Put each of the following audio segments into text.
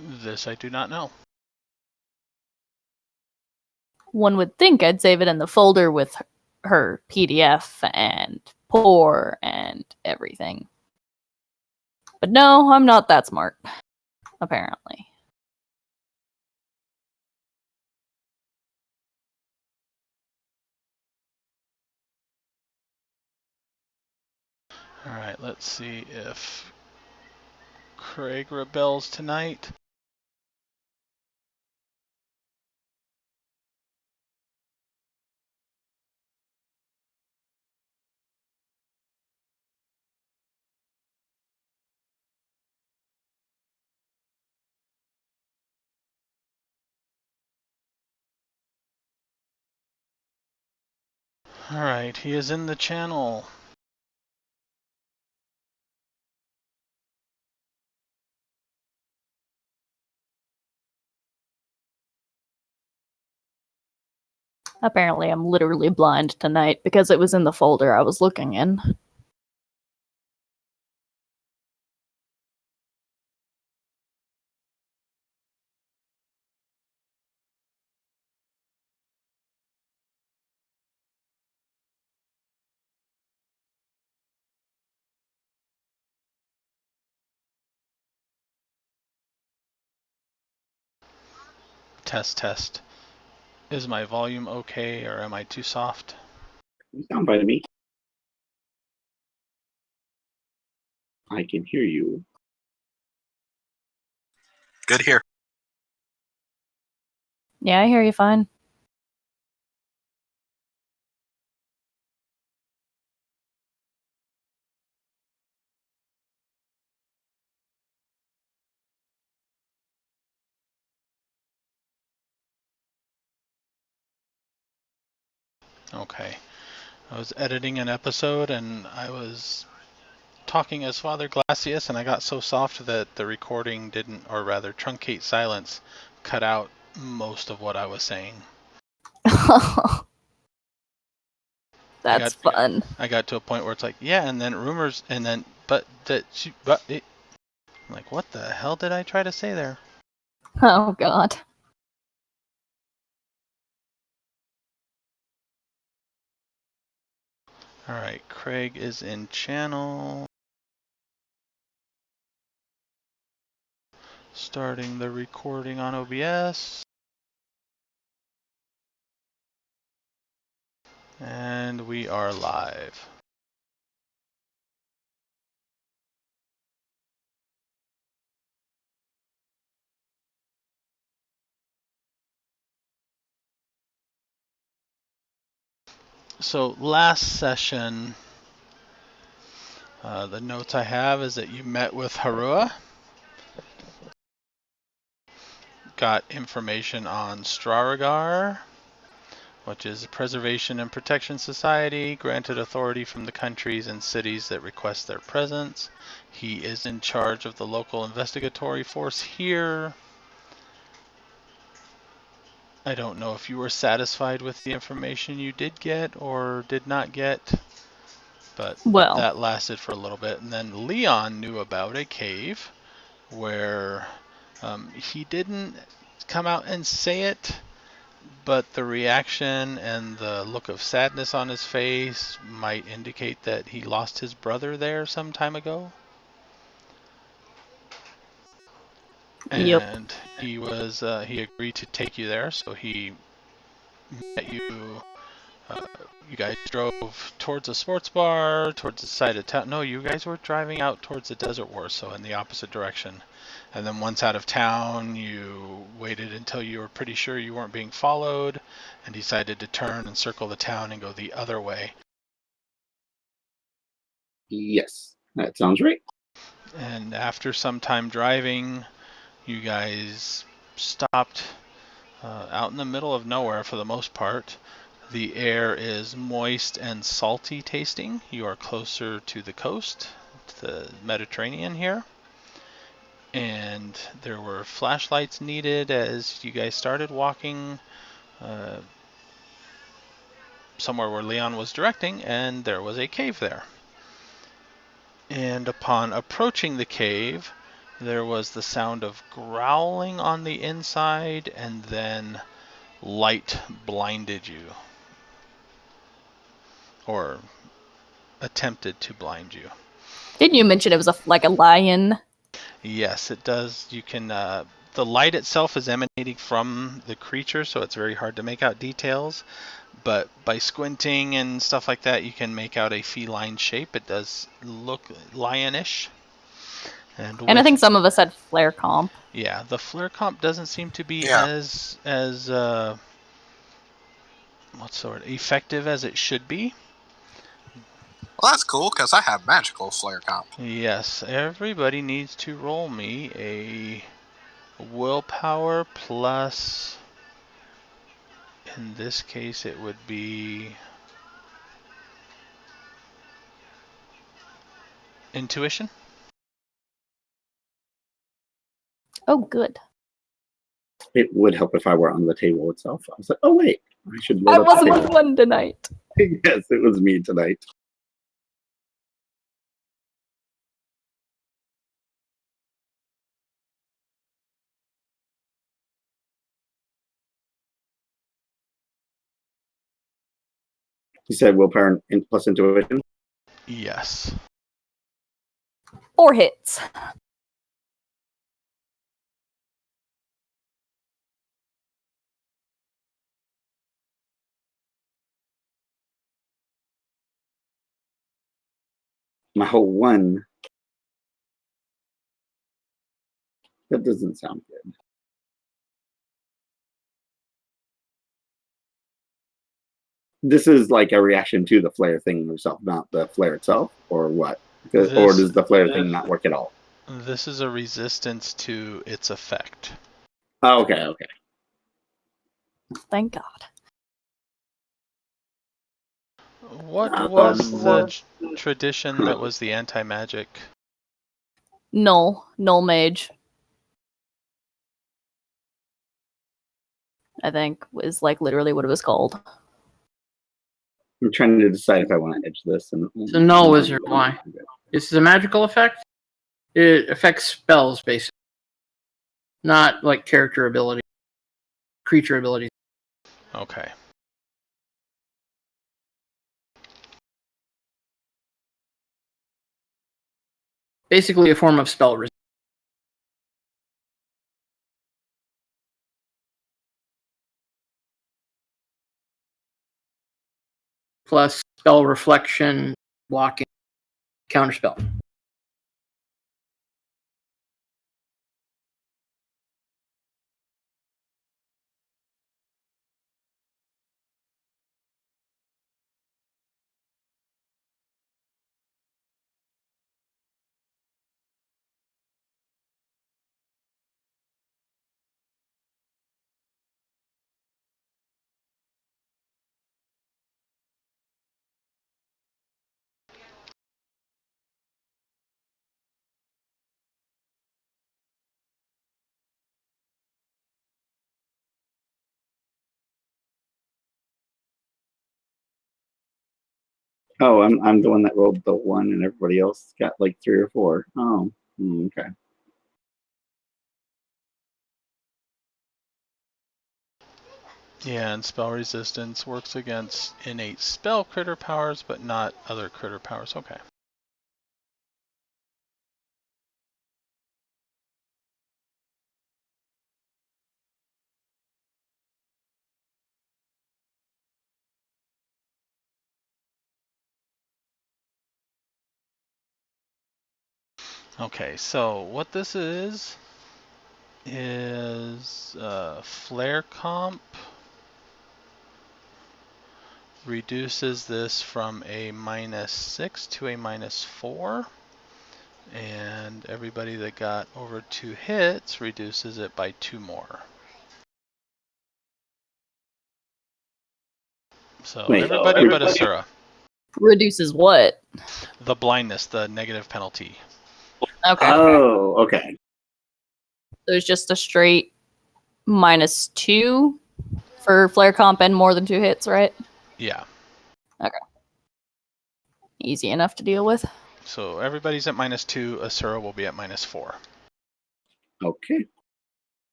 This I do not know. One would think I'd save it in the folder with her PDF and pour and everything. But no, I'm not that smart, apparently. Alright, let's see if Craig rebels tonight. Alright, he is in the channel. Apparently I'm literally blind tonight because it was in the folder I was looking in. Test. Is my volume okay, or am I too soft? You sound fine to me. I can hear you. Good here. Yeah, I hear you fine. Okay. I was editing an episode and I was talking as Father Glacius, and I got so soft that the recording didn't, or rather truncate silence, cut out most of what I was saying. That's fun. I got to a point where it's like, yeah, and then rumors, and then, but it. I'm like, what the hell did I try to say there? Oh god. Alright, Craig is in channel. Starting the recording on OBS. And we are live. So last session, the notes I have is that you met with Harua, got information on Straragar, which is a Preservation and Protection Society, granted authority from the countries and cities that request their presence. He is in charge of the local investigatory force here. I don't know if you were satisfied with the information you did get or did not get, but Well, that lasted for a little bit. And then Leon knew about a cave where he didn't come out and say it, but the reaction and the look of sadness on his face might indicate that he lost his brother there some time ago. Yep. And he was he agreed to take you there, so he met you. You guys drove towards a sports bar, towards the side of town. No, you guys were driving out towards the Desert War, so in the opposite direction. And then once out of town, you waited until you were pretty sure you weren't being followed and decided to turn and circle the town and go the other way. Yes, that sounds right. And after some time driving, you guys stopped out in the middle of nowhere for the most part. The air is moist and salty tasting. You are closer to the coast, to the Mediterranean here. And there were flashlights needed as you guys started walking somewhere where Leon was directing, and there was a cave there. And upon approaching the cave, there was the sound of growling on the inside, and then light blinded you. Or attempted to blind you. Didn't you mention it was like a lion? Yes, it does. You can. The light itself is emanating from the creature, so it's very hard to make out details. But by squinting and stuff like that, you can make out a feline shape. It does look lionish. And I think some of us had flare comp. Yeah, the flare comp doesn't seem to be Yeah. as what's the word, effective as it should be. Well, that's cool, because I have magical flare comp. Yes, everybody needs to roll me a willpower plus, in this case it would be intuition. Oh, good. It would help if I were on the table itself. I was like, oh wait, I should I load up the wasn't table. one tonight. Yes, it was me tonight. You said willpower plus intuition? Yes. 4 hits. My whole one. That doesn't sound good. This is like a reaction to the flare thing itself, not the flare itself, or what? Or does the flare thing not work at all? This is a resistance to its effect. Oh, okay. Thank God. What was the tradition that was the anti-magic? Null mage. I think was like literally what it was called. I'm trying to decide if I want to edge this. It's a null wizard. Why? This is a magical effect. It affects spells, basically, not like character ability, creature abilities. Okay. Basically, a form of spell resistance. Plus spell reflection, blocking, counterspell. Oh, I'm the one that rolled the 1, and everybody else got like 3 or 4. Oh, okay. Yeah, and spell resistance works against innate spell critter powers, but not other critter powers. Okay. Okay, so what this is flare comp reduces this from a -6 to a -4, and everybody that got over 2 hits reduces it by 2 more. So everybody but Asura. Reduces what? The blindness, the negative penalty. Okay. Oh, okay. So it's just a straight -2 for flare comp and more than 2 hits, right? Yeah. Okay. Easy enough to deal with. So everybody's at -2. Asura will be at -4. Okay.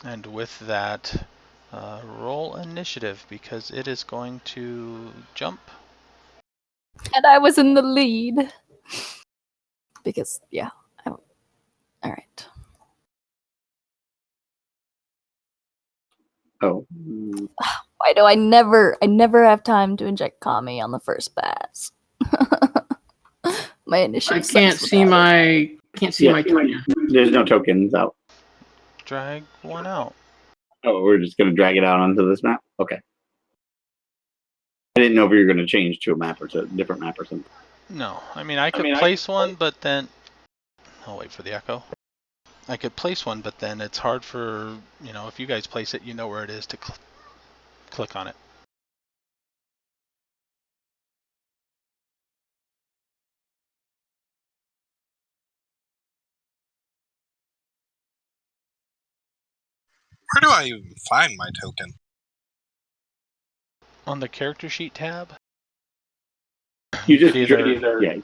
And with that, roll initiative because it is going to jump. And I was in the lead. Because, yeah. Alright. Oh. Why do I never have time to inject Kami on the first pass? My initiative. I can't see my token. There's no tokens out. Drag one out. Oh, we're just gonna drag it out onto this map. Okay. I didn't know if you were gonna change to a map or to a different map or something. No, I mean I could place one, but then I'll wait for the echo. I could place one, but then it's hard for, if you guys place it, you know where it is to click on it. Where do I even find my token? On the character sheet tab, You just could either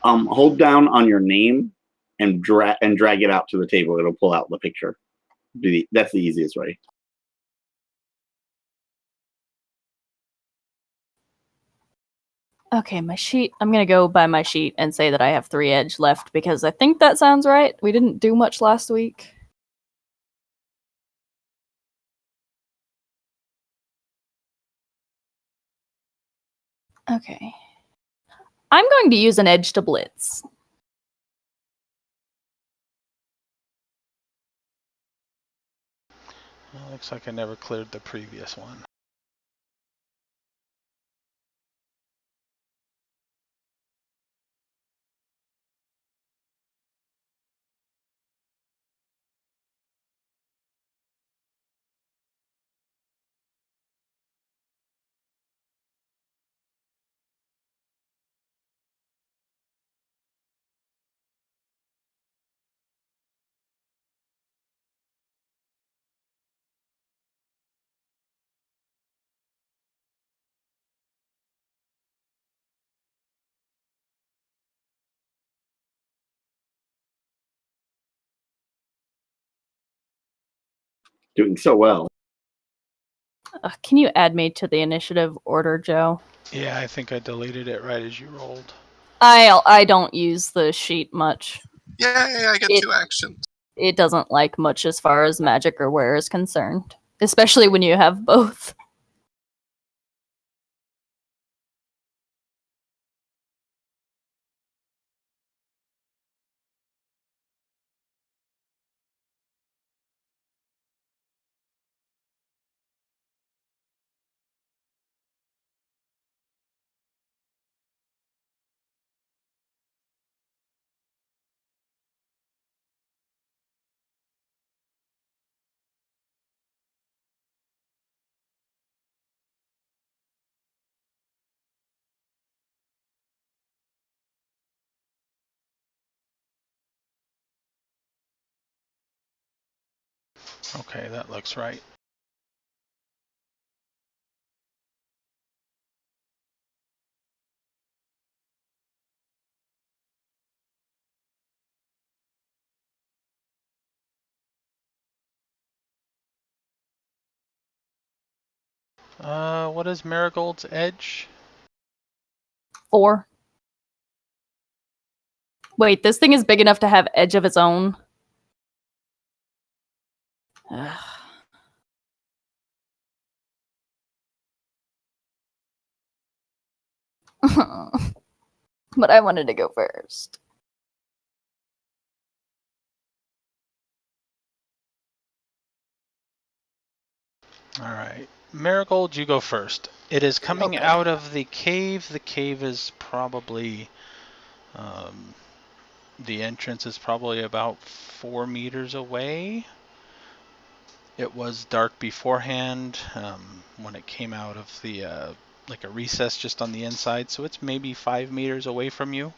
hold down on your name and drag it out to the table. It'll pull out the picture. That's the easiest way. Okay, my sheet. I'm gonna go by my sheet and say that I have 3 edge left because I think that sounds right. We didn't do much last week. Okay. I'm going to use an edge to blitz. Well, looks like I never cleared the previous one. Doing so well. Can you add me to the initiative order, Joe? Yeah, I think I deleted it right as you rolled. I don't use the sheet much. Yay, I get 2 actions. It doesn't like much as far as magic or wear is concerned. Especially when you have both. Okay, that looks right. What is Marigold's edge? 4. Wait, this thing is big enough to have edge of its own? But I wanted to go first. Alright. Marigold, you go first. It is coming Okay. out of the cave. The cave is probably... the entrance is probably about 4 meters away. It was dark beforehand when it came out of the... like a recess just on the inside, so it's maybe 5 meters away from you.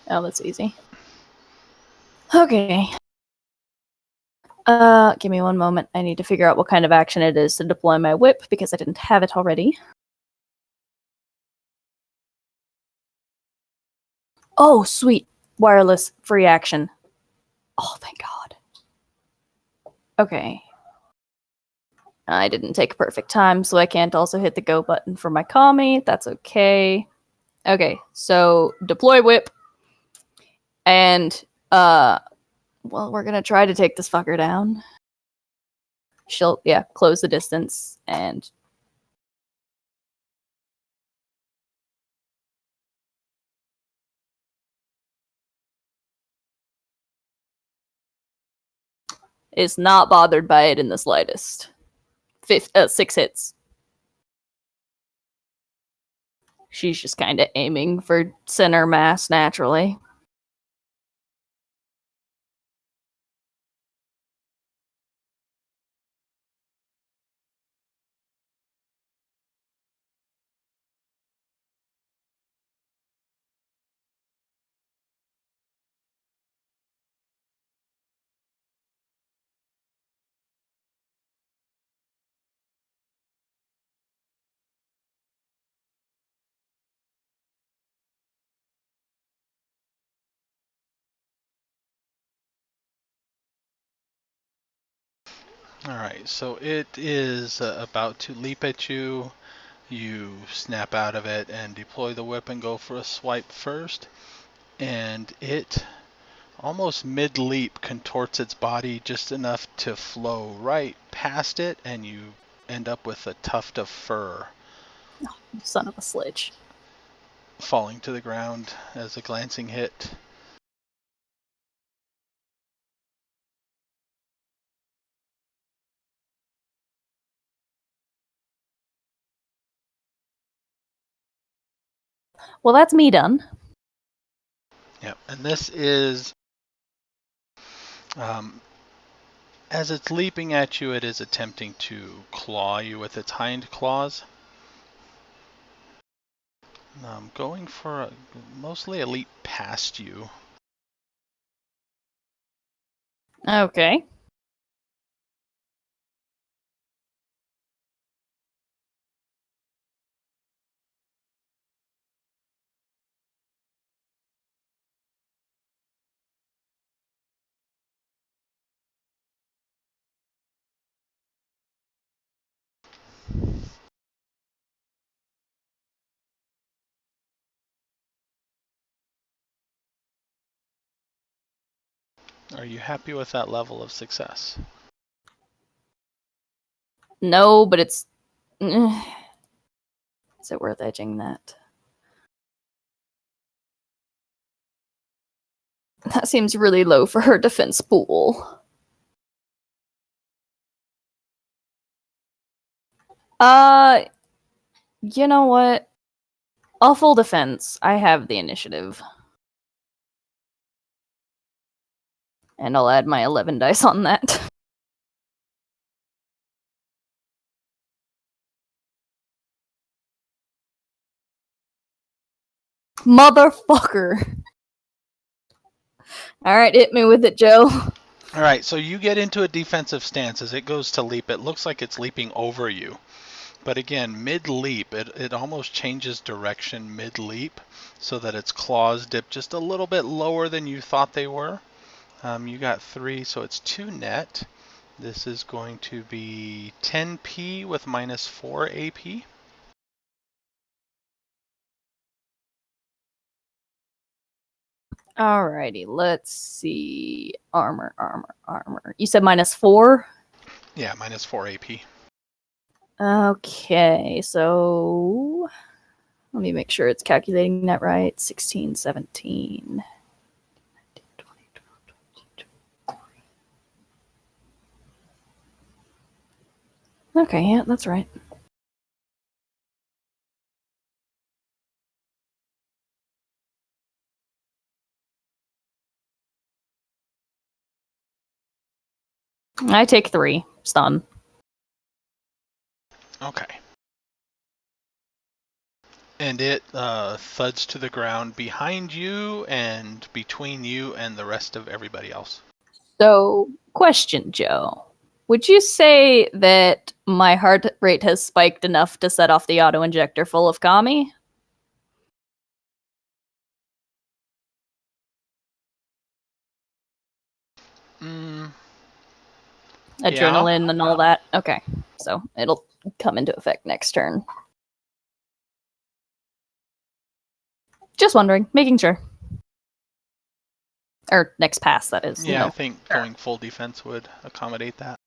Oh, that's easy. Okay. Give me one moment. I need to figure out what kind of action it is to deploy my whip because I didn't have it already. Oh, sweet. Wireless free action. Oh, thank God. Okay. I didn't take a perfect time, so I can't also hit the go button for my Kami. That's okay. Okay, so deploy whip. And, well, we're gonna try to take this fucker down. She'll, close the distance and... is not bothered by it in the slightest. 6 hits. She's just kind of aiming for center mass naturally. Alright, so it is about to leap at you. You snap out of it and deploy the whip and go for a swipe first. And it, almost mid-leap, contorts its body just enough to flow right past it, and you end up with a tuft of fur Son of a slitch. falling to the ground as a glancing hit. Well, that's me done. Yep, and this is, as it's leaping at you, it is attempting to claw you with its hind claws. Going for mostly a leap past you. Okay. Are you happy with that level of success? No, but it's... Is it worth edging that? That seems really low for her defense pool. You know what? I'll full defense. I have the initiative. And I'll add my 11 dice on that. Motherfucker. Alright, hit me with it, Joe. Alright, so you get into a defensive stance as it goes to leap. It looks like it's leaping over you. But again, mid-leap, it almost changes direction mid-leap so that its claws dip just a little bit lower than you thought they were. You got 3, so it's 2 net. This is going to be 10p with minus 4 AP. Alrighty, let's see. Armor. You said minus 4? Yeah, minus 4 AP. Okay, so... Let me make sure it's calculating that right. 16, 17... 20, 22. Okay, yeah, that's right. I take 3. Stun. Okay. And it thuds to the ground behind you and between you and the rest of everybody else. So, question, Joe. Would you say that my heart rate has spiked enough to set off the auto-injector full of Kami? adrenaline and all that. Okay, so it'll come into effect next turn. Just wondering, making sure. Or next pass, that is. Yeah, I think going full defense would accommodate that.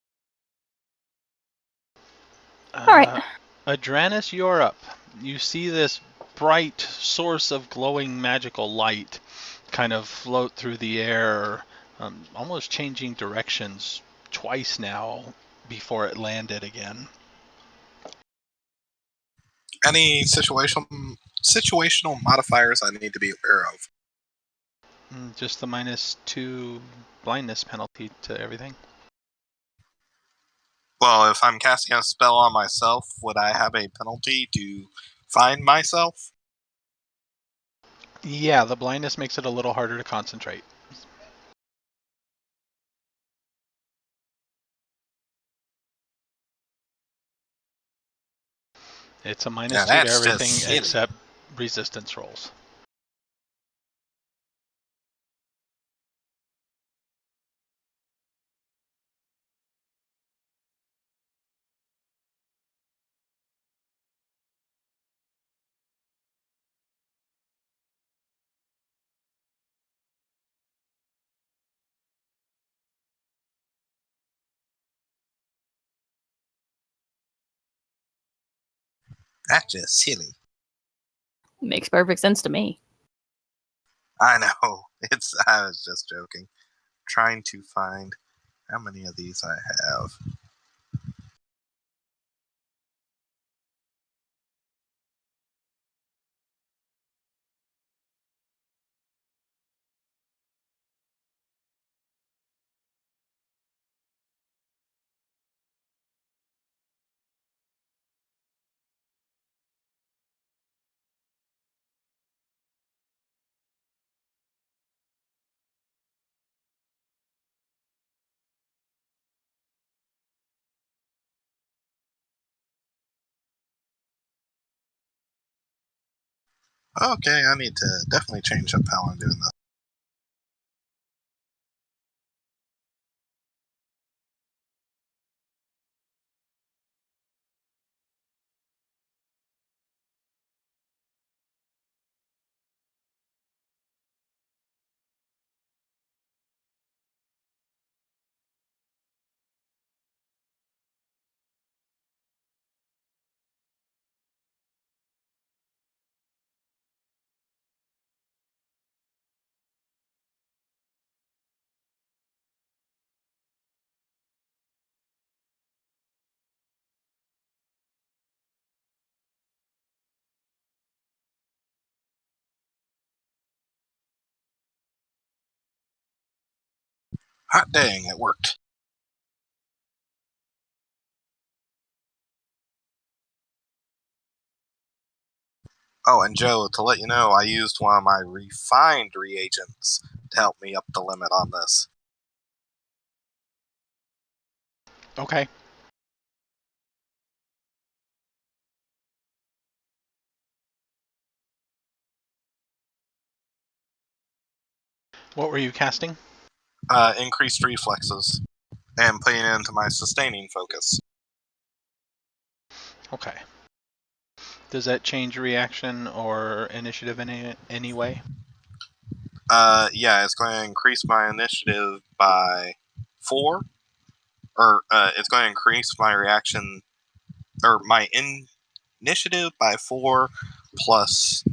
All right. Adranus, you're up. You see this bright source of glowing magical light kind of float through the air, almost changing directions twice now before it landed again. Any situational modifiers I need to be aware of? Just the -2 blindness penalty to everything. Well, if I'm casting a spell on myself, would I have a penalty to find myself? Yeah, the blindness makes it a little harder to concentrate. It's a -2 to everything except resistance rolls. That's just silly. Makes perfect sense to me. I know. I was just joking. Trying to find how many of these I have. Okay, I need to definitely change up how I'm doing this. Hot dang, it worked. Oh, and Joe, to let you know, I used one of my refined reagents to help me up the limit on this. Okay. What were you casting? Increased reflexes and putting it into my sustaining focus. Okay. Does that change reaction or initiative in any way? Yeah, it's going to increase my initiative by 4, or it's going to increase my reaction, or my initiative by 4 plus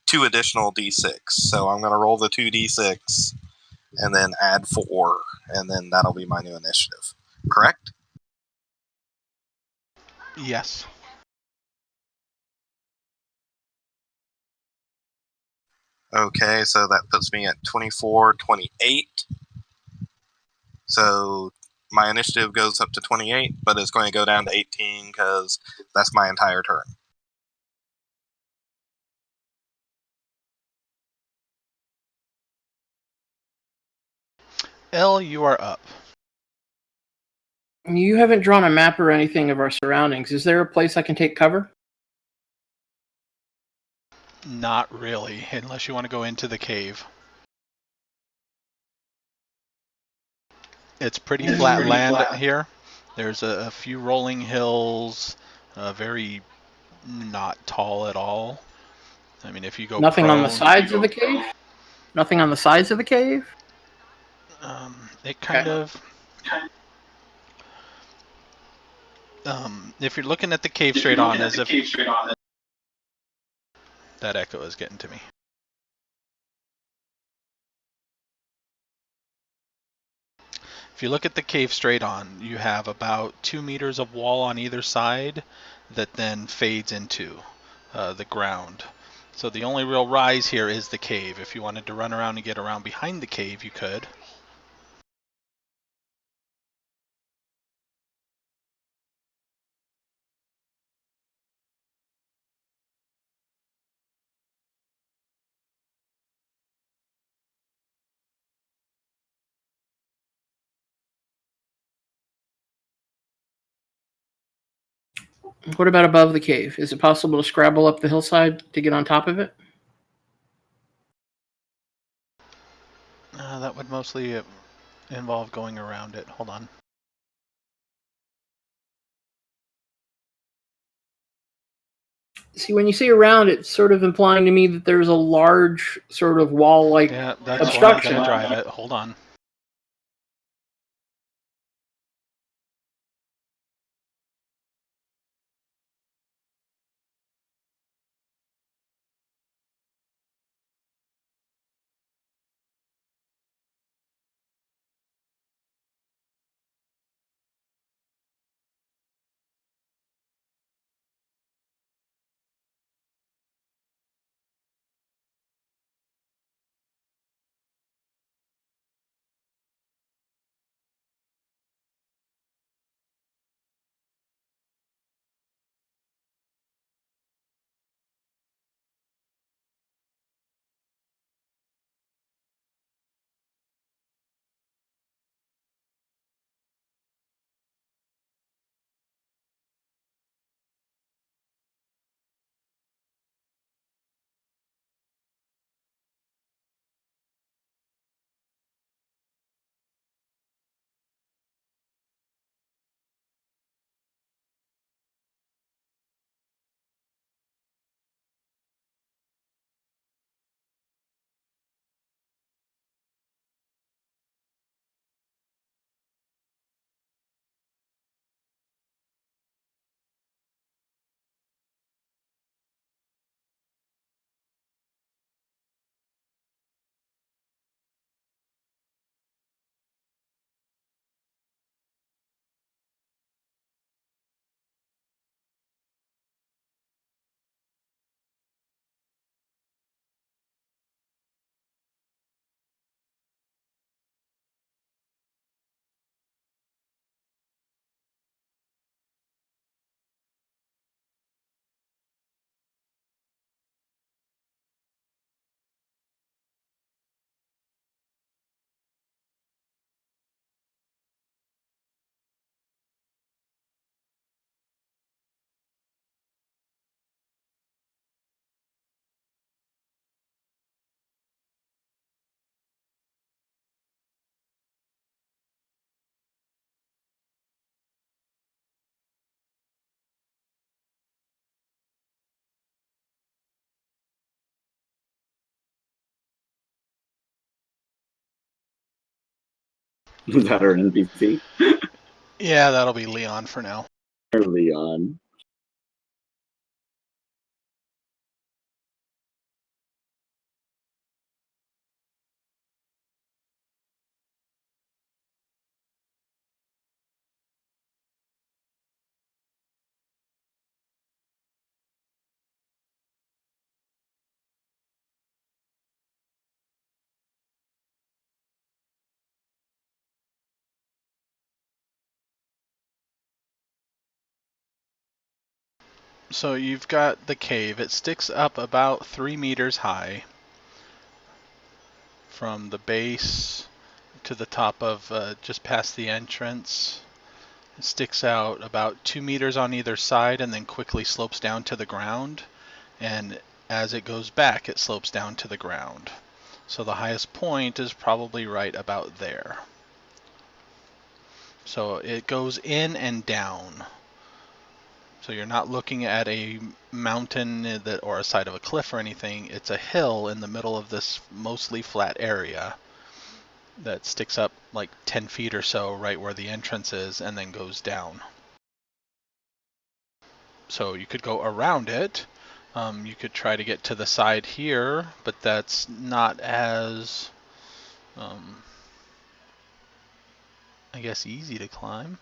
2 additional d6. So I'm going to roll the 2d6 and then add 4, and then that'll be my new initiative. Correct? Yes. Okay, so that puts me at 24, 28. So my initiative goes up to 28, but it's going to go down to 18 because that's my entire turn. Elle, you are up. You haven't drawn a map or anything of our surroundings. Is there a place I can take cover? Not really, unless you want to go into the cave. It's pretty flat land here. There's a few rolling hills, very not tall at all. I mean, if you go Nothing on the prone, sides of the cave? Nothing on the sides of the cave? it kind of. If you're looking at the cave straight on, as if that echo is getting to me. If you look at the cave straight on, you have about 2 meters of wall on either side that then fades into the ground. So the only real rise here is the cave. If you wanted to run around and get around behind the cave, you could. What about above the cave? Is it possible to scrabble up the hillside to get on top of it? That would mostly involve going around it. Hold on. See, when you say around, it's sort of implying to me that there's a large sort of wall-like Yeah, that's obstruction. why I'm going to drive it. Hold on. Is that our NPC? Yeah, that'll be Leon for now. Early on. So you've got the cave. It sticks up about 3 meters high from the base to the top of just past the entrance. It sticks out about 2 meters on either side and then quickly slopes down to the ground. And as it goes back, it slopes down to the ground. So the highest point is probably right about there. So it goes in and down. So you're not looking at a mountain or a side of a cliff or anything. It's a hill in the middle of this mostly flat area that sticks up like 10 feet or so right where the entrance is and then goes down. So you could go around it. You could try to get to the side here, but that's not as, I guess, easy to climb.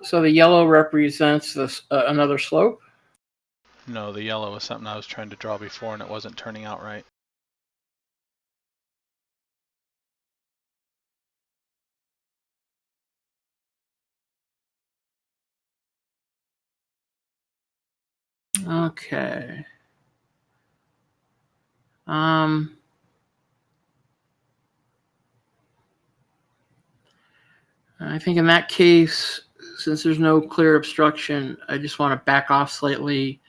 So the yellow represents this another slope. No, the yellow was something I was trying to draw before and it wasn't turning out right. Okay. I think in that case, since there's no clear obstruction, I just want to back off slightly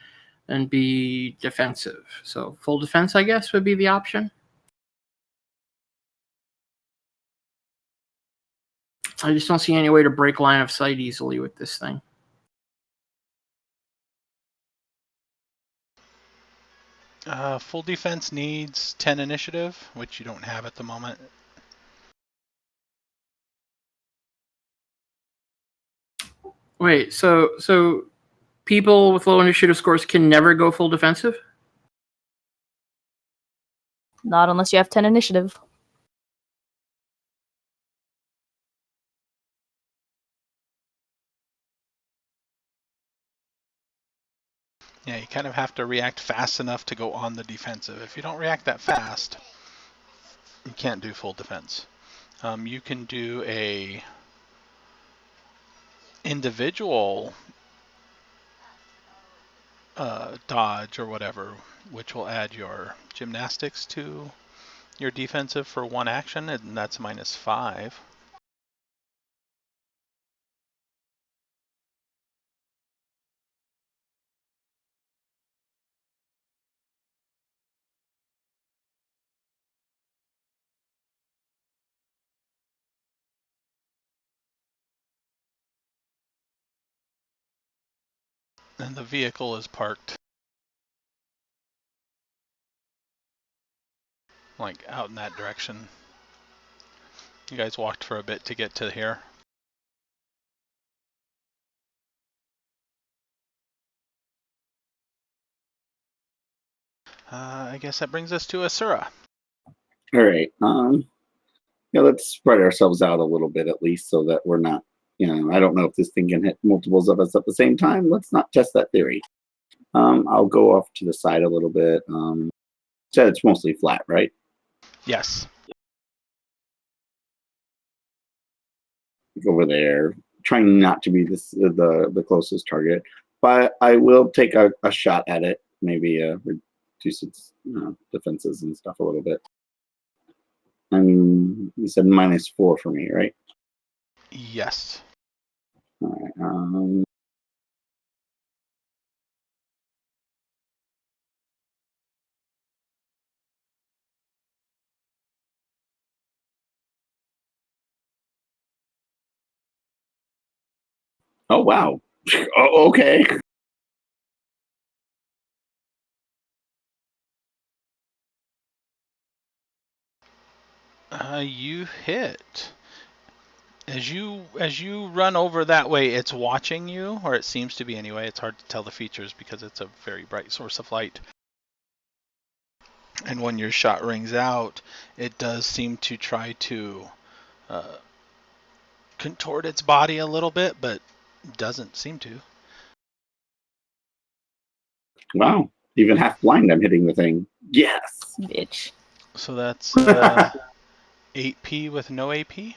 and be defensive. So full defense, I guess, would be the option. I just don't see any way to break line of sight easily with this thing. Full defense needs 10 initiative, which you don't have at the moment. Wait, so people with low initiative scores can never go full defensive? Not unless you have 10 initiative. Yeah, you kind of have to react fast enough to go on the defensive. If you don't react that fast, you can't do full defense. You can do a individual dodge or whatever, which will add your gymnastics to your defensive for one action, and that's -5. And the vehicle is parked like out in that direction. You guys walked for a bit to get to here. I guess that brings us to Asura. All right. Let's spread ourselves out a little bit at least, so that we're not. I don't know if this thing can hit multiples of us at the same time. Let's not test that theory. I'll go off to the side a little bit. Said it's mostly flat, right? Yes. Over there, trying not to be the closest target, but I will take a shot at it. Maybe reduce its defenses and stuff a little bit. And you said -4 for me, right? Yes. All right. Oh wow. Oh, okay. You hit. As you run over that way, it's watching you, or it seems to be anyway. It's hard to tell the features because it's a very bright source of light. And when your shot rings out, it does seem to try to contort its body a little bit, but doesn't seem to. Wow. Even half blind, I'm hitting the thing. Yes. Bitch. So that's 8p with no AP?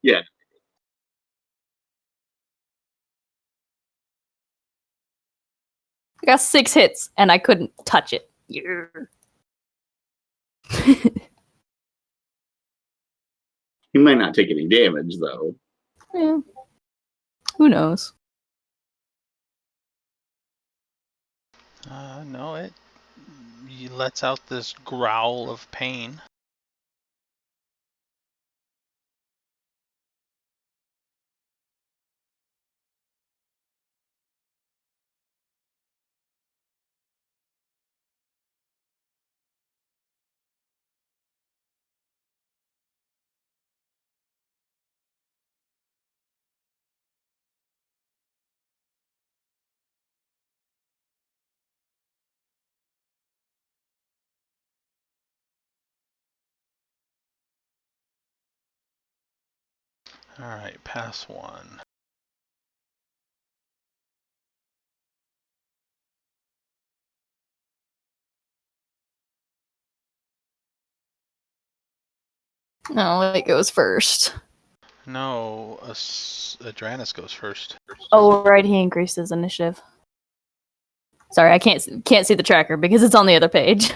Yeah. I got 6 hits and I couldn't touch it. Yeah. He might not take any damage though. Yeah. Who knows? No, it lets out this growl of pain. Alright, pass one. No, it goes first. No, Adranus goes first. Oh, right, he increases initiative. Sorry, I can't see the tracker because it's on the other page.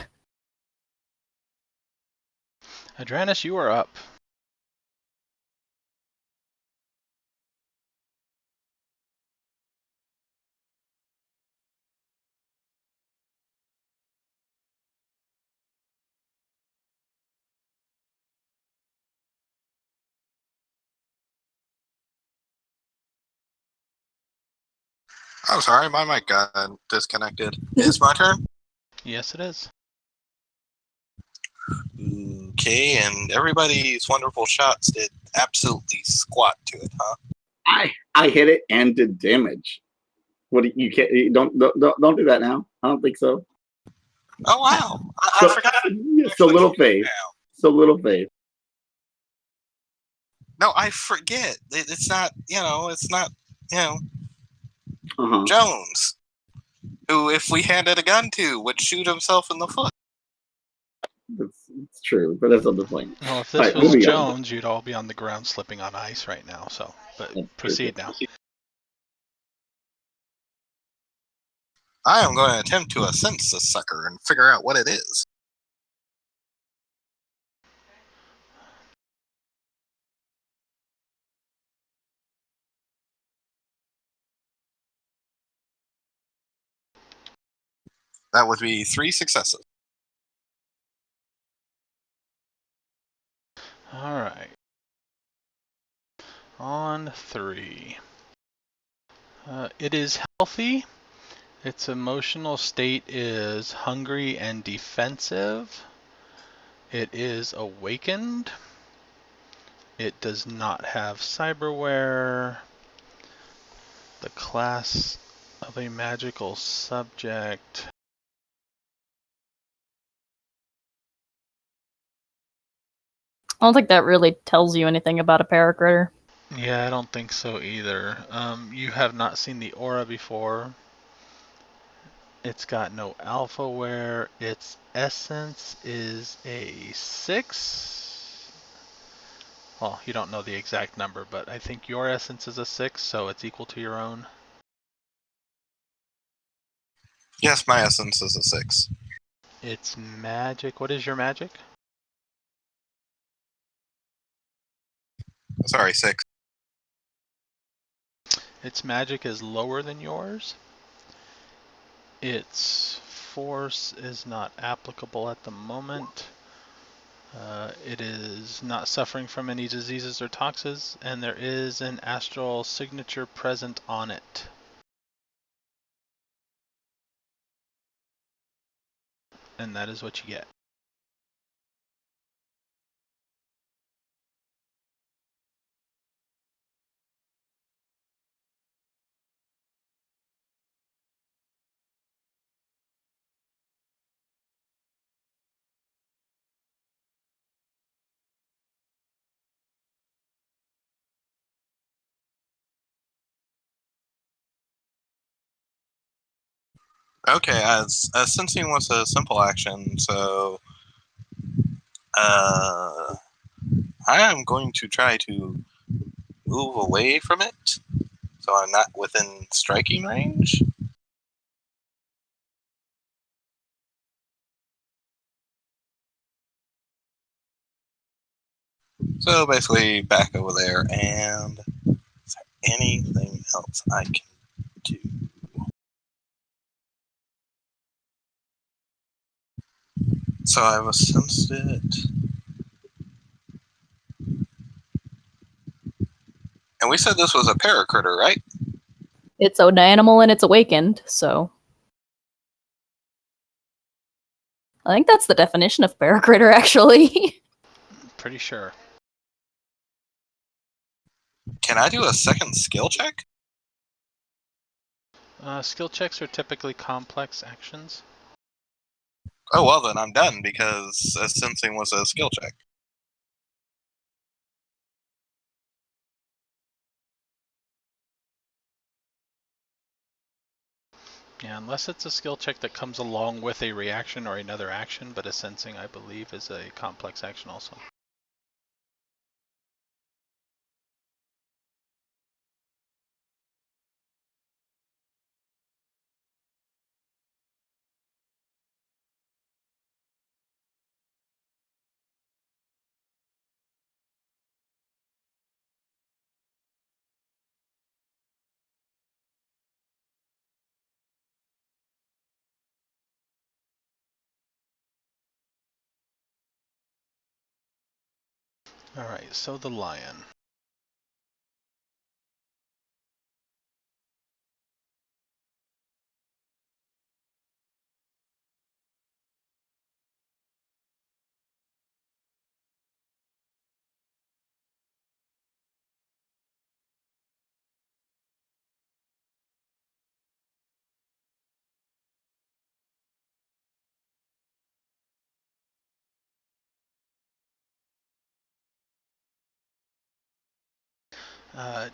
Adranus, you are up. I'm sorry, my mic got disconnected. It's my turn? Yes, it is. Okay, and everybody's wonderful shots did absolutely squat to it, huh? I hit it and did damage. What do you can't don't do that now. I don't think so. Oh, wow. I forgot. So little faith. So little faith. No, I forget. It's not, it's not, Uh-huh. Jones, who, if we handed a gun to, would shoot himself in the foot. It's true, but that's not the point. Well, if this was Jones, you'd all be on the ground slipping on ice right now, so, but proceed now. I am going to attempt to sense this sucker and figure out what it is. That would be 3 successes. Alright. On 3. It is healthy. Its emotional state is hungry and defensive. It is awakened. It does not have cyberware. The class of a magical subject. I don't think that really tells you anything about a paracritter. Yeah, I don't think so either. You have not seen the aura before. It's got no alphaware. Its essence is a 6. Well, you don't know the exact number, but I think your essence is a 6, so it's equal to your own. Yes, my essence is a 6. It's magic. What is your magic? Sorry, 6. Its magic is lower than yours. Its force is not applicable at the moment. It is not suffering from any diseases or toxins, and there is an astral signature present on it. And that is what you get. Okay, as sensing was a simple action, so I am going to try to move away from it, so I'm not within striking range. So basically, back over there, and is there anything else I can do? So I've sensed it. And we said this was a paracritter, right? It's an animal and it's awakened, so I think that's the definition of paracritter, actually. Pretty sure. Can I do a second skill check? Skill checks are typically complex actions. Oh, well, then I'm done because sensing was a skill check. Yeah, unless it's a skill check that comes along with a reaction or another action, but a sensing, I believe, is a complex action also. Alright, so the lion.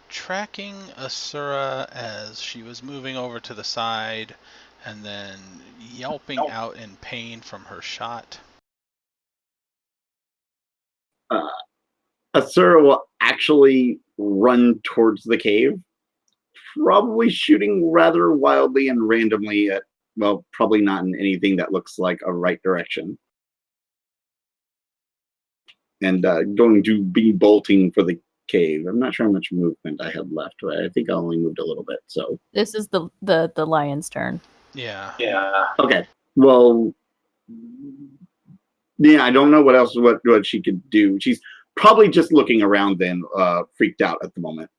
Tracking Asura as she was moving over to the side and then yelping out in pain from her shot. Asura will actually run towards the cave, probably shooting rather wildly and randomly at, well, probably not in anything that looks like a right direction. And going to be bolting for the cave. I'm not sure how much movement I have left. Right? I think I only moved a little bit. So This is the lion's turn. Yeah. okay. Well, yeah, I don't know what else what she could do. She's probably just looking around then, freaked out at the moment.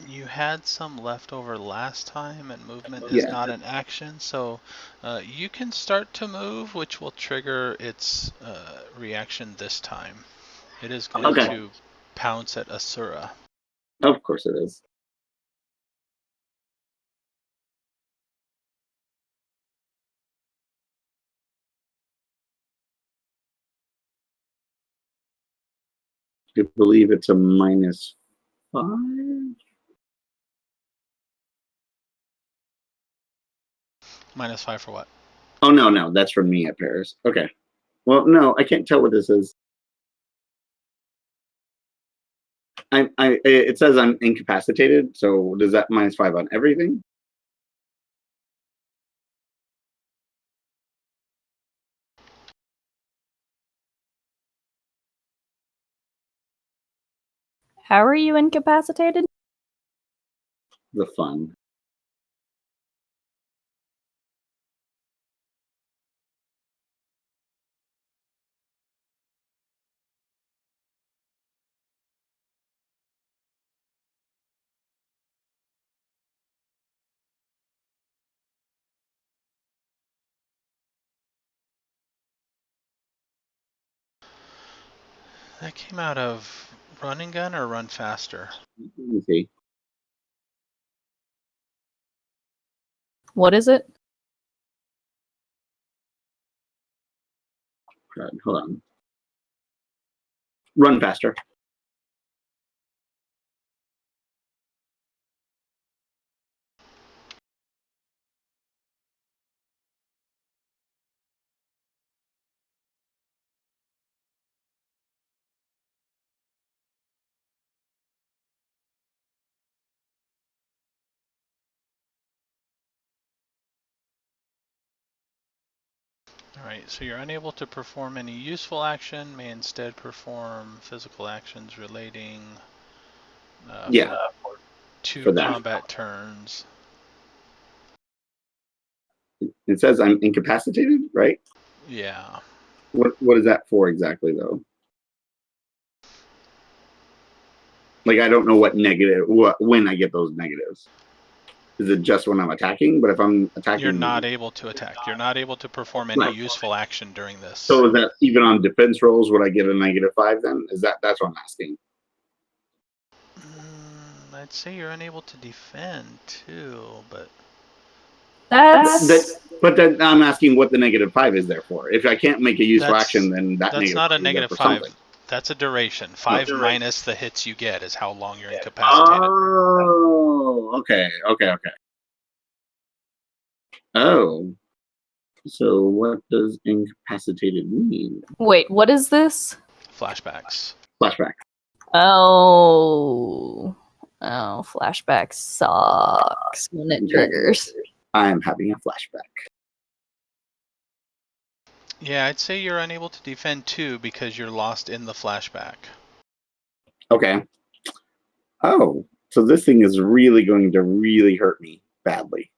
You had some left over last time, and movement is not an action, so you can start to move, which will trigger its reaction this time. It is going to pounce at Asura. Of course it is. I believe it's a -5. -5 for what? Oh no, that's from me at Paris. Okay. Well, no, I can't tell what this is. It says I'm incapacitated, so does that -5 on everything? How are you incapacitated? The fun. That came out of Run and Gun or Run Faster? Let me see. What is it? Hold on. Run faster. Alright, so you're unable to perform any useful action, may instead perform physical actions relating... Yeah. 2 for that. combat turns. It says I'm incapacitated, right? Yeah. What is that for exactly, though? Like, I don't know when I get those negatives. Is it just when I'm attacking? But if I'm attacking, You're not able to attack. You're not able to perform any Right. useful action during this. So is that even on defense rolls? Would I get a -5 then? That's what I'm asking? I'd say you're unable to defend too, but But then I'm asking what the -5 is there for. If I can't make a useful action, then that that's negative not a is there for -5. something. That's a duration. 5 minus the hits you get is how long you're incapacitated. Oh, okay. Oh, so what does incapacitated mean? Wait, what is this? Flashbacks. Flashback. Oh, flashback sucks when it triggers. I'm having a flashback. Yeah, I'd say you're unable to defend too because you're lost in the flashback. Okay. Oh, so this thing is really going to really hurt me badly.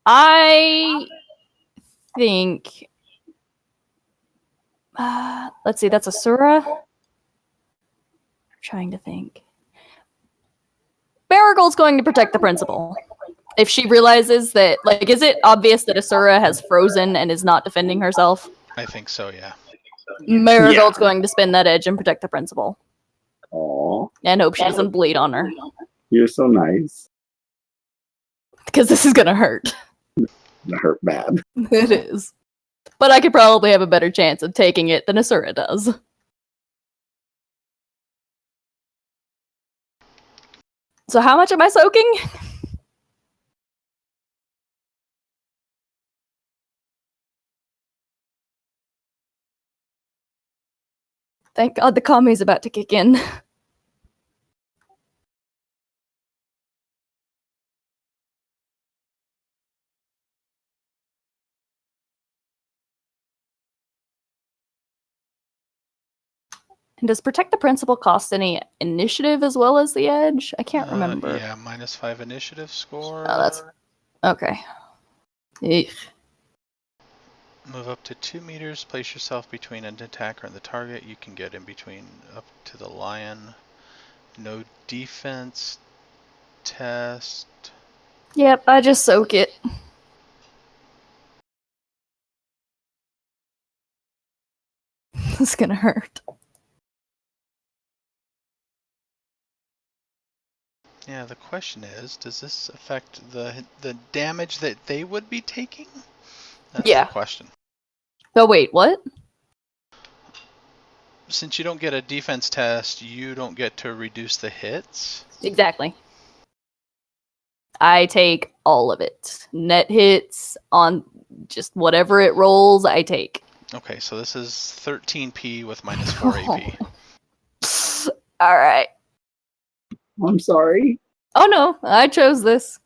I think. Let's see, that's Asura. I'm trying to think. Marigold's going to protect the principal. If she realizes that, like, is it obvious that Asura has frozen and is not defending herself? I think so, yeah. Marigold's going to spin that edge and protect the principal. Aw, And hope she doesn't bleed on her. you're so nice. Because this is going to hurt. That hurt bad. It is. But I could probably have a better chance of taking it than Asura does. So how much am I soaking? Thank God the commies about to kick in. And does protect the principal cost any initiative as well as the edge? I can't remember. Yeah, -5 initiative score. Oh, that's okay. Eek. Move up to 2 meters. Place yourself between an attacker and the target. You can get in between up to the lion. No defense test. Yep, I just soak it. This is gonna hurt. Yeah, the question is, does this affect the damage that they would be taking? That's Yeah. the question. Oh wait, what? Since you don't get a defense test, you don't get to reduce the hits. Exactly. I take all of it. Net hits on just whatever it rolls, I take. Okay, so this is 13p with -4 AP. Alright. I'm sorry. Oh no, I chose this.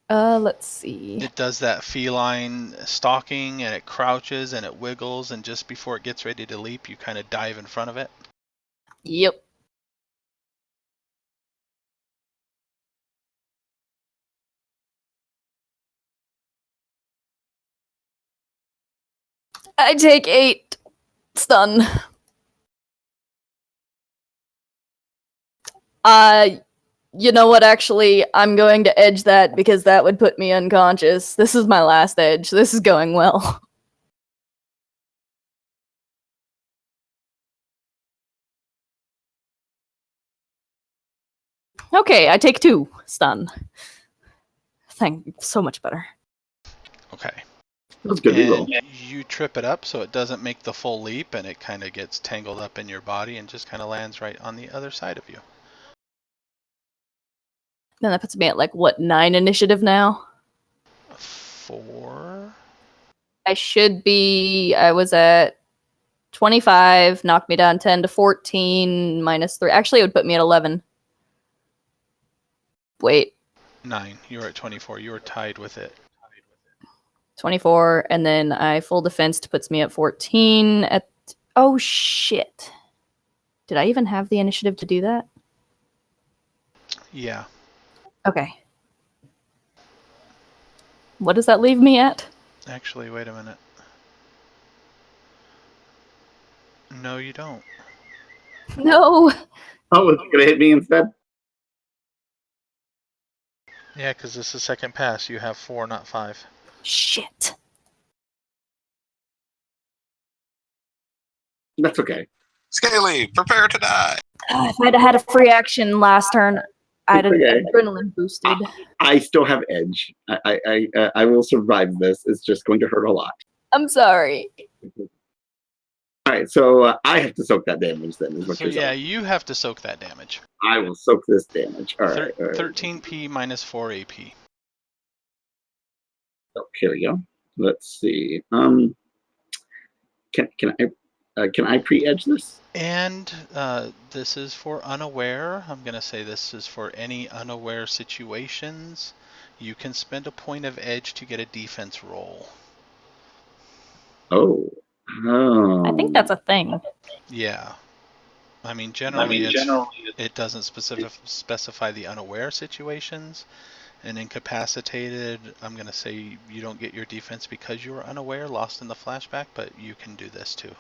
Let's see. It does that feline stalking, and it crouches and it wiggles, and just before it gets ready to leap, you kind of dive in front of it. Yep. I take 8 stun. You know what, actually, I'm going to edge that because that would put me unconscious. This is my last edge. This is going well. Okay, I take 2 stun. Thank you, so much better. Okay. That's good to roll. And you trip it up so it doesn't make the full leap, and it kind of gets tangled up in your body and just kind of lands right on the other side of you. Then that puts me at, like, what, 9 initiative now? 4? I was at 25, knocked me down 10 to 14, -3. Actually, it would put me at 11. Wait. 9. You were at 24. You were tied with it. 24, and then I full defense puts me at 14 at... Oh, shit. Did I even have the initiative to do that? Yeah. Okay. What does that leave me at? Actually, wait a minute. No, you don't. No! Oh, is it gonna hit me instead? Yeah, because this is second pass. You have 4, not 5. Shit. That's okay. Scaly, prepare to die. If I'd had a free action last turn, I'd have Okay. adrenaline boosted. I still have edge. I will survive this. It's just going to hurt a lot. I'm sorry. All right, so I have to soak that damage then. Is what So you're yeah, saying. you have to soak that damage. I will soak this damage. All right. All right. 13p minus 4 AP. Oh, here we go. Let's see. Can I pre-edge this? And this is for unaware. I'm going to say this is for any unaware situations. You can spend a point of edge to get a defense roll. Oh. I think that's a thing. Yeah. I mean, generally, it doesn't specify the unaware situations. And incapacitated, I'm going to say you don't get your defense because you were unaware, lost in the flashback, but you can do this too.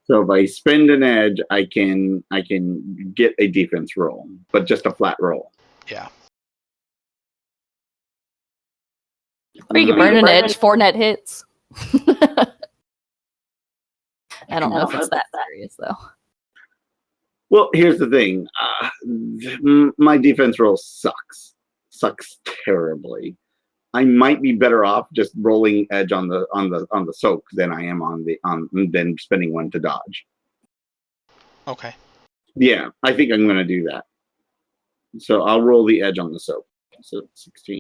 So if I spend an edge, I can get a defense roll, but just a flat roll. Yeah. Or you can burn an edge, 4 net hits. I don't know if it's that serious, though. Well, here's the thing. My defense roll sucks terribly. I might be better off just rolling edge on the soak than I am than spending one to dodge. Okay. Yeah, I think I'm going to do that. So I'll roll the edge on the soak. So 16.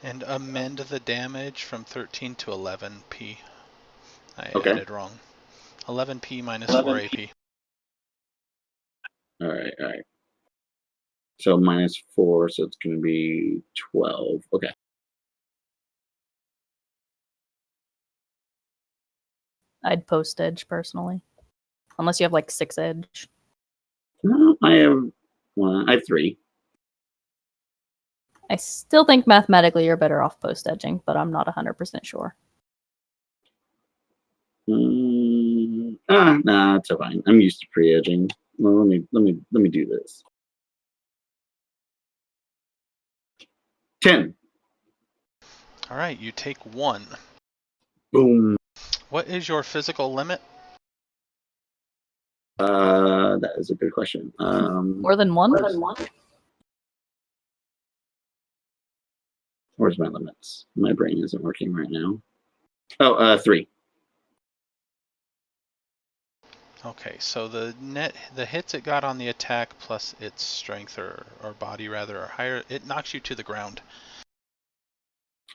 And amend the damage from 13 to 11p. I added wrong. 11p minus 4 AP. All right. So minus 4, so it's going to be 12. Okay. I'd post edge personally, unless you have like 6 edge. No, I have 3. I still think mathematically you're better off post edging, but I'm not 100% sure. Nah, it's fine. I'm used to pre-edging. Well, let me do this. 10. All right, you take 1. Boom. What is your physical limit? That is a good question. More than one? Where's my limits? My brain isn't working right now. Oh, 3. Okay, so the hits it got on the attack plus its strength or body rather are higher. It knocks you to the ground.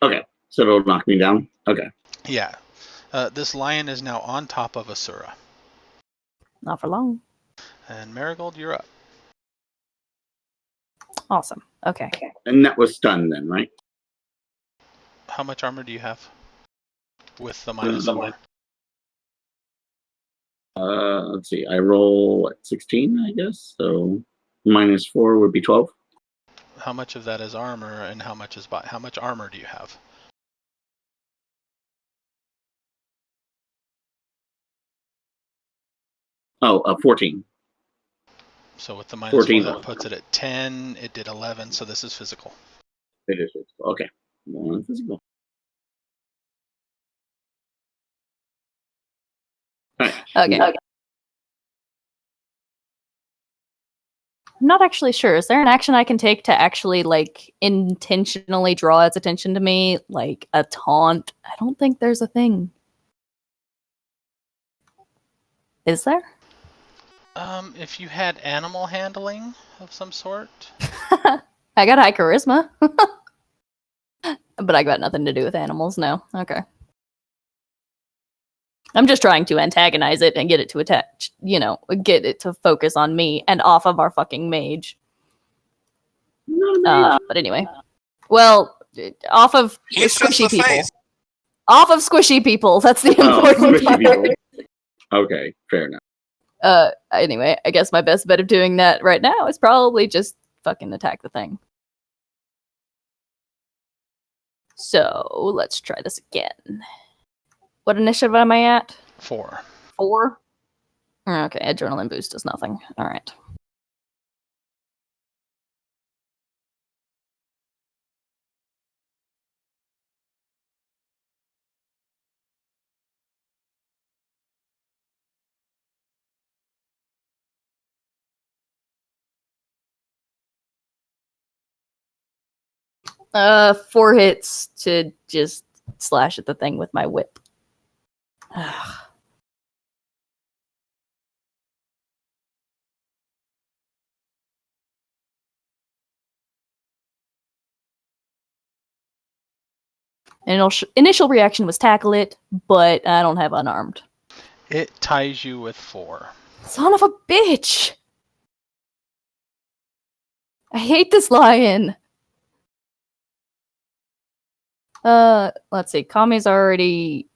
Okay, so it'll knock me down. Okay. Yeah. This lion is now on top of Asura. Not for long. And Marigold, you're up. Awesome. Okay. And that was stunned then, right? How much armor do you have? With the minus 4. Let's see. I roll 16, I guess. So minus 4 would be 12. How much of that is armor, and how much is how much armor do you have? Oh, 14. So with the minus 14. 4, that puts it at 10. It did 11, so this is physical. It is physical. Okay. Well, physical. All right. Okay. I'm not actually sure. Is there an action I can take to actually, like, intentionally draw its attention to me? Like, a taunt? I don't think there's a thing. Is there? If you had animal handling of some sort. I got high charisma. But I got nothing to do with animals, no. Okay. I'm just trying to antagonize it and get it to attach, get it to focus on me and off of our fucking mage. But anyway. Well, off of squishy people. Off of squishy people. That's the important part. Okay, fair enough. Anyway, I guess my best bet of doing that right now is probably just fucking attack the thing. So, let's try this again. What initiative am I at? 4. 4? Okay, adrenaline boost does nothing. Alright. Four hits to just slash at the thing with my whip. Initial reaction was tackle it, but I don't have unarmed. It ties you with 4. Son of a bitch! I hate this lion! Let's see. Kami's already...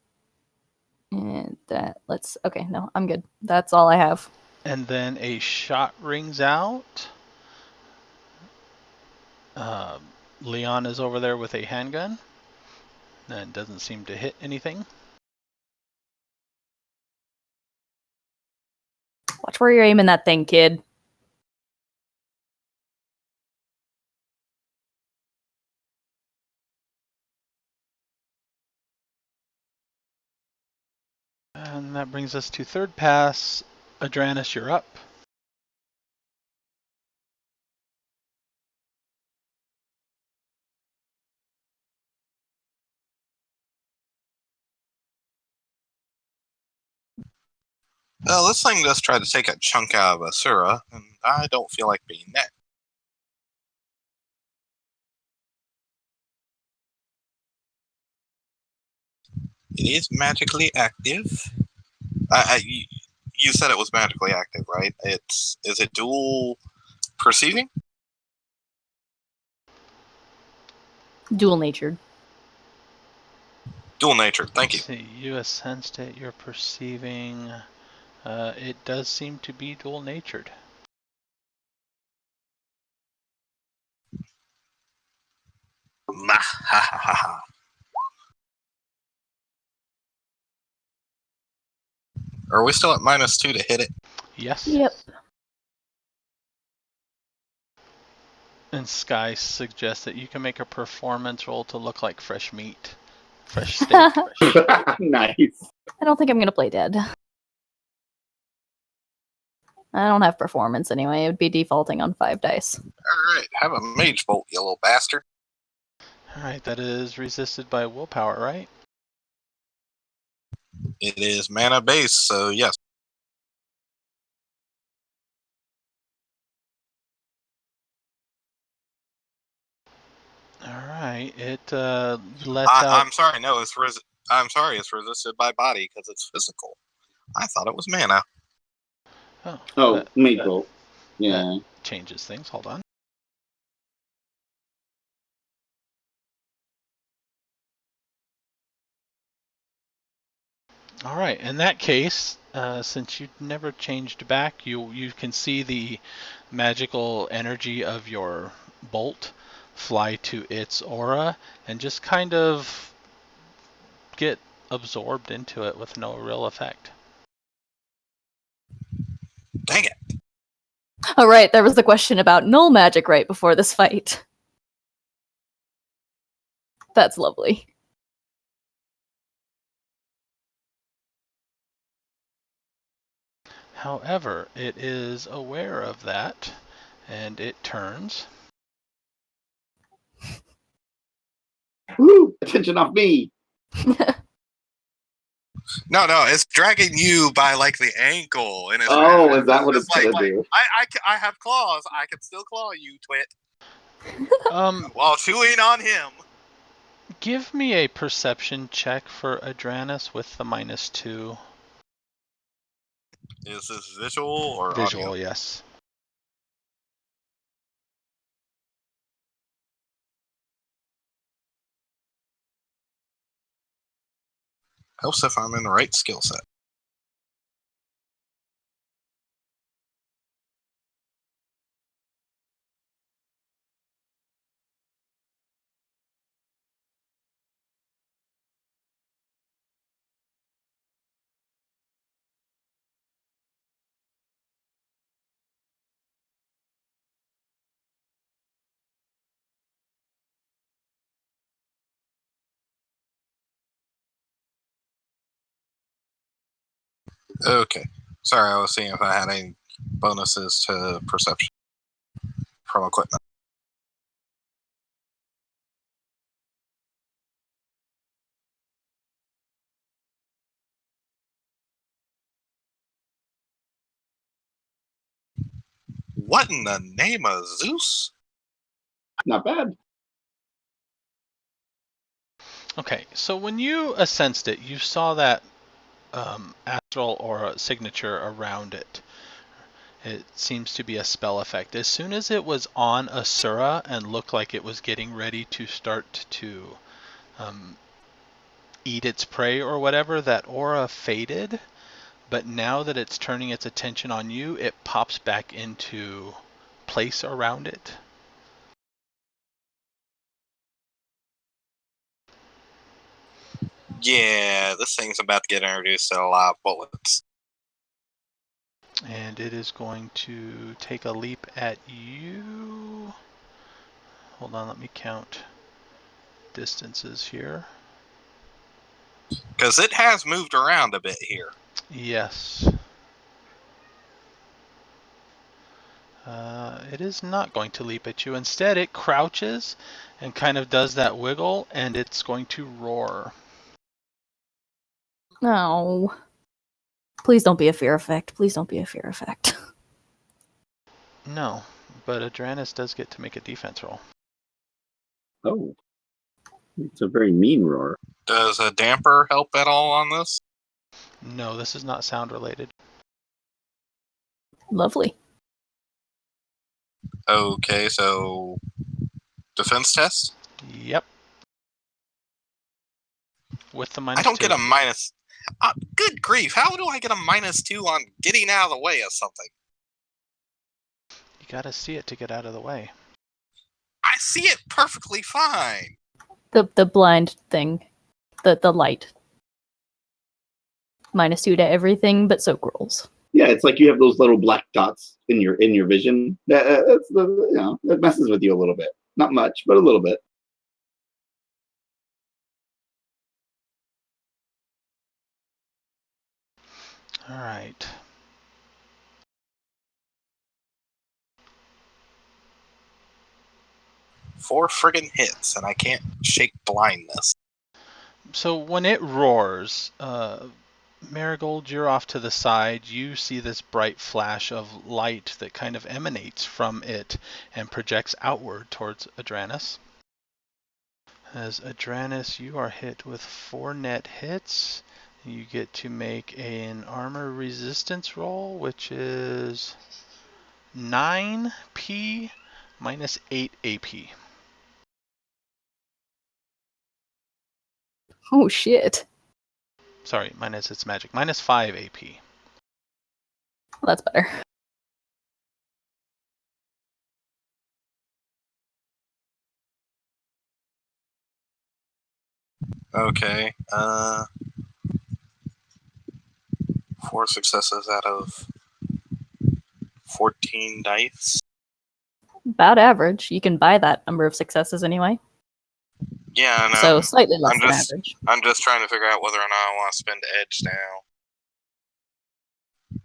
And that... Okay, no, I'm good. That's all I have. And then a shot rings out. Leon is over there with a handgun. And doesn't seem to hit anything. Watch where you're aiming that thing, kid. And that brings us to third pass. Adranus, you're up. This thing just tried to take a chunk out of Asura, and I don't feel like being that. It is magically active. You said it was magically active, right? Is it dual perceiving? Dual natured. Dual natured. Thank you. See, you a sense state you're perceiving. It does seem to be dual natured. Are we still at -2 to hit it? Yes. Yep. And Sky suggests that you can make a performance roll to look like fresh meat. Fresh steak. Nice. I don't think I'm gonna play dead. I don't have performance anyway. It would be defaulting on 5 dice. Alright, have a mage bolt, you little bastard. Alright, that is resisted by willpower, right? It is mana base, so yes. Alright, it lets out... I'm sorry, no, I'm sorry, it's resisted by body because it's physical. I thought it was mana. Oh, mage bolt. Yeah. That changes things. Hold on. All right. In that case, since you never changed back, you can see the magical energy of your bolt fly to its aura and just kind of get absorbed into it with no real effect. Dang it. Oh, right. There was the question about null magic right before this fight. That's lovely. However, it is aware of that, and it turns. Woo! Attention off me. No, it's dragging you by like the ankle, and it's Oh, is that what it's like, gonna do? I have claws. I can still claw you, twit. While chewing on him. Give me a perception check for Adranus with the -2. Is this visual or Visual, audio? yes. Helps if I'm in the right skill set. Okay. Sorry, I was seeing if I had any bonuses to perception from equipment. What in the name of Zeus? Not bad. Okay, so when you sensed it, you saw that astral aura signature around it. It seems to be a spell effect. As soon as it was on Asura and looked like it was getting ready to start to eat its prey or whatever, that aura faded. But now that it's turning its attention on you, it pops back into place around it. Yeah, this thing's about to get introduced to a lot of bullets. And it is going to take a leap at you. Hold on, let me count distances here. Because it has moved around a bit here. Yes. It is not going to leap at you. Instead, it crouches and kind of does that wiggle, and it's going to roar. No. Please don't be a fear effect. Please don't be a fear effect. No, but Adranus does get to make a defense roll. Oh. It's a very mean roar. Does a damper help at all on this? No, this is not sound related. Lovely. Okay, so defense test? Yep. With the I -2. don't get a minus. Good grief, how do I get a -2 on getting out of the way of something? You gotta see it to get out of the way. I see it perfectly fine. The blind thing. The light. -2 to everything, but so rolls. Yeah, it's like you have those little black dots in your vision. That's that messes with you a little bit. Not much, but a little bit. All right. Four friggin' hits, and I can't shake blindness. So when it roars, Marigold, you're off to the side. You see this bright flash of light that kind of emanates from it and projects outward towards Adranus. As Adranus, you are hit with 4 net hits. You get to make an armor resistance roll, which is 9p minus 8 AP. Oh shit. Sorry, minus its magic. Minus 5 AP. Well, that's better. Okay, 4 successes out of 14 dice. About average. You can buy that number of successes anyway. Yeah, I know. So slightly less I'm than just- average. I'm just trying to figure out whether or not I want to spend edge now.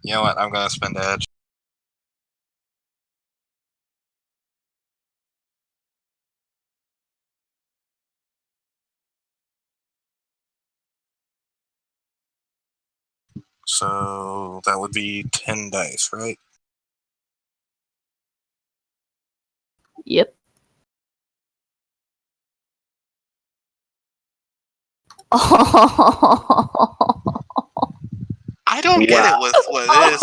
You know what? I'm gonna spend edge. So that would be 10 dice, right? Yep. I don't get it with this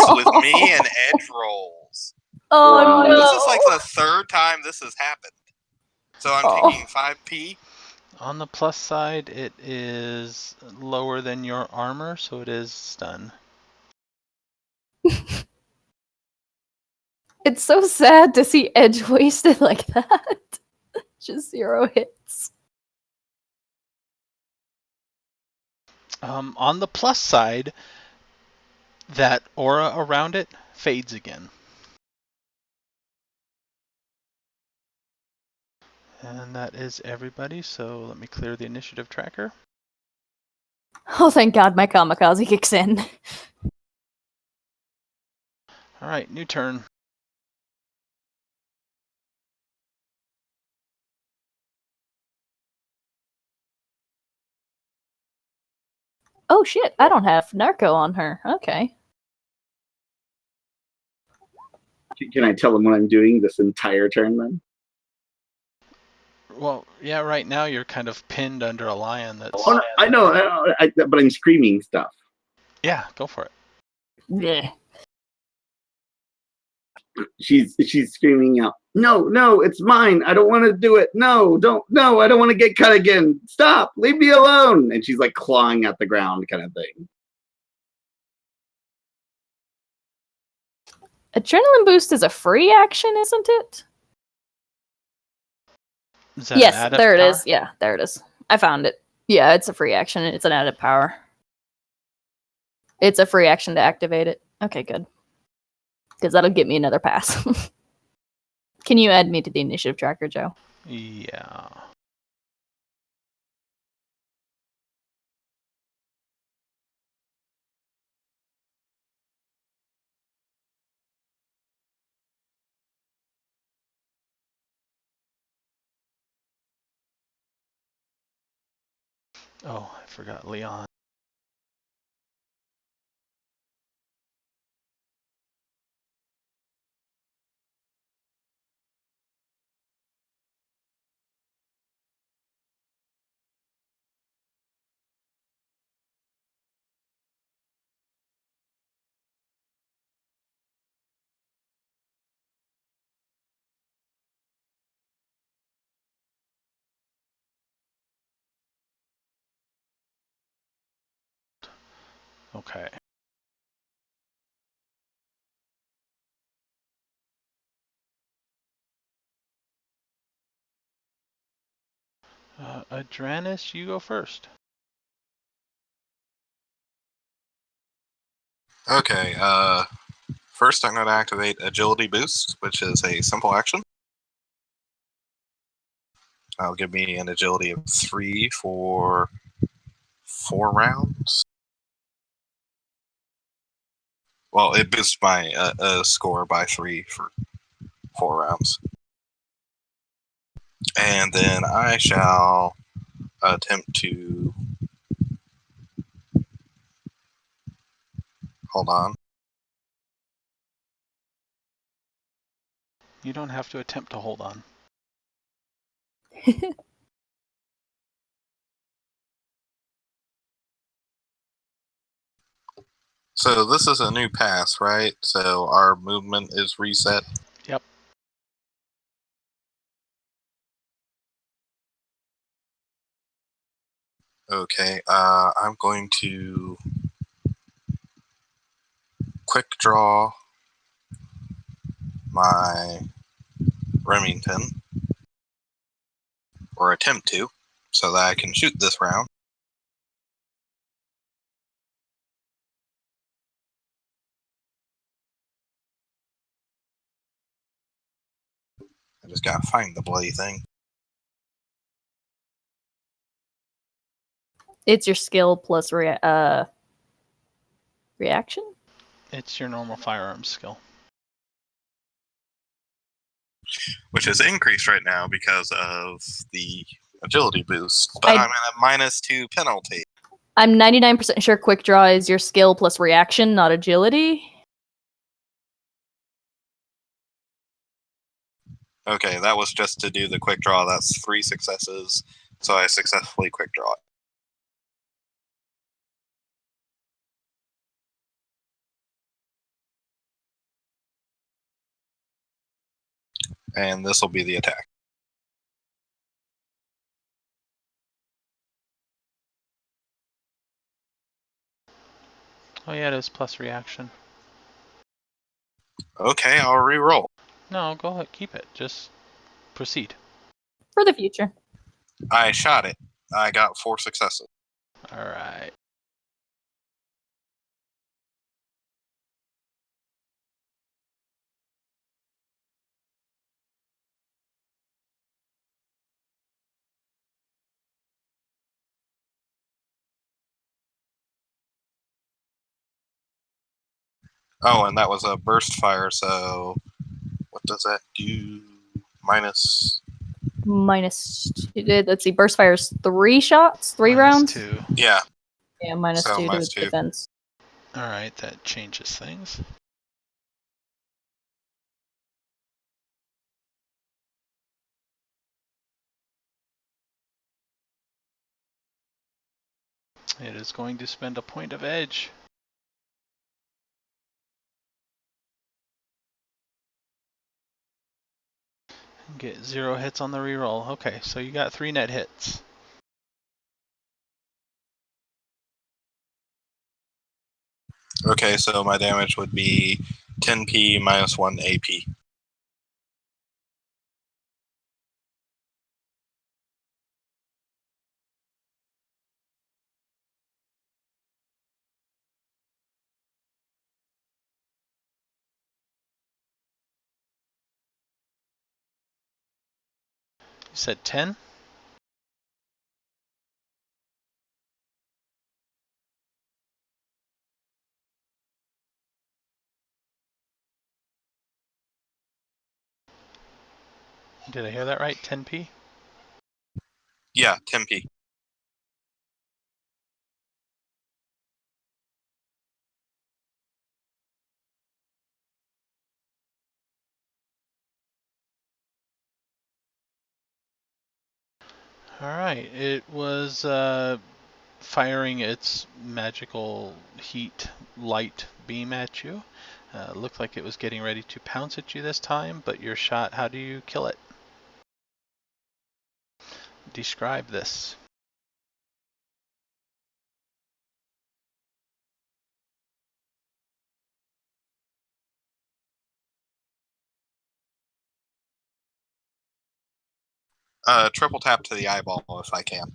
with me and edge rolls. Oh Wow. no! This is like the third time this has happened. So I'm taking 5p. On the plus side, it is lower than your armor, so it is stun. It's so sad to see Edge wasted like that. Just 0 hits. On the plus side, that aura around it fades again. And that is everybody, so let me clear the initiative tracker. Oh, thank God my kamikaze kicks in. All right, new turn. Oh shit, I don't have narco on her. Okay. Can I tell him what I'm doing this entire turn then? Well, yeah, right now you're kind of pinned under a lion that's... Oh, no, I know, but I'm screaming stuff. Yeah, go for it. Yeah. She's screaming out, no, it's mine. I don't want to do it. No, I don't want to get cut again. Stop, leave me alone. And she's like clawing at the ground kind of thing. Adrenaline boost is a free action, isn't it? Is that Yes, an added there it power? is. Yeah, there it is. I found it. Yeah, it's a free action. It's an added power. It's a free action to activate it. Okay, good. Because that'll get me another pass. Can you add me to the initiative tracker, Joe? Yeah. Oh, I forgot Leon. Okay. Adranus, you go first. Okay, first I'm going to activate Agility Boost, which is a simple action. That'll give me an agility of 3 for 4 rounds. Well, it boosts my score by 3 for 4 rounds. And then I shall attempt to... Hold on. You don't have to attempt to hold on. So this is a new pass, right? So our movement is reset. Yep. Okay, I'm going to quick draw my Remington, or attempt to, so that I can shoot this round. I just gotta find the bloody thing. It's your skill plus reaction? It's your normal firearms skill. Which is increased right now because of the agility boost, but I'm at a -2 penalty. I'm 99% sure quick draw is your skill plus reaction, not agility. Okay, that was just to do the quick draw. That's 3 successes, so I successfully quick draw it. And this will be the attack. Oh yeah, it is plus reaction. Okay, I'll re-roll. No, go ahead, keep it. Just proceed. For the future. I shot it. I got 4 successes. Alright. Oh, and that was a burst fire, so what does that do? Minus... Let's see, burst fire's 3 shots, 3 rounds? -2. Yeah. Yeah, So, -2 to -2. defense. Alright, that changes things. It is going to spend a point of edge. Get 0 hits on the reroll. Okay, so you got 3 net hits. Okay, so my damage would be 10p minus 1 AP. You said 10? Did I hear that right? 10p? Yeah, 10p. Alright, it was firing its magical heat light beam at you. Looked like it was getting ready to pounce at you this time, but your shot, how do you kill it? Describe this. Triple tap to the eyeball if I can.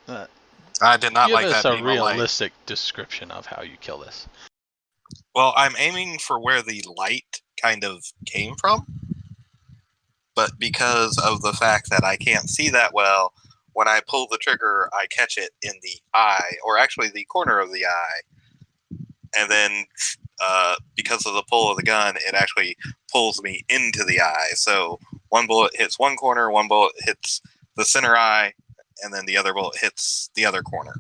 I did not Give like us that a beam of light. realistic description of how you kill this. Well, I'm aiming for where the light kind of came from, but because of the fact that I can't see that well, when I pull the trigger, I catch it in the eye, or actually the corner of the eye, and then because of the pull of the gun, it actually pulls me into the eye. So one bullet hits one corner, one bullet hits the center eye, and then the other bullet hits the other corner.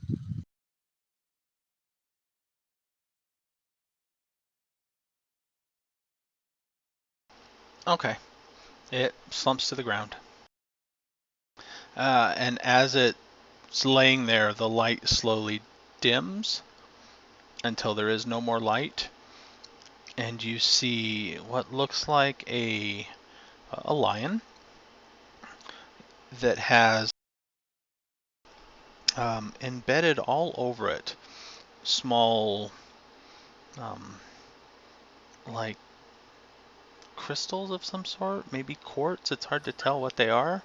Okay. It slumps to the ground. And as it's laying there, the light slowly dims until there is no more light. And you see what looks like a lion that has embedded all over it small like crystals of some sort, maybe quartz. It's hard to tell what they are,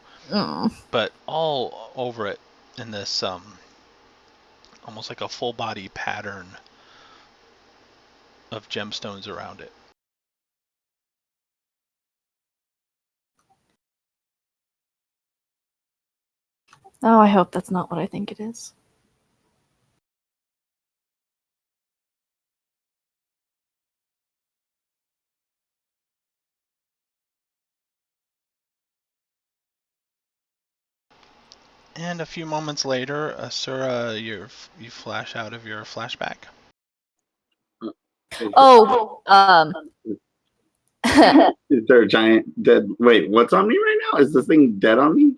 but all over it in this almost like a full body pattern of gemstones around it. Oh, I hope that's not what I think it is. And a few moments later, Asura, you flash out of your flashback. Oh, Is there a giant dead? Wait, what's on me right now? Is this thing dead on me?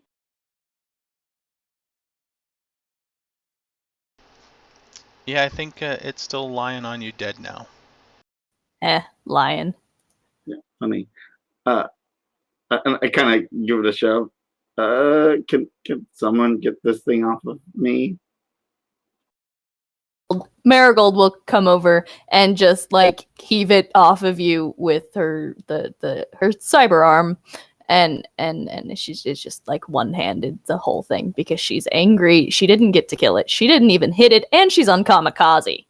Yeah, I think it's still lying on you dead now. lion. Yeah, funny. I kind of give it a shove. Can someone get this thing off of me? Marigold will come over and just like heave it off of you with her her cyber arm, and she's just like one-handed the whole thing because she's angry. She didn't get to kill it. She didn't even hit it, and she's on kamikaze.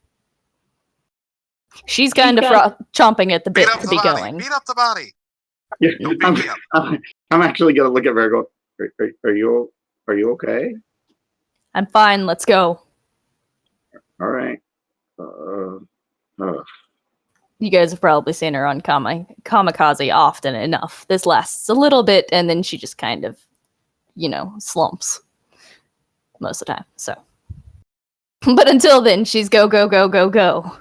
She's kind of chomping at the bit to be going. Beat up the body. Yeah, Don't beat me up. I'm actually gonna look at Marigold. Are you Are you okay? I'm fine. Let's go. All right. You guys have probably seen her on kamikaze often enough. This lasts a little bit, and then she just kind of, slumps most of the time. So, but until then, she's go, go, go, go, go.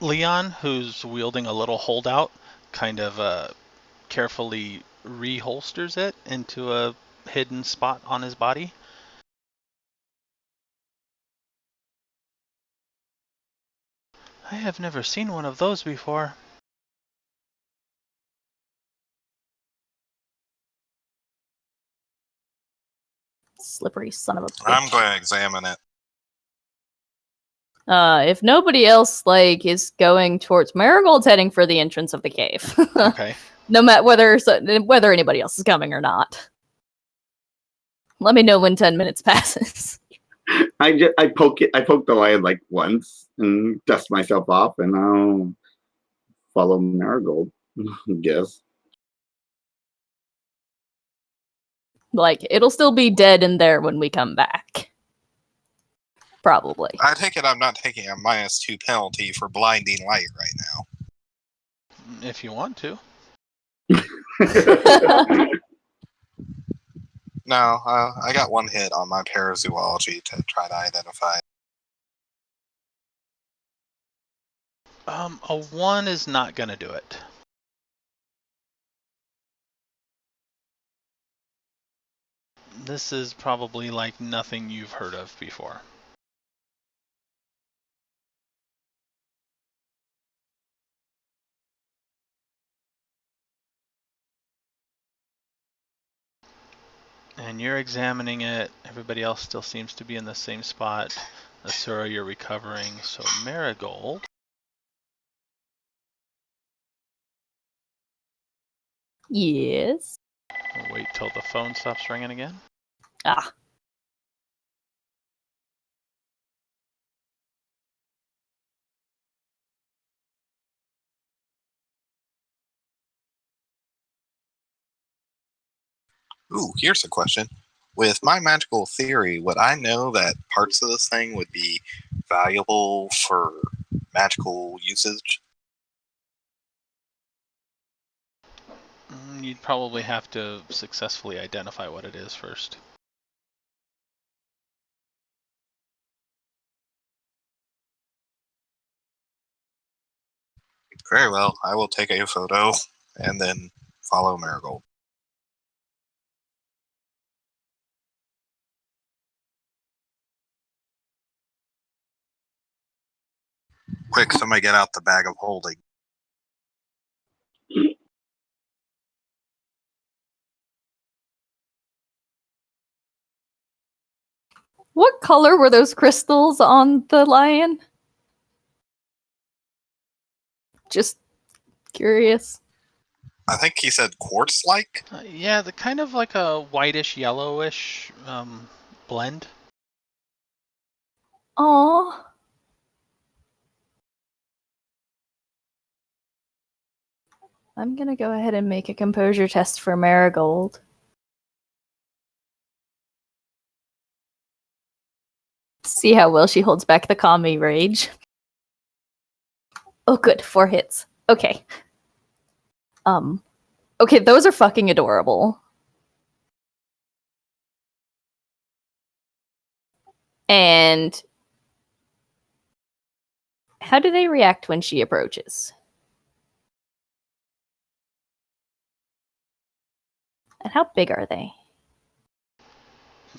Leon, who's wielding a little holdout, kind of carefully reholsters it into a hidden spot on his body. I have never seen one of those before. Slippery son of a bitch. I'm going to examine it. If nobody else is going towards Marigold's heading for the entrance of the cave. Okay. No matter whether anybody else is coming or not. Let me know when 10 minutes passes. I poke the lion like once and dust myself off, and I'll follow Marigold. I guess. It'll still be dead in there when we come back. Probably. I take it I'm not taking a -2 penalty for blinding light right now. If you want to. No, I got one hit on my parazoology to try to identify. A 1 is not going to do it. This is probably like nothing you've heard of before. And you're examining it. Everybody else still seems to be in the same spot. Asura, you're recovering. So Marigold. Yes. We'll wait till the phone stops ringing again. Ah. Ooh, here's a question. With my magical theory, would I know that parts of this thing would be valuable for magical usage? You'd probably have to successfully identify what it is first. Very well. I will take a photo and then follow Marigold. Quick, somebody get out the bag of holding. What color were those crystals on the lion? Just curious. I think he said quartz-like. Yeah, the kind of like a whitish, yellowish blend. Aww. I'm gonna go ahead and make a composure test for Marigold. See how well she holds back the Kami rage. Oh, good. 4 hits. Okay. Okay, those are fucking adorable. And how do they react when she approaches? And how big are they?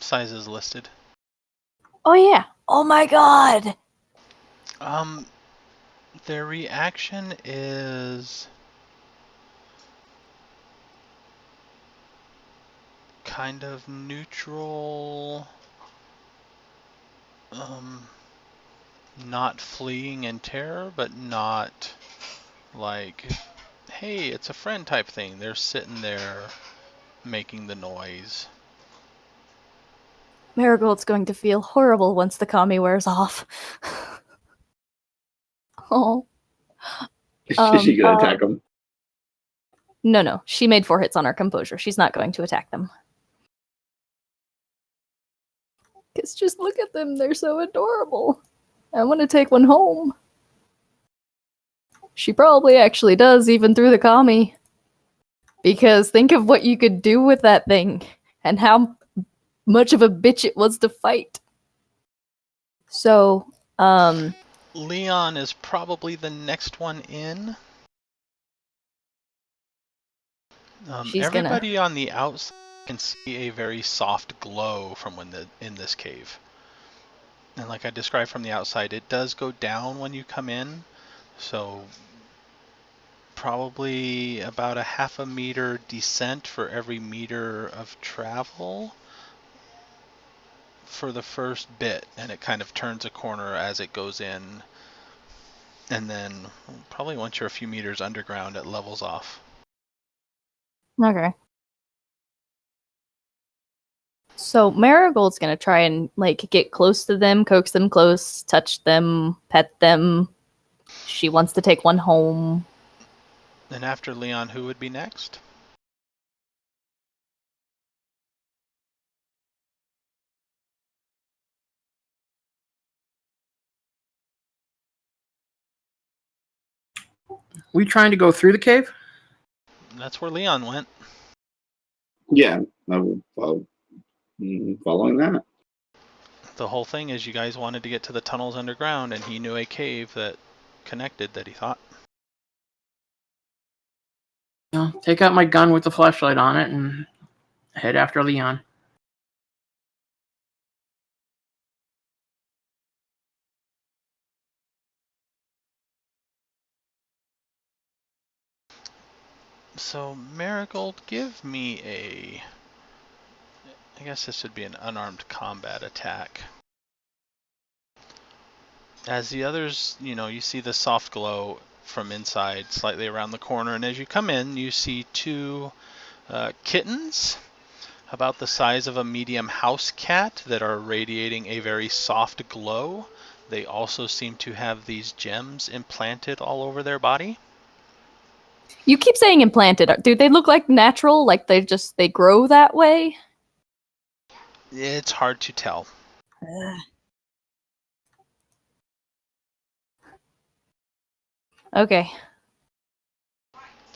Size is listed. Oh yeah. Oh my god. Their reaction is kind of neutral. Not fleeing in terror, but not like, hey, it's a friend type thing. They're sitting there making the noise. Marigold's going to feel horrible once the Kami wears off. Oh. Is she gonna attack him? No. She made 4 hits on her composure. She's not going to attack them. Because just look at them, they're so adorable. I want to take one home. She probably actually does, even through the commie. Because think of what you could do with that thing, and how much of a bitch it was to fight. So, Leon is probably the next one in. She's gonna- Everybody on the outside can see a very soft glow from in this cave. And like I described from the outside, it does go down when you come in. So probably about a half a meter descent for every meter of travel for the first bit, and it kind of turns a corner as it goes in, and then probably once you're a few meters underground, it levels off. okay. So Marigold's gonna try and like get close to them, coax them close, touch them, pet them. She wants to take one home. And after Leon, who would be next? We trying to go through the cave? That's where Leon went. Yeah, following that. The whole thing is you guys wanted to get to the tunnels underground, and he knew a cave that connected that he thought. Take out my gun with the flashlight on it and head after Leon. So Marigold, give me I guess this would be an unarmed combat attack. As the others, you see the soft glow from inside, slightly around the corner, and as you come in, you see two kittens about the size of a medium house cat that are radiating a very soft glow. They also seem to have these gems implanted all over their body. You keep saying implanted. Do they look like natural? Like they grow that way? It's hard to tell. Okay.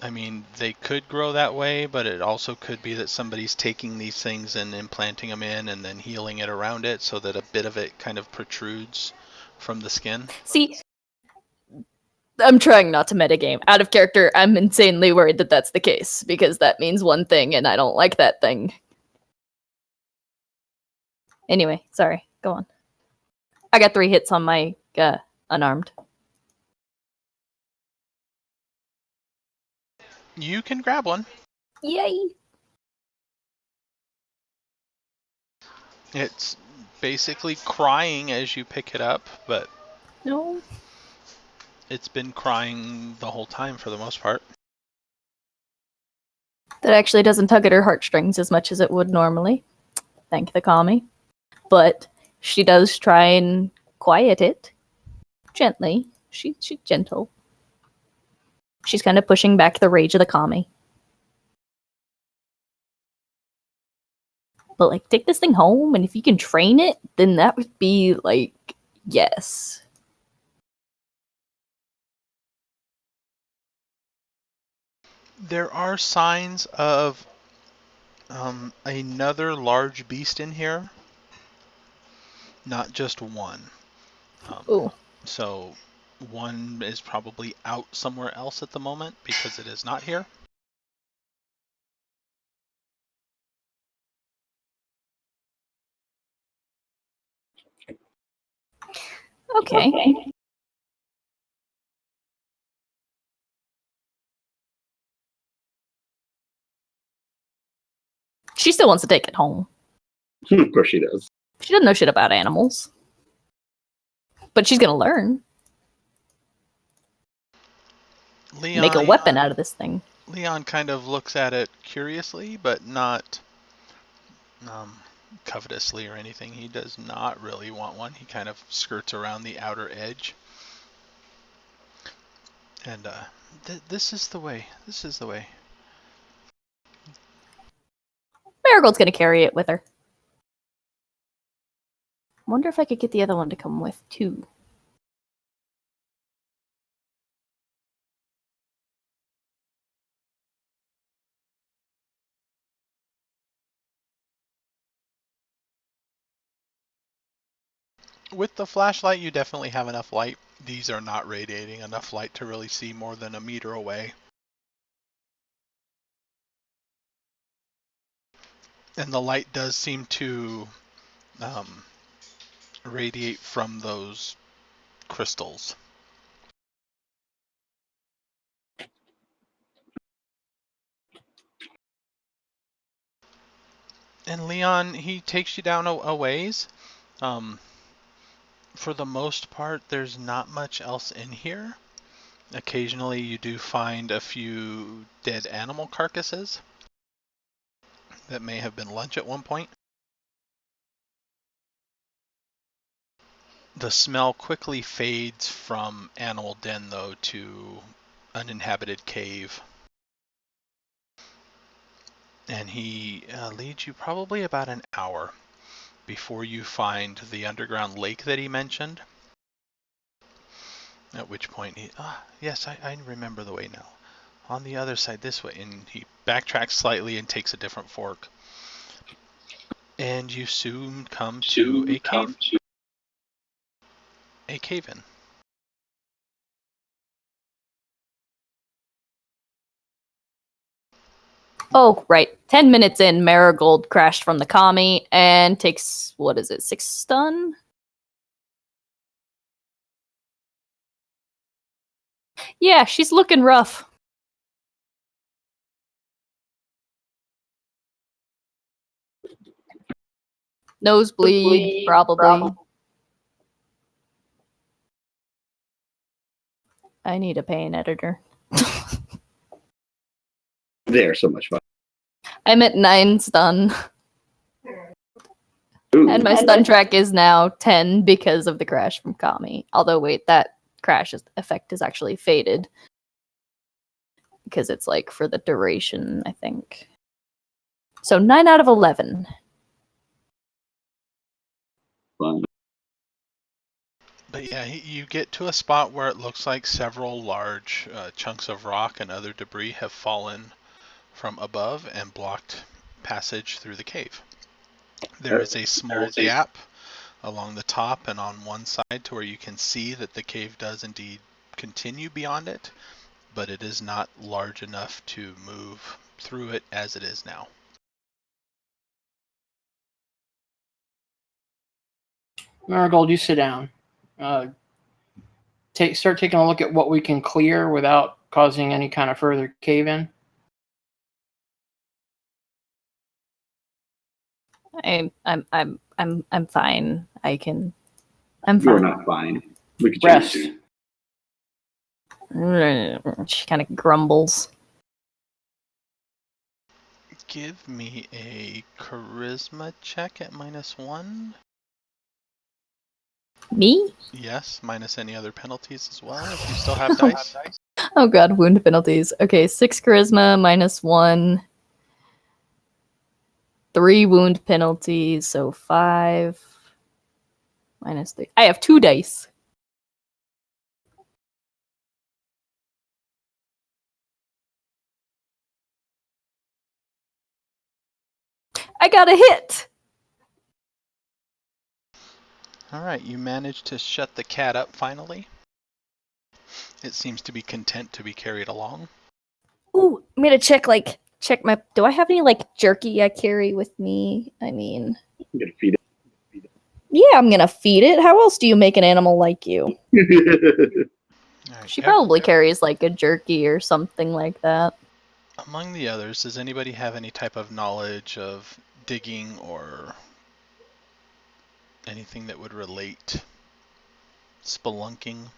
I mean, they could grow that way, but it also could be that somebody's taking these things and implanting them in and then healing it around it so that a bit of it kind of protrudes from the skin. See, I'm trying not to metagame. Out of character, I'm insanely worried that that's the case, because that means one thing, and I don't like that thing. Anyway, sorry. Go on. I got 3 hits on my unarmed. You can grab one. Yay! It's basically crying as you pick it up, but No. it's been crying the whole time for the most part. That actually doesn't tug at her heartstrings as much as it would normally. Thank the commie. But she does try and quiet it. Gently. She's gentle. She's kind of pushing back the rage of the commie. But, like, take this thing home, and if you can train it, then that would be, like, yes. There are signs of another large beast in here. Not just one. Ooh. So one is probably out somewhere else at the moment because it is not here. Okay. She still wants to take it home. Of course she does. She doesn't know shit about animals. But she's gonna learn. Leon, Make a weapon out of this thing. Leon kind of looks at it curiously, but not covetously or anything. He does not really want one. He kind of skirts around the outer edge. And this is the way. This is the way. Marigold's gonna carry it with her. wonder if I could get the other one to come with too. With the flashlight, you definitely have enough light. These are not radiating enough light to really see more than a meter away. And the light does seem to radiate from those crystals. And Leon, he takes you down a ways. For the most part, there's not much else in here. Occasionally you do find a few dead animal carcasses that may have been lunch at one point. The smell quickly fades from animal den, though, to uninhabited cave. And he leads you probably about an hour before you find the underground lake that he mentioned. At which point yes, I remember the way now. On the other side, this way. And he backtracks slightly and takes a different fork. And you soon come to a cave. A cave-in. Oh, right. 10 minutes in, Marigold crashed from the commie and takes, 6 stun? Yeah, she's looking rough. Nosebleed, probably. I need a pain editor. They're so much fun. I'm at 9 stun. Ooh. And my stun track is now 10 because of the crash from Kami. Although, wait, that crash effect is actually faded. Because it's like for the duration, I think. So 9 out of 11. Fun. But yeah, you get to a spot where it looks like several large chunks of rock and other debris have fallen from above and blocked passage through the cave. There is a small gap along the top and on one side to where you can see that the cave does indeed continue beyond it, but it is not large enough to move through it as it is now. Marigold, you sit down. Start taking a look at what we can clear without causing any kind of further cave-in. I'm fine. I'm fine. You're not fine. We could Rest. She kind of grumbles. Give me a charisma check at -1. Me? Yes, minus any other penalties as well, if you still have dice. Oh god, wound penalties. Okay, 6 charisma, -1. 3 wound penalties, so 5. -3. I have 2 dice. I got a hit! Alright, you managed to shut the cat up finally. It seems to be content to be carried along. Ooh, I'm gonna check my. Do I have any jerky I carry with me? I mean, I'm gonna feed yeah, I'm gonna feed it. How else do you make an animal like you? it. Right, She probably carries a jerky or something like that. Among the others, does anybody have any type of knowledge of digging or anything that would relate spelunking?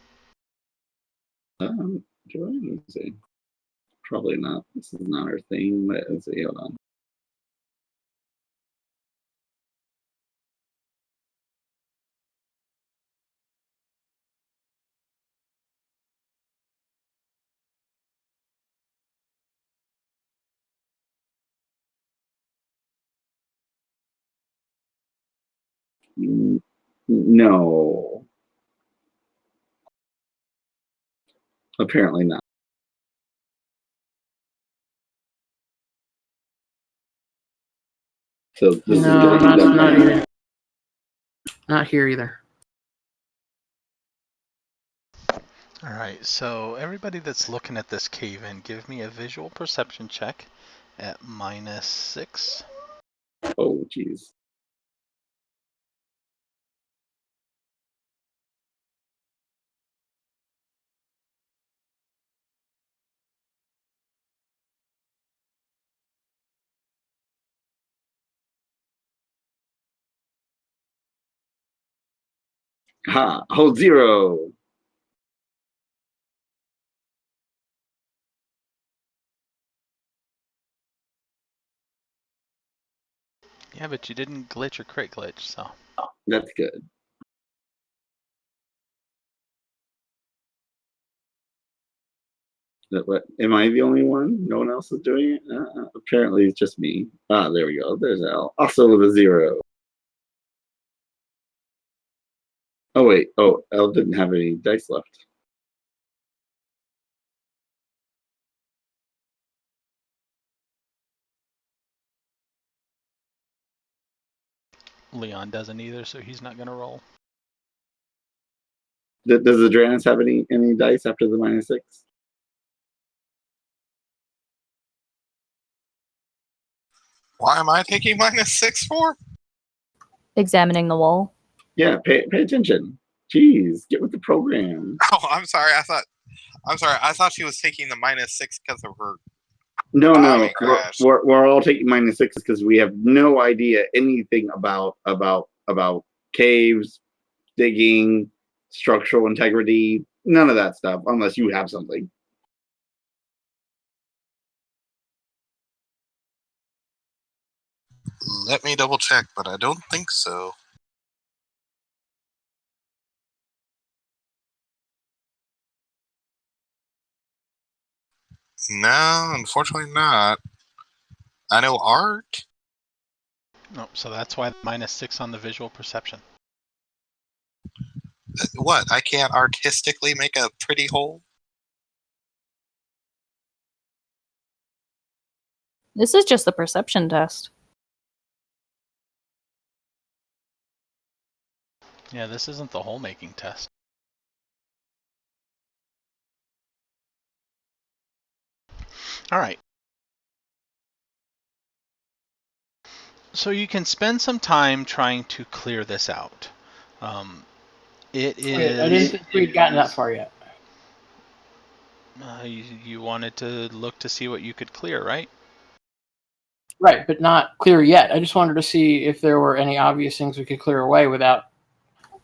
Let's see. Probably not. This is not our thing. But let's see. Hold on. No. Apparently not. So this is No, going to be done. not either. Not here either. Alright, so everybody that's looking at this cave in, give me a visual perception check at -6. Oh, jeez. Ha! Hold 0. Yeah, but you didn't glitch or crit glitch, so. That's good. What? Am I the only one? No one else is doing it? Apparently, it's just me. Ah, there we go. There's Al. Also with a 0. Oh, wait. Oh, Al didn't have any dice left. Leon doesn't either, so he's not gonna roll. Does the Dranis have any dice after the -6? Why am I taking -6 for? Examining the wall. Yeah, pay attention. Jeez, get with the program. Oh, I'm sorry. I thought she was taking the -6 because of her. No, Body crash. we're all taking -6s because we have no idea anything about caves, digging, structural integrity, none of that stuff, unless you have something. Let me double check, but I don't think so. No, unfortunately not. I know art. Nope, so that's why -6 on the visual perception. What? I can't artistically make a pretty hole? This is just the perception test. Yeah, this isn't the hole making test. Alright. So you can spend some time trying to clear this out. It is. Wait, I didn't think we'd gotten that far yet. You wanted to look to see what you could clear, right? Right, but not clear yet. I just wanted to see if there were any obvious things we could clear away without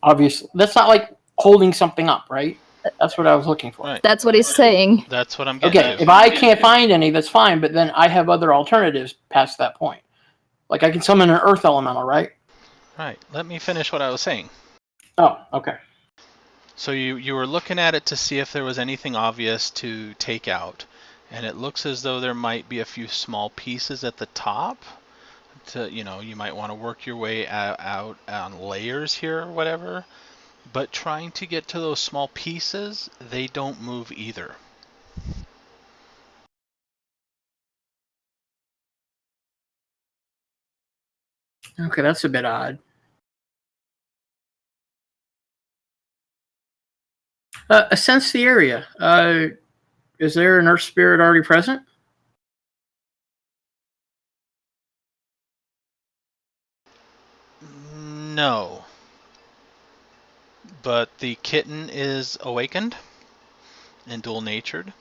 obvious. That's not like holding something up, right? That's what I was looking for. Right. That's what he's saying. That's what I'm getting Okay, to. if I can't find any, that's fine, but then I have other alternatives past that point. Like I can summon an earth elemental, right? Right. Let me finish what I was saying. Oh, okay. So you were looking at it to see if there was anything obvious to take out, and it looks as though there might be a few small pieces at the top. You might want to work your way out on layers here or whatever. But trying to get to those small pieces, they don't move either. Okay, that's a bit odd. Sense the area. Is there an earth spirit already present? No. But the kitten is awakened and dual-natured.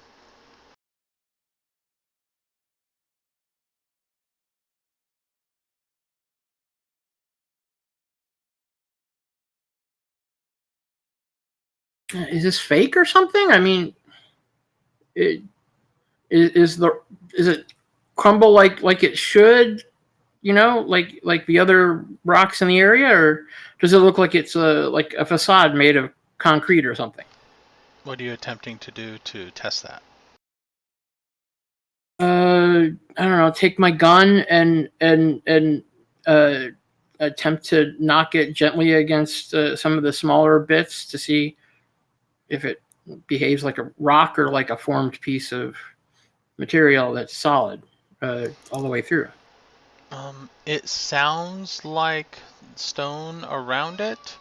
Is this fake or something? I mean, is it crumble like it should? You know, like the other rocks in the area, or does it look like it's like a facade made of concrete or something? What are you attempting to do to test that? I don't know. Take my gun and attempt to knock it gently against some of the smaller bits to see if it behaves like a rock or like a formed piece of material that's solid all the way through? It sounds like stone around it,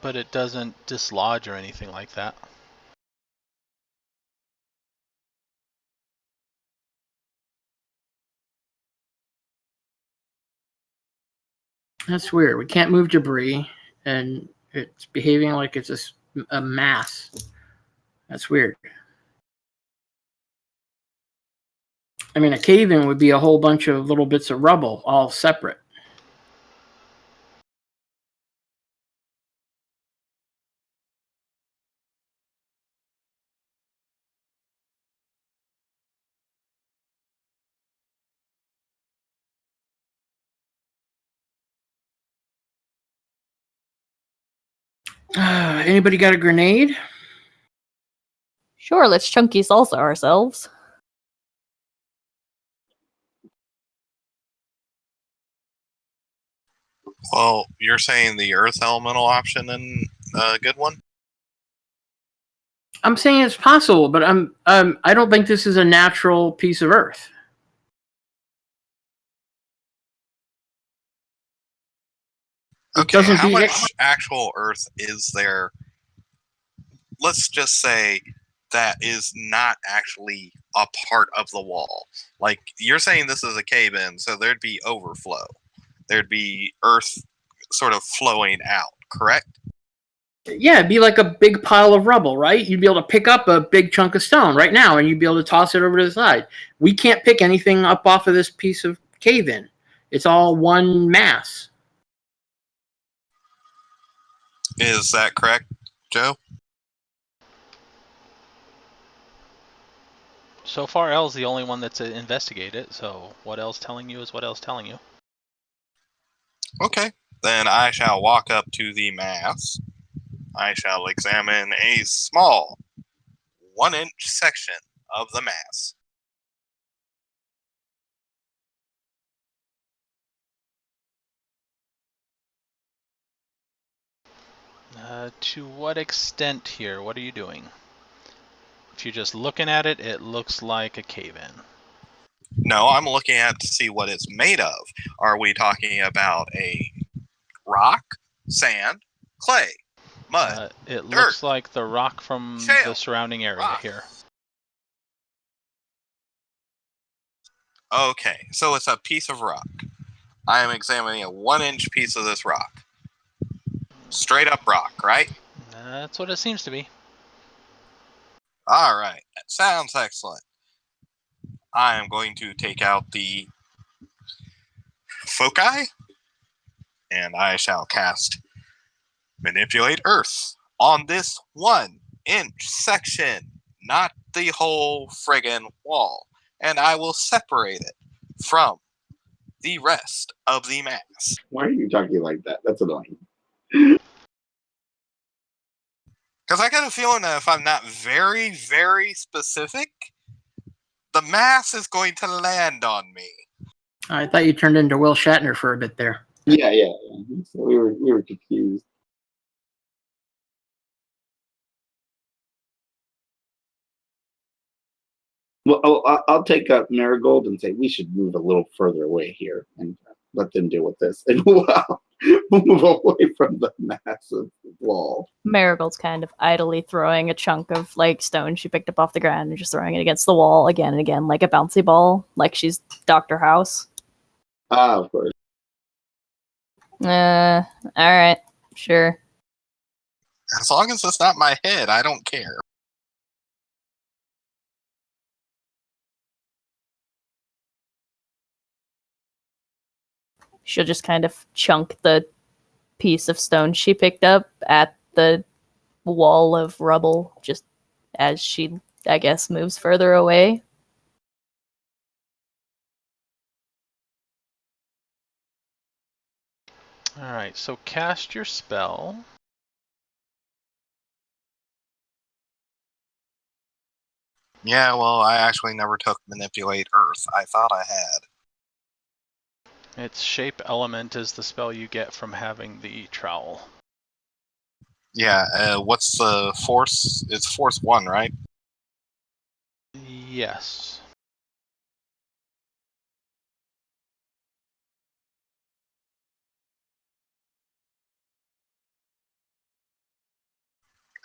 but it doesn't dislodge or anything like that. That's weird. We can't move debris, and it's behaving like it's a mass. That's weird. I mean, a cave-in would be a whole bunch of little bits of rubble, all separate. Anybody got a grenade? Sure, let's chunky salsa ourselves. Well, you're saying the earth elemental option and a good one? I'm saying it's possible, but I don't think this is a natural piece of earth. Okay, how much actual earth is there? Let's just say that is not actually a part of the wall. Like, you're saying this is a cave-in, so there'd be overflow. There'd be earth sort of flowing out, correct? Yeah, it'd be like a big pile of rubble, right? You'd be able to pick up a big chunk of stone right now, and you'd be able to toss it over to the side. We can't pick anything up off of this piece of cave-in. It's all one mass. Is that correct, Joe? So far, L's the only one that's investigated it, so what L's telling you is what L's telling you. Okay, then I shall walk up to the mass. I shall examine a small 1-inch section of the mass. To what extent here? What are you doing? If you're just looking at it, it looks like a cave-in. No, I'm looking at to see what it's made of. Are we talking about a rock, sand, clay, mud, It dirt, looks like the rock from shale, the surrounding area rock. here. Okay, so it's a piece of rock. I am examining a 1-inch piece of this rock. Straight up rock, right? That's what it seems to be. Alright, that sounds excellent. I am going to take out the foci, and I shall cast Manipulate Earth on this 1-inch section, not the whole friggin' wall. And I will separate it from the rest of the mass. Why are you talking like that? That's annoying. Because I got a feeling that if I'm not very, very specific, the mass is going to land on me. I thought you turned into Will Shatner for a bit there. Yeah. So we were confused. Well, I'll take up Marigold and say we should move a little further away here and let them deal with this. And we'll move away from the massive wall. Marigold's kind of idly throwing a chunk of like stone she picked up off the ground and just throwing it against the wall again and again like a bouncy ball, like she's Dr. House. Of course. Alright, sure. As long as it's not my head, I don't care. She'll just kind of chunk the piece of stone she picked up at the wall of rubble just as she, I guess, moves further away. Alright, so cast your spell. Yeah, well, I actually never took Manipulate Earth. I thought I had. Its shape element is the spell you get from having the trowel. Yeah, what's the force? It's force 1, right? Yes.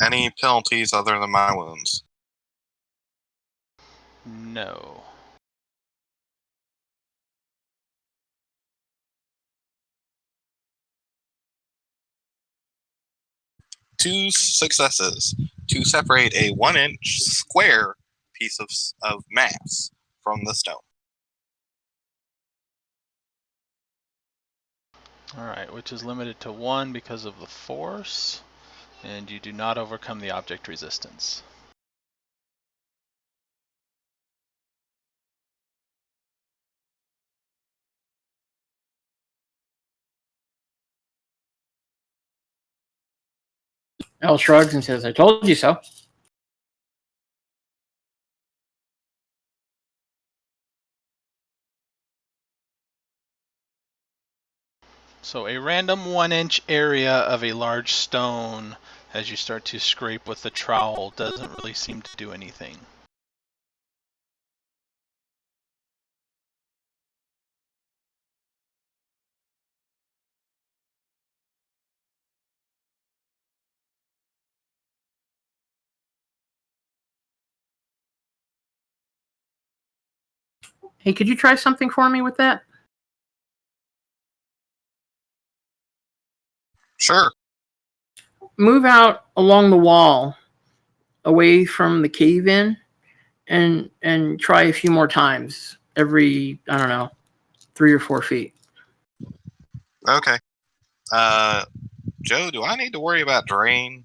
Any penalties other than my wounds? No. Two successes to separate a 1-inch square piece of mass from the stone. Alright, which is limited to 1 because of the force, and you do not overcome the object resistance. Elle shrugs and says, "I told you so." So a random 1-inch area of a large stone, as you start to scrape with the trowel, doesn't really seem to do anything. Hey, could you try something for me with that? Sure. Move out along the wall, away from the cave-in, and try a few more times. Every, I don't know, 3 or 4 feet. Okay. Joe, do I need to worry about drain?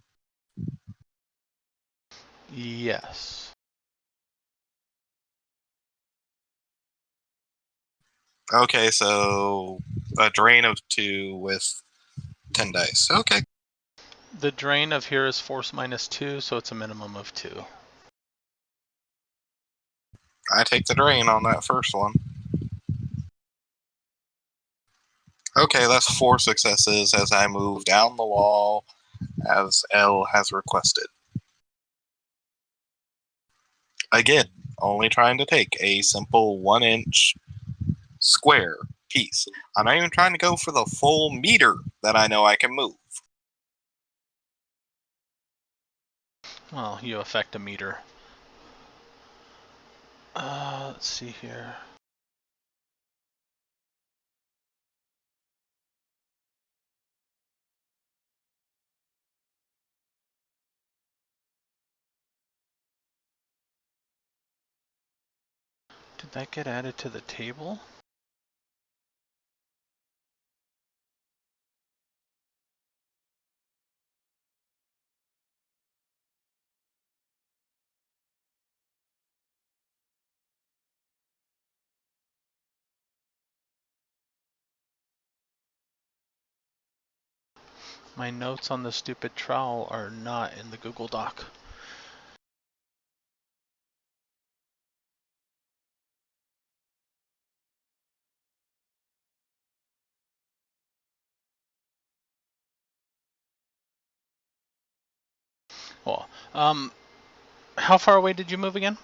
Yes. Okay, so a drain of 2 with 10 dice. Okay. The drain of here is force -2, so it's a minimum of 2. I take the drain on that first one. Okay, that's 4 successes as I move down the wall as Elle has requested. Again, only trying to take a simple 1-inch square piece. I'm not even trying to go for the full meter that I know I can move. Well, you affect a meter. Let's see here. Did that get added to the table? My notes on the stupid trowel are not in the Google Doc. Well, how far away did you move again?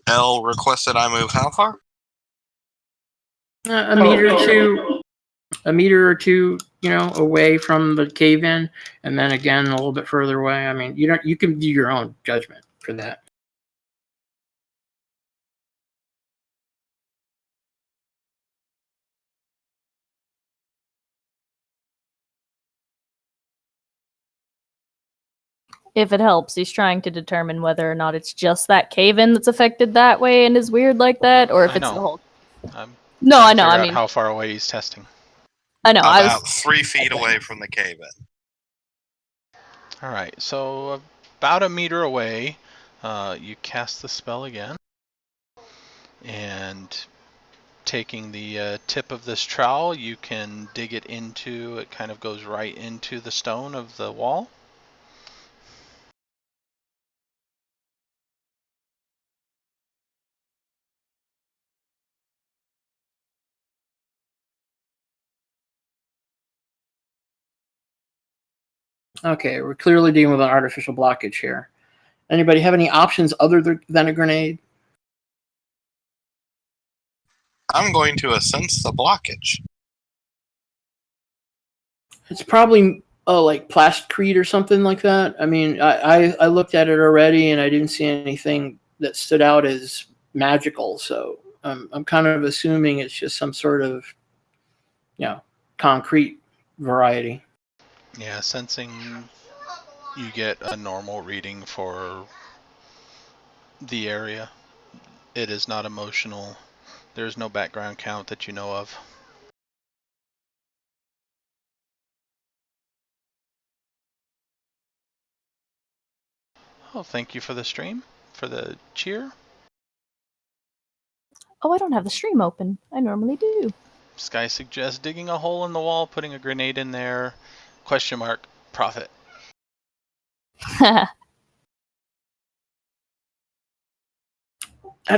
Elle requested I move how far? A meter or two, away from the cave-in, and then again a little bit further away. I mean, you can do your own judgment for that. If it helps, he's trying to determine whether or not it's just that cave-in that's affected that way and is weird like that, or if I it's know. the whole. I'm No, trying I to know. figure I out mean, how far away he's testing. I know. I About was 3 feet away from the cave-in. Alright, so about a meter away, you cast the spell again. And taking the tip of this trowel, you can dig it into, it kind of goes right into the stone of the wall. Okay, we're clearly dealing with an artificial blockage here. Anybody have any options other than a grenade? I'm going to sense the blockage. It's probably like plasticrete or something like that. I mean, I looked at it already and I didn't see anything that stood out as magical. So I'm kind of assuming it's just some sort of, concrete variety. Yeah, sensing, you get a normal reading for the area. It is not emotional. There's no background count that you know of. Oh, thank you for the stream, for the cheer. Oh, I don't have the stream open. I normally do. Sky suggests digging a hole in the wall, putting a grenade in there. Question mark, profit. Out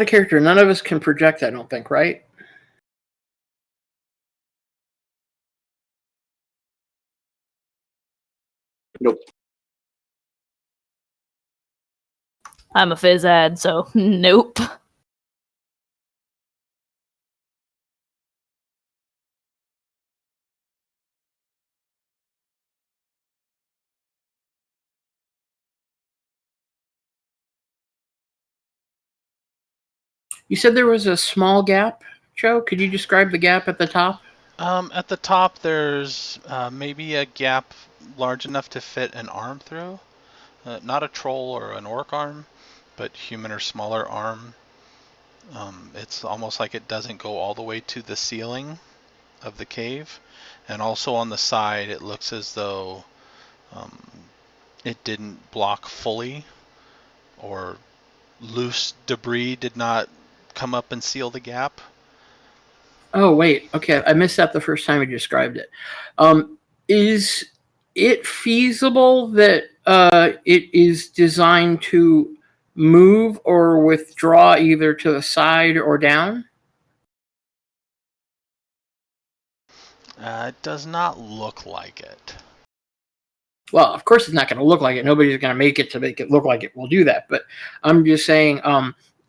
of character, none of us can project, I don't think, right? Nope. I'm a phys ad, so nope. You said there was a small gap, Joe. Could you describe the gap at the top? At the top, there's maybe a gap large enough to fit an arm through. Not a troll or an orc arm, but human or smaller arm. It's almost like it doesn't go all the way to the ceiling of the cave. And also on the side, it looks as though it didn't block fully, or loose debris did not come up and seal the gap. Oh, wait. Okay, I missed that the first time you described it. Is it feasible that it is designed to move or withdraw either to the side or down? It does not look like it. Well, of course it's not going to look like it. Nobody's going to make it look like it will do that. But I'm just saying,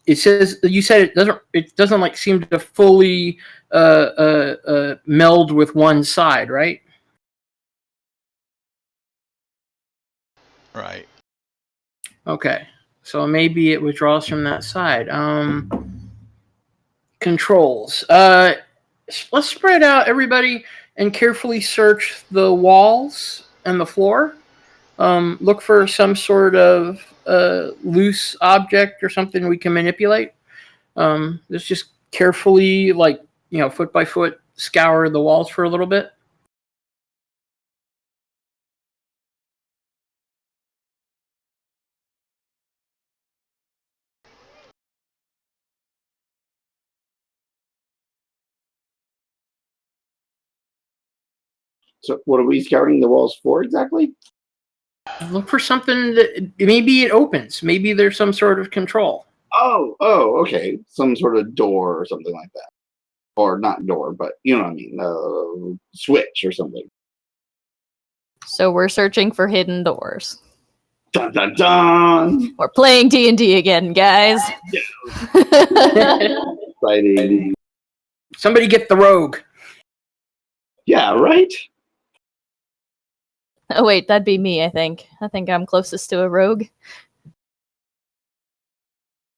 it says, you said it doesn't like seem to fully meld with one side, right? Right. Okay, so maybe it withdraws from that side. Controls. Let's spread out, everybody, and carefully search the walls and the floor. Look for some sort of loose object or something we can manipulate. Let's just carefully, foot by foot, scour the walls for a little bit. So what are we scouring the walls for exactly? Look for something that maybe it opens. Maybe there's some sort of control. Oh, okay. Some sort of door or something like that. Or not door, but you know what I mean. Switch or something. So we're searching for hidden doors. Dun dun dun! We're playing D&D again, guys. Exciting. Somebody get the rogue. Yeah, right? Oh wait, that'd be me, I think. I think I'm closest to a rogue.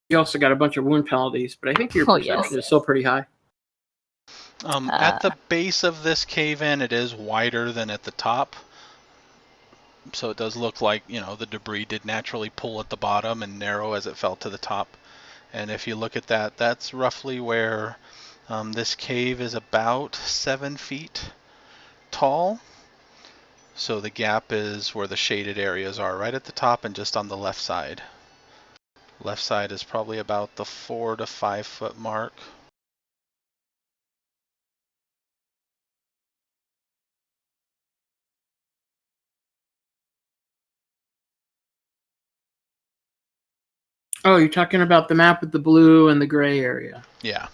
You also got a bunch of wound penalties, but I think your perception is still pretty high. At the base of this cave-in, it is wider than at the top. So it does look like, the debris did naturally pull at the bottom and narrow as it fell to the top. And if you look at that, that's roughly where this cave is about 7 feet tall. So the gap is where the shaded areas are, right at the top and just on the left side. Left side is probably about the 4 to 5 foot mark. Oh, you're talking about the map with the blue and the gray area. Yeah.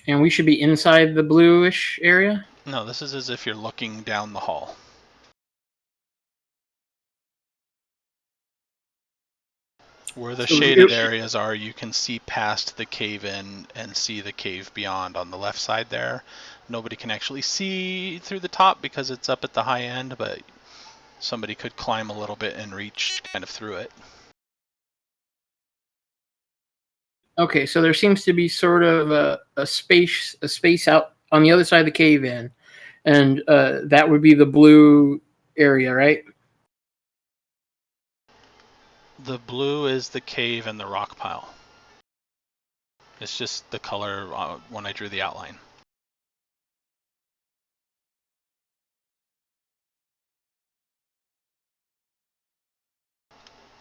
And we should be inside the bluish area? No, this is as if you're looking down the hall. Where the So shaded areas are, you can see past the cave in and see the cave beyond on the left side there. Nobody can actually see through the top because it's up at the high end, but somebody could climb a little bit and reach kind of through it. Okay, so there seems to be sort of a space out on the other side of the cave in, and that would be the blue area, right? The blue is the cave and the rock pile. It's just the color when I drew the outline.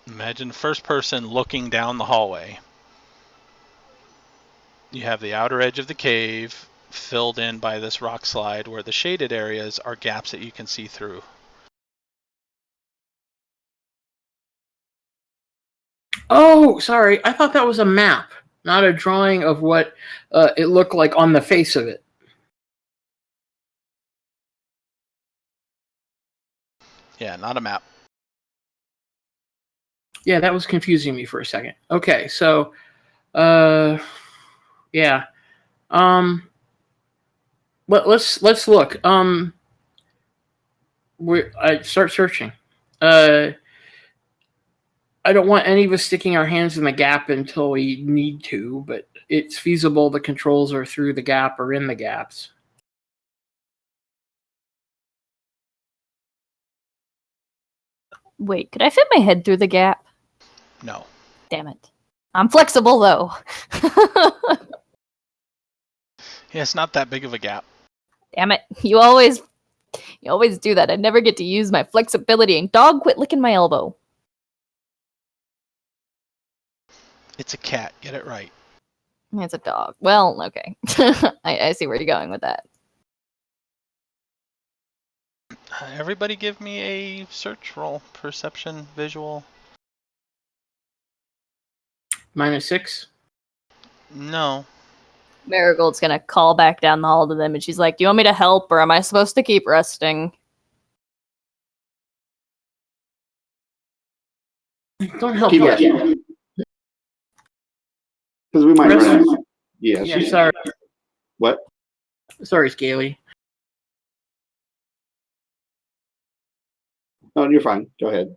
Imagine first person looking down the hallway. You have the outer edge of the cave filled in by this rock slide where the shaded areas are gaps that you can see through. Oh, sorry. I thought that was a map, not a drawing of what it looked like on the face of it. Yeah, not a map. Yeah, that was confusing me for a second. Okay, so, yeah. Let's look. I start searching. I don't want any of us sticking our hands in the gap until we need to, but it's feasible the controls are through the gap or in the gaps. Wait, could I fit my head through the gap? No. Damn it. I'm flexible though. Yeah, it's not that big of a gap. Damn it. You always do that. I never get to use my flexibility, and dog, quit licking my elbow. It's a cat. Get it right. It's a dog. Well, okay. I see where you're going with that. Everybody give me a search roll. Perception, visual. -6. No. Marigold's gonna call back down the hall to them, and she's like, "Do you want me to help, or am I supposed to keep resting?" Don't help Keep us. it. Because we might Rest- run out. Yeah, Yeah, sorry. What? Sorry, Scaly. No, you're fine. Go ahead.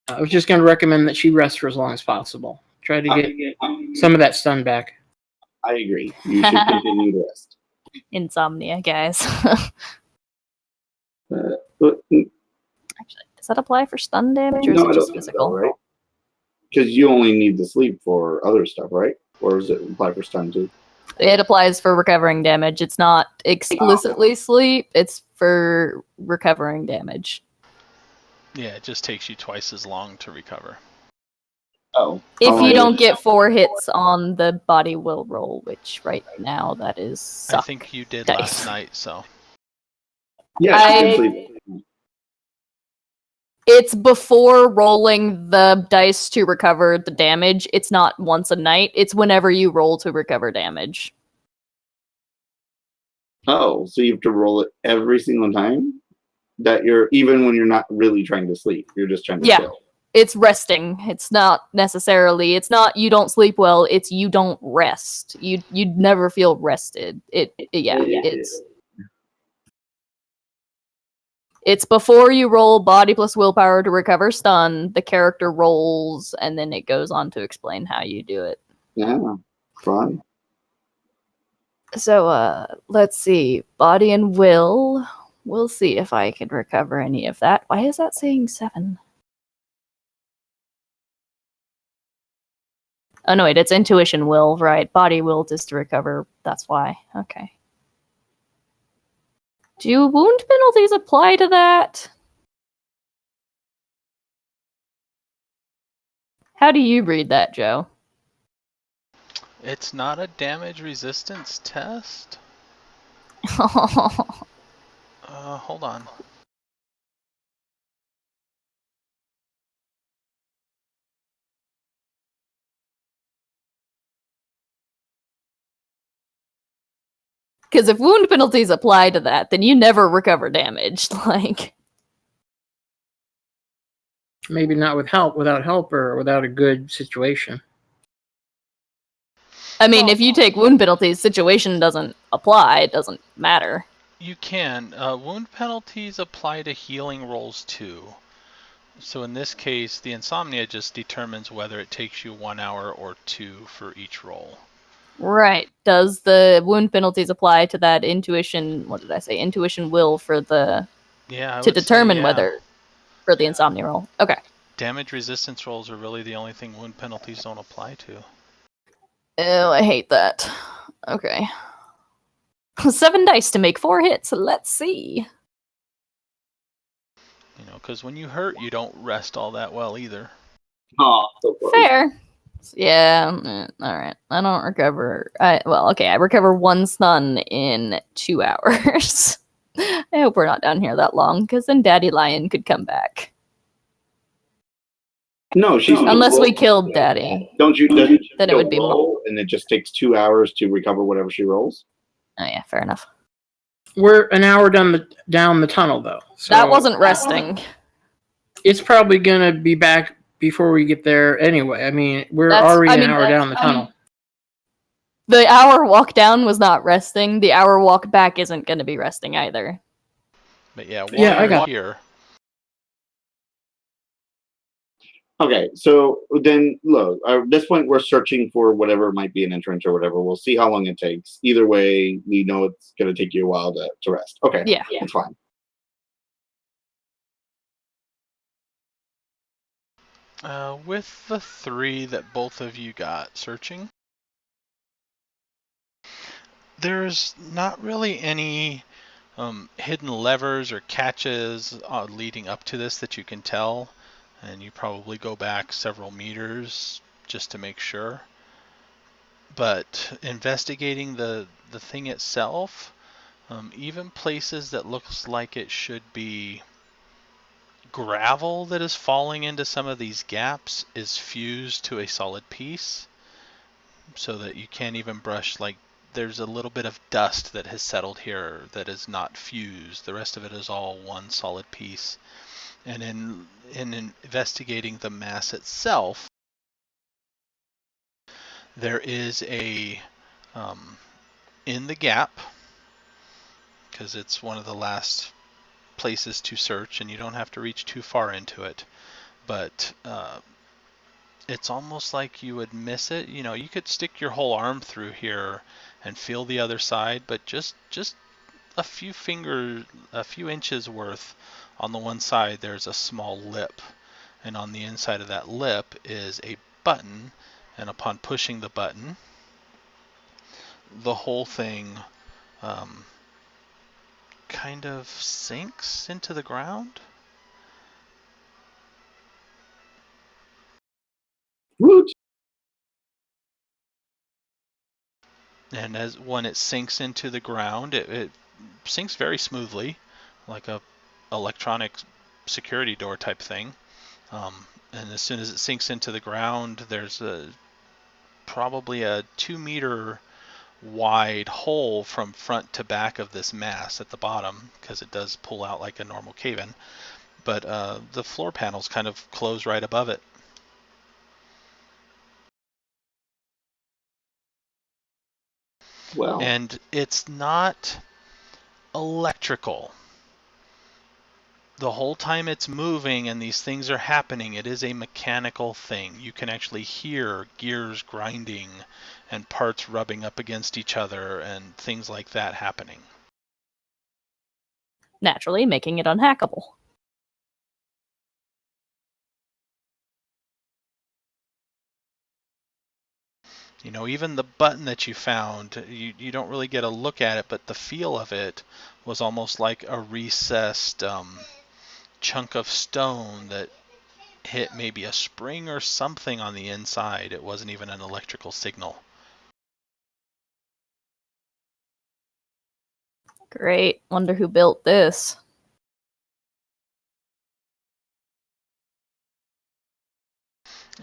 I was just going to recommend that she rest for as long as possible. Try to get some of that stun back. I agree. You should continue to rest. Insomnia, guys. But, Actually, does that apply for stun damage, or is no, it I just don't think so, physical? right? Because you only need the sleep for other stuff, right? Or does it apply for stun too? It applies for recovering damage. It's not explicitly sleep. It's for recovering damage. Yeah, it just takes you twice as long to recover. Oh. If Oh, you yeah. don't get 4 hits on the body will roll, which right now that is suck. I think you did dice. last night, so. Yeah, she can sleep. It's before rolling the dice to recover the damage. It's not once a night. It's whenever you roll to recover damage. Oh, so you have to roll it every single time? That you're, even when you're not really trying to sleep, you're just trying to Yeah. chill. It's resting. It's not necessarily. It's not you don't sleep well. It's you don't rest. You never feel rested. It's before you roll body plus willpower to recover stun. The character rolls, and then it goes on to explain how you do it. Yeah, fun. So, let's see. Body and will. We'll see if I can recover any of that. Why is that saying 7? Oh, no, wait. It's intuition will, right? Body will is to recover. That's why. Okay. Do wound penalties apply to that? How do you read that, Joe? It's not a damage resistance test? Hold on. Because if wound penalties apply to that, then you never recover damage. Like, Maybe not without help, or without a good situation. I mean, if you take wound penalties, situation doesn't apply. It doesn't matter. You can. Wound penalties apply to healing rolls too. So in this case, the insomnia just determines whether it takes you 1 hour or 2 for each roll. Right. Does the wound penalties apply to that intuition? What did I say? Intuition will for the to determine whether for the insomnia roll. Okay. Damage resistance rolls are really the only thing wound penalties don't apply to. Oh, I hate that. Okay. 7 dice to make 4 hits. Let's see. You know, because when you hurt, you don't rest all that well either. Oh, so close. Fair. Yeah. All right. I don't recover. I recover 1 stun in 2 hours. I hope we're not down here that long, because then Daddy Lion could come back. No, she's Unless we killed Daddy. Don't you? Then it would be roll, and it just takes 2 hours to recover whatever she rolls. Oh yeah, fair enough. We're an hour down the tunnel, though. So That wasn't resting. It's probably gonna be back before we get there anyway. I mean, we're already an hour down the tunnel. The hour walk down was not resting. The hour walk back isn't going to be resting either. But yeah, I got here. Okay, so then look, at this point we're searching for whatever might be an entrance or whatever. We'll see how long it takes. Either way, we know it's going to take you a while to rest. Okay, Yeah. that's fine. With the 3 that both of you got searching, there's not really any hidden levers or catches leading up to this that you can tell, and you probably go back several meters just to make sure. But investigating the thing itself, even places that looks like it should be gravel that is falling into some of these gaps is fused to a solid piece, so that you can't even brush, like, there's a little bit of dust that has settled here that is not fused. The rest of it is all one solid piece. And in investigating the mass itself, there is a in the gap, because it's one of the last places to search, and you don't have to reach too far into it, but it's almost like you would miss it. You know, you could stick your whole arm through here and feel the other side, but just a few inches worth on the one side, there's a small lip, and on the inside of that lip is a button, and upon pushing the button, the whole thing kind of sinks into the ground. Woot. And when it sinks into the ground, it sinks very smoothly, like a electronic security door type thing. And as soon as it sinks into the ground, there's probably a 2-meter wide hole from front to back of this mass at the bottom, because it does pull out like a normal cave-in. But the floor panels kind of close right above it. Well, And it's not electrical. The whole time it's moving and these things are happening, it is a mechanical thing. You can actually hear gears grinding and parts rubbing up against each other and things like that happening. Naturally, making it unhackable. You know, even the button that you found, you don't really get a look at it, but the feel of it was almost like a recessed chunk of stone that hit maybe a spring or something on the inside. It wasn't even an electrical signal. Great. Wonder who built this.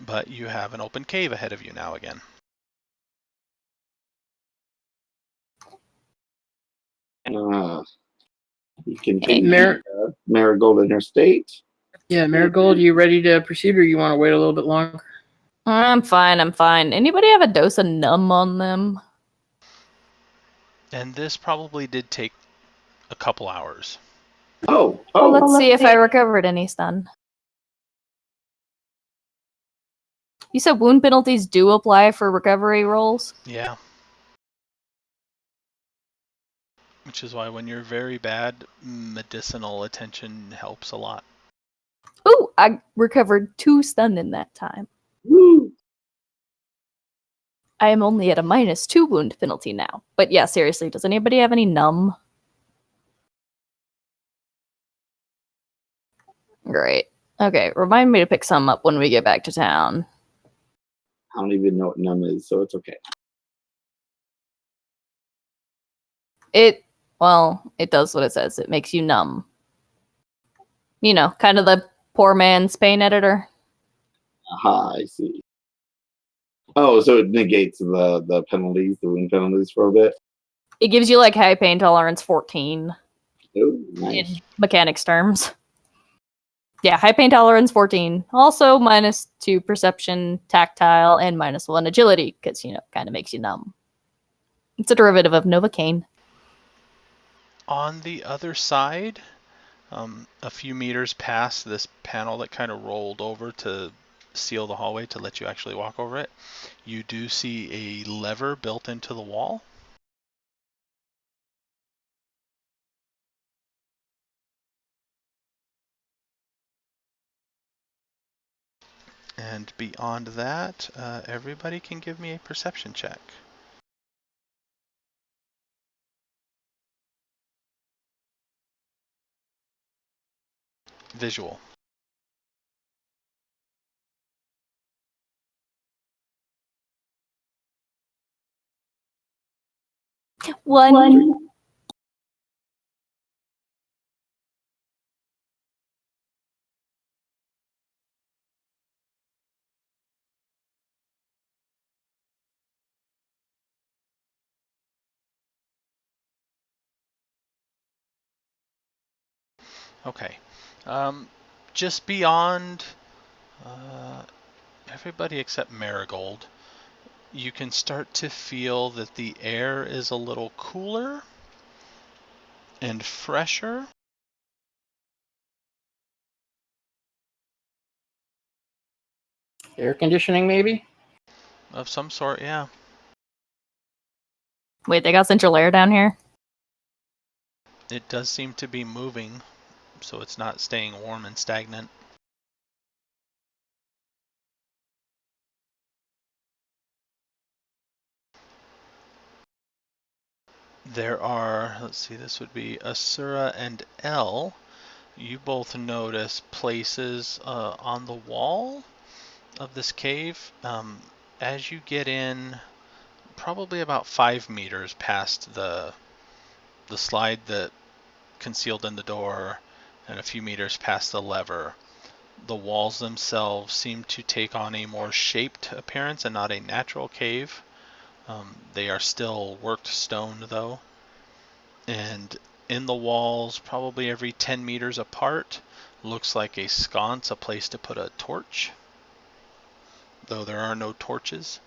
But you have an open cave ahead of you now again. You can take Mar- Marigold Interstate. Yeah, Marigold, you ready to proceed, or you want to wait a little bit longer? I'm fine. Anybody have a dose of numb on them? And this probably did take a couple hours. Oh, Let's see if I recovered any stun. You said wound penalties do apply for recovery rolls? Yeah. Which is why when you're very bad, medicinal attention helps a lot. Ooh, I recovered 2 stun in that time. woo. I am only at a -2 wound penalty now. But yeah, seriously, does anybody have any numb? Great. Okay, remind me to pick some up when we get back to town. I don't even know what numb is, so it's okay. It does what it says. It makes you numb. You know, kind of the poor man's pain editor. Aha, I see. Oh, so it negates the penalties, the wound penalties for a bit. It gives you like high pain tolerance 14 Oh, nice. in mechanics terms. Yeah, high pain tolerance 14. Also -2 perception, tactile, and -1 agility, because, you know, kind of makes you numb. It's a derivative of Novocaine. On the other side, a few meters past this panel that kind of rolled over to seal the hallway to let you actually walk over it, you do see a lever built into the wall. And beyond that, everybody can give me a perception check. Visual. One. Okay. Just beyond everybody except Marigold, you can start to feel that the air is a little cooler and fresher. Air conditioning, maybe? Of some sort, yeah. Wait, they got central air down here? It does seem to be moving, so it's not staying warm and stagnant. There are, let's see, this would be Asura and El. You both notice places on the wall of this cave. As you get in, probably about 5 meters past the slide that concealed in the door, and a few meters past the lever, the walls themselves seem to take on a more shaped appearance and not a natural cave. They are still worked stone, though. And in the walls, probably every 10 meters apart, looks like a sconce, a place to put a torch, though there are no torches.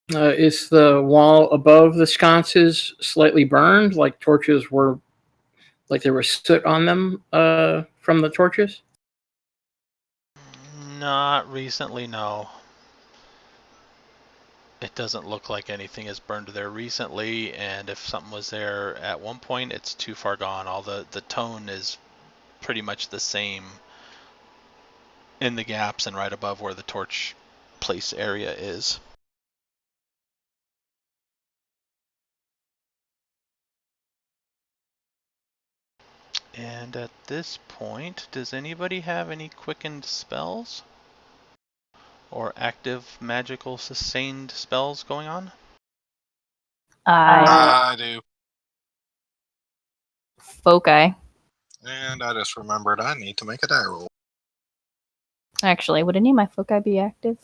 Is the wall above the sconces slightly burned, like torches were, like there was soot on them from the torches? Not recently, no. It doesn't look like anything has burned there recently, and if something was there at one point, it's too far gone. All the tone is pretty much the same in the gaps and right above where the torch place area is. And at this point, does anybody have any quickened spells? Or active magical sustained spells going on? I do. Foci. And I just remembered I need to make a die roll. Actually, would any of my foci be active?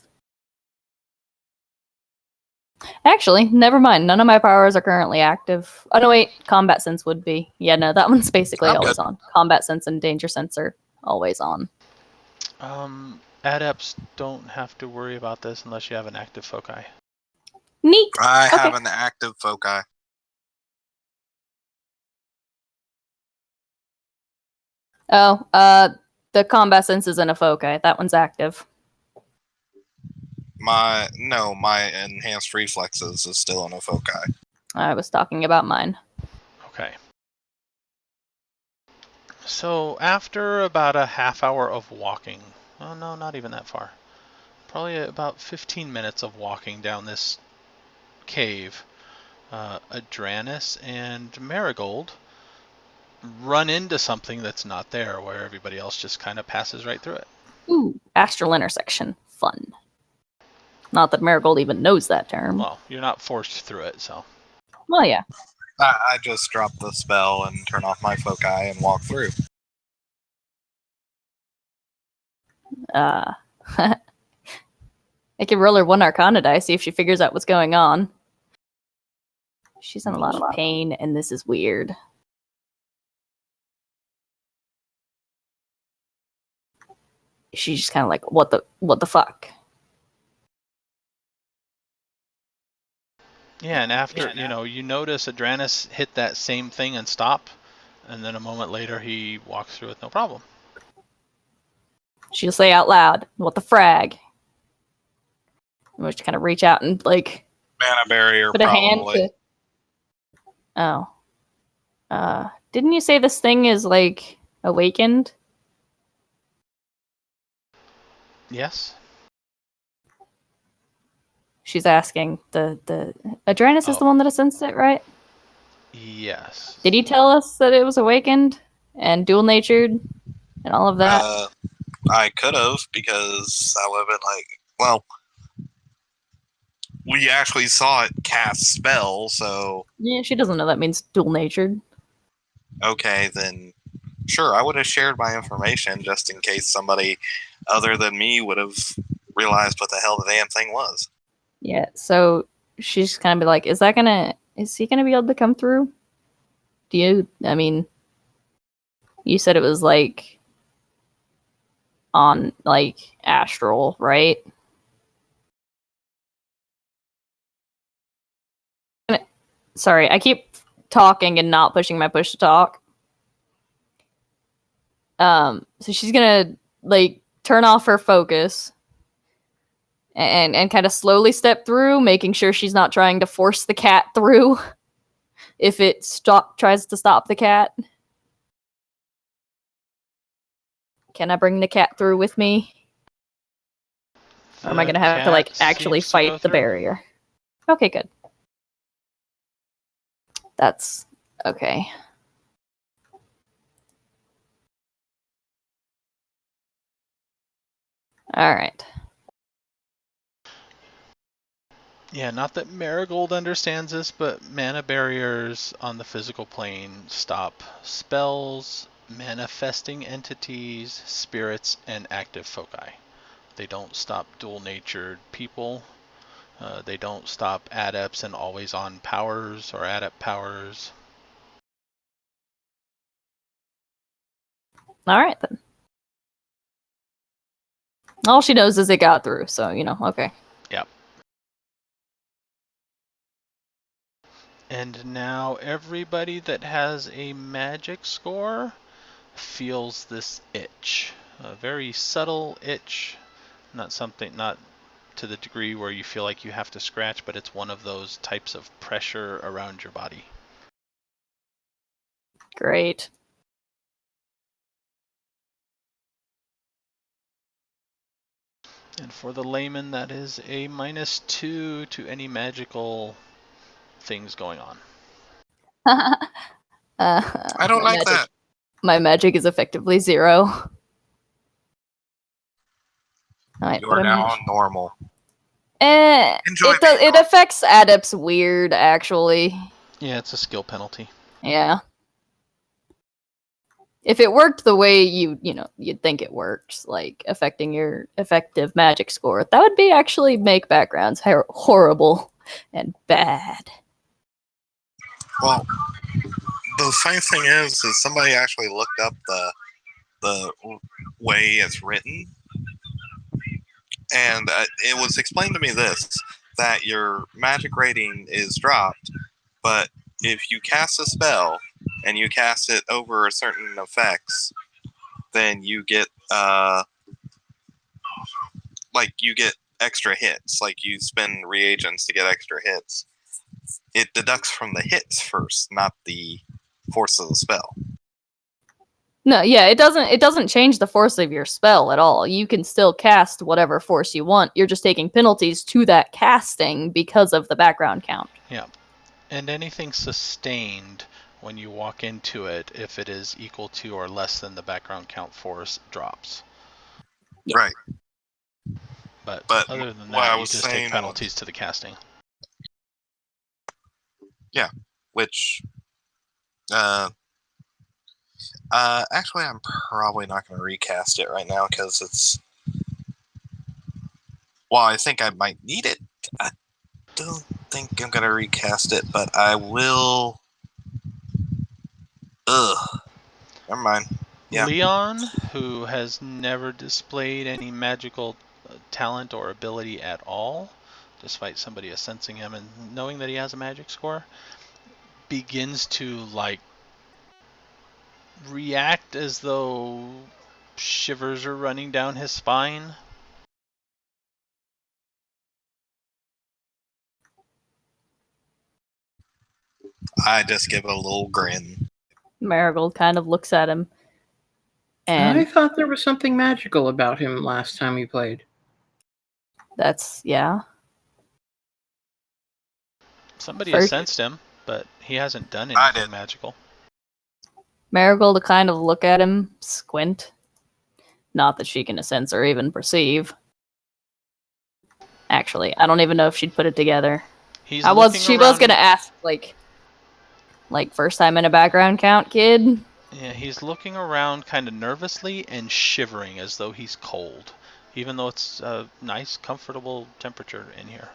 Actually, never mind. None of my powers are currently active. Oh no, wait. Combat sense would be. Yeah, no, that one's basically I'm always good. on. Combat sense and danger sense are always on. Adepts don't have to worry about this unless you have an active foci. Neat. I Okay. have an active foci. Oh, the combat sense isn't a foci. That one's active. My enhanced reflexes is still in a foci. I was talking about mine. Okay. So after about a half hour of walking, oh no, not even that far. Probably about 15 minutes of walking down this cave, Adranus and Marigold run into something that's not there, where everybody else just kind of passes right through it. Ooh, astral intersection. Fun. Not that Marigold even knows that term. Well, you're not forced through it, so. Well, yeah. I just drop the spell and turn off my foci and walk through. I could roll her 1 Arcana die, see if she figures out what's going on. She's in a lot of pain, and this is weird. She's just kind of like, what the fuck? Yeah, and after, you notice Adranus hit that same thing and stop, and then a moment later he walks through with no problem. She'll say out loud, what the frag? And we'll just kind of reach out and, like, Mana barrier, put a hand probably. to... Oh. Didn't you say this thing is, like, awakened? Yes? She's asking. The Adranus is the one that has sensed it, right? Yes. Did he tell us that it was awakened and dual-natured and all of that? I could have, because I live in, we actually saw it cast spell, so... Yeah, she doesn't know that means dual-natured. Okay, then sure, I would have shared my information just in case somebody other than me would have realized what the hell the damn thing was. Yeah, so she's kind of be like, is he gonna be able to come through? You said it was, like, on, like, astral, right? Sorry, I keep talking and not pushing my push to talk. So she's gonna, like, turn off her focus and kind of slowly step through, making sure she's not trying to force the cat through if it tries to stop the cat. Can I bring the cat through with me? Or am I gonna have to, like, actually fight the barrier? Okay, good. That's okay. Alright. Yeah, not that Marigold understands this, but mana barriers on the physical plane stop spells, manifesting entities, spirits, and active foci. They don't stop dual-natured people. They don't stop adepts and always-on powers or adept powers. Alright then. All she knows is it got through, so, okay. Yep. And now everybody that has a magic score feels this itch. A very subtle itch. Not to the degree where you feel like you have to scratch, but it's one of those types of pressure around your body. Great. And for the layman, that is a -2 to any magical things going on. I don't like that. My magic is effectively 0. Right, You are now on normal. Enjoy it affects adepts weird, actually. Yeah, it's a skill penalty. Yeah. If it worked the way you'd think it works, like affecting your effective magic score, that would be actually make backgrounds horrible. and bad. Well, the funny thing is somebody actually looked up the way it's written, and it was explained to me that your magic rating is dropped, but if you cast a spell and you cast it over certain effects, then you get you get extra hits. Like you spend reagents to get extra hits. It deducts from the hits first, not the force of the spell. No, yeah, it doesn't change the force of your spell at all. You can still cast whatever force you want. You're just taking penalties to that casting because of the background count. Yeah. And anything sustained when you walk into it, if it is equal to or less than the background count force, drops. Yeah. Right. But other than what I that, you was just saying take penalties to the casting. Yeah, which actually I'm probably not going to recast it right now because it's, well, I think I might need it. I don't think I'm going to recast it, but I will. Never mind. Yeah. Leon, who has never displayed any magical talent or ability at all, despite somebody sensing him and knowing that he has a magic score, begins to react as though shivers are running down his spine. I just give it a little grin. Marigold kind of looks at him. I And thought there was something magical about him last time he played. that's, yeah. Somebody First- has sensed him, but he hasn't done I anything did. magical. Marigold to kind of look at him, squint. Not that she can sense or even perceive. Actually, I don't even know if she'd put it together. He's She looking was around- gonna ask, like first time in a background count, kid? Yeah, he's looking around kind of nervously and shivering as though he's cold, even though it's a nice, comfortable temperature in here.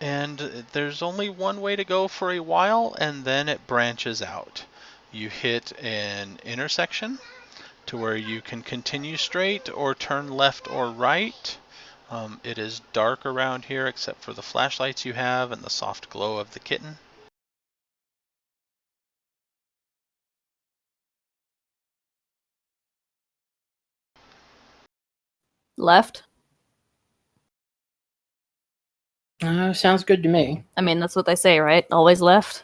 And there's only one way to go for a while, and then it branches out. You hit an intersection to where you can continue straight or turn left or right. It is dark around here except for the flashlights you have and the soft glow of the kitten. Left? Sounds good to me. I mean, that's what they say, right? Always left?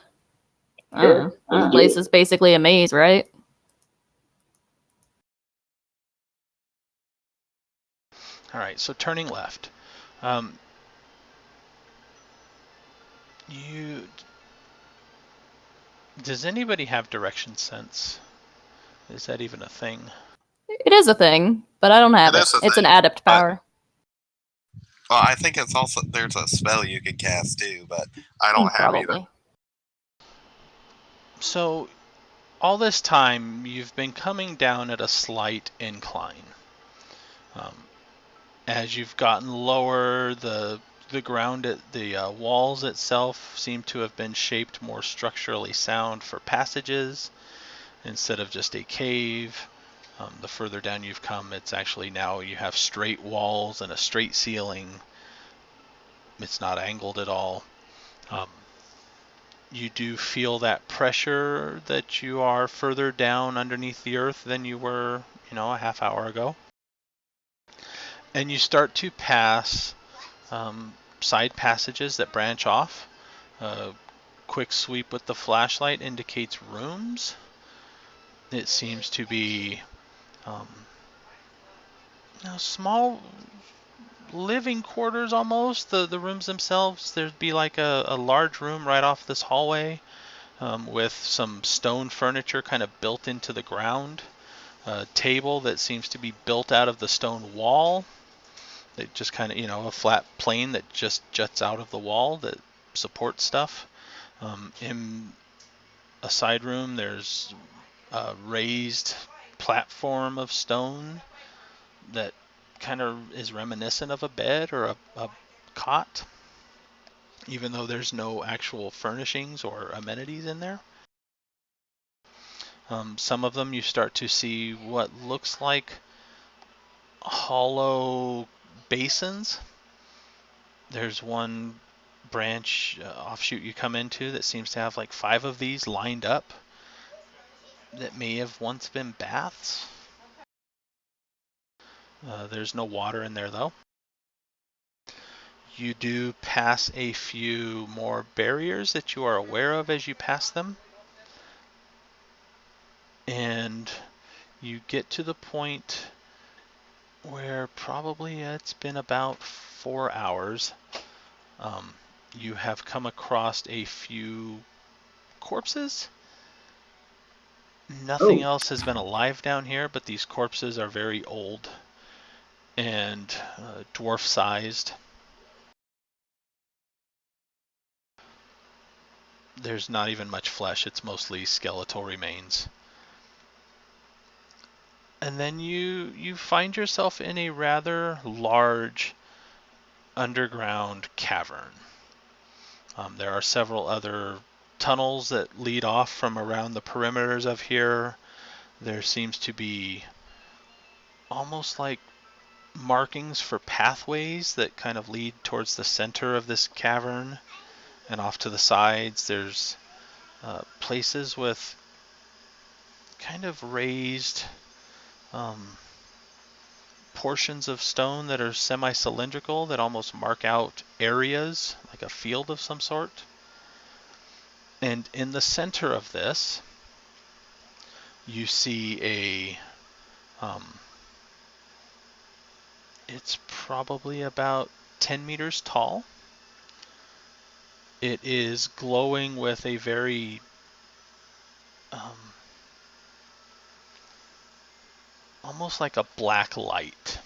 I Sure, don't know. let's This do place it. is basically a maze, right? All right, so turning left. Does anybody have direction sense? Is that even a thing? It is a thing, but I don't have It it. is a It's an thing, adept but- power. Well, I think it's also, there's a spell you could cast too, but I don't have either. Probably. So, all this time, you've been coming down at a slight incline. As you've gotten lower, the ground at the walls itself seem to have been shaped more structurally sound for passages instead of just a cave. The further down you've come, it's actually now you have straight walls and a straight ceiling. It's not angled at all. You do feel that pressure that you are further down underneath the earth than you were, a half hour ago. And you start to pass side passages that branch off. A quick sweep with the flashlight indicates rooms. It seems to be small living quarters almost. The rooms themselves, there'd be like a large room right off this hallway with some stone furniture kind of built into the ground. A table that seems to be built out of the stone wall. That just kind of, a flat plane that just juts out of the wall that supports stuff. In a side room, there's a raised platform of stone that kind of is reminiscent of a bed or a cot, even though there's no actual furnishings or amenities in there. Some of them you start to see what looks like hollow basins. There's one branch offshoot you come into that seems to have like 5 of these lined up that may have once been baths. There's no water in there though. You do pass a few more barriers that you are aware of as you pass them. And you get to the point where probably it's been about 4 hours. You have come across a few corpses. Nothing else has been alive down here, but these corpses are very old and dwarf-sized. There's not even much flesh. It's mostly skeletal remains. And then you find yourself in a rather large underground cavern. There are several other tunnels that lead off from around the perimeters of here. There seems to be almost like markings for pathways that kind of lead towards the center of this cavern, and off to the sides there's places with kind of raised portions of stone that are semi-cylindrical that almost mark out areas, like a field of some sort. And in the center of this, you see a it's probably about 10 meters tall. It is glowing with a very almost like a black light.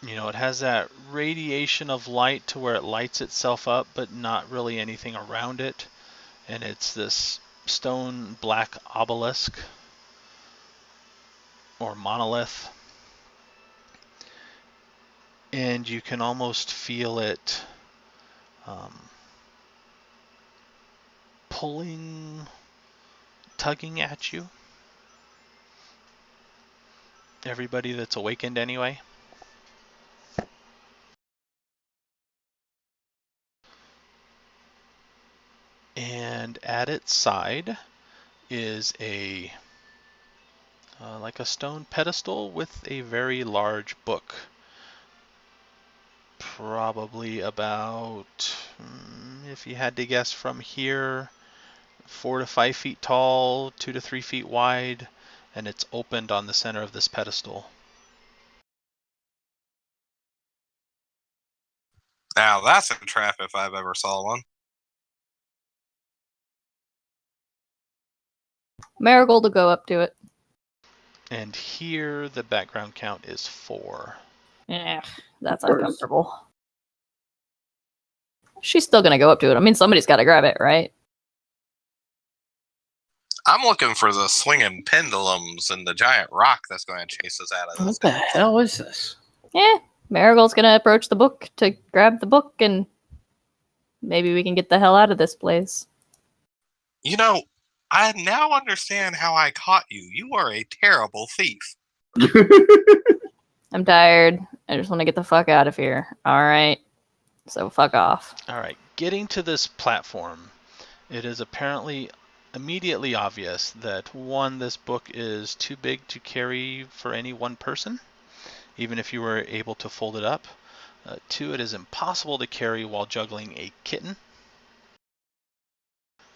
You know, it has that radiation of light to where it lights itself up, but not really anything around it. And it's this stone black obelisk or monolith. And you can almost feel it tugging at you. Everybody that's awakened anyway. And at its side is a like a stone pedestal with a very large book. Probably about, if you had to guess from here, 4 to 5 feet tall, 2 to 3 feet wide, and it's opened on the center of this pedestal. Now that's a trap if I've ever saw one. Marigold will go up to it. And here the background count is 4. Yeah, that's uncomfortable. She's still gonna go up to it. I mean, somebody's got to grab it, right? I'm looking for the swinging pendulums and the giant rock that's going to chase us out of this. What the hell is this? Yeah, Marigold's gonna approach the book to grab the book, and maybe we can get the hell out of this place. You know, I now understand how I caught you. You are a terrible thief. I'm tired. I just want to get the fuck out of here. All right. So fuck off. All right, getting to this platform, it is apparently immediately obvious that 1, this book is too big to carry for any one person, even if you were able to fold it up. 2, it is impossible to carry while juggling a kitten.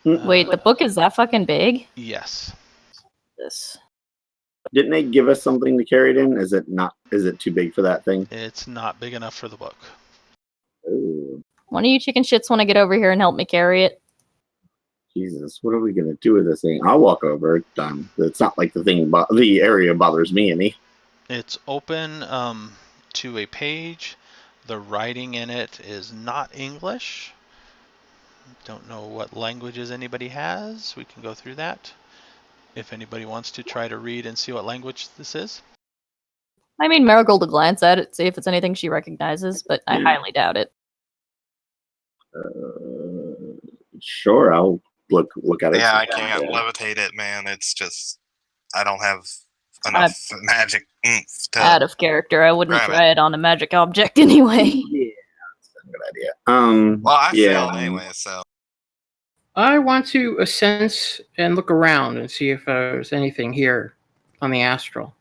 Wait, the book is that fucking big? Yes. This. Didn't they give us something to carry it in? Is it not? Is it too big for that thing? It's not big enough for the book. Ooh, One of you chicken shits want to get over here and help me carry it? Jesus, what are we gonna do with this thing? I'll walk over. It's not like the area bothers me any. It's open to a page. The writing in it is not English. Don't know what languages anybody has. We can go through that. if anybody wants to try to read and see what language this is. I mean, Marigold will glance at it, see if it's anything she recognizes, but I highly doubt it. Sure, I'll look at it. Yeah, I can't levitate it, man. It's just I don't have enough magic oomph to. Out of character, I wouldn't grab try it on a magic object anyway. Yeah, that's a good idea. Well, I yeah. failed anyway, so. I want to sense and look around and see if there's anything here on the astral.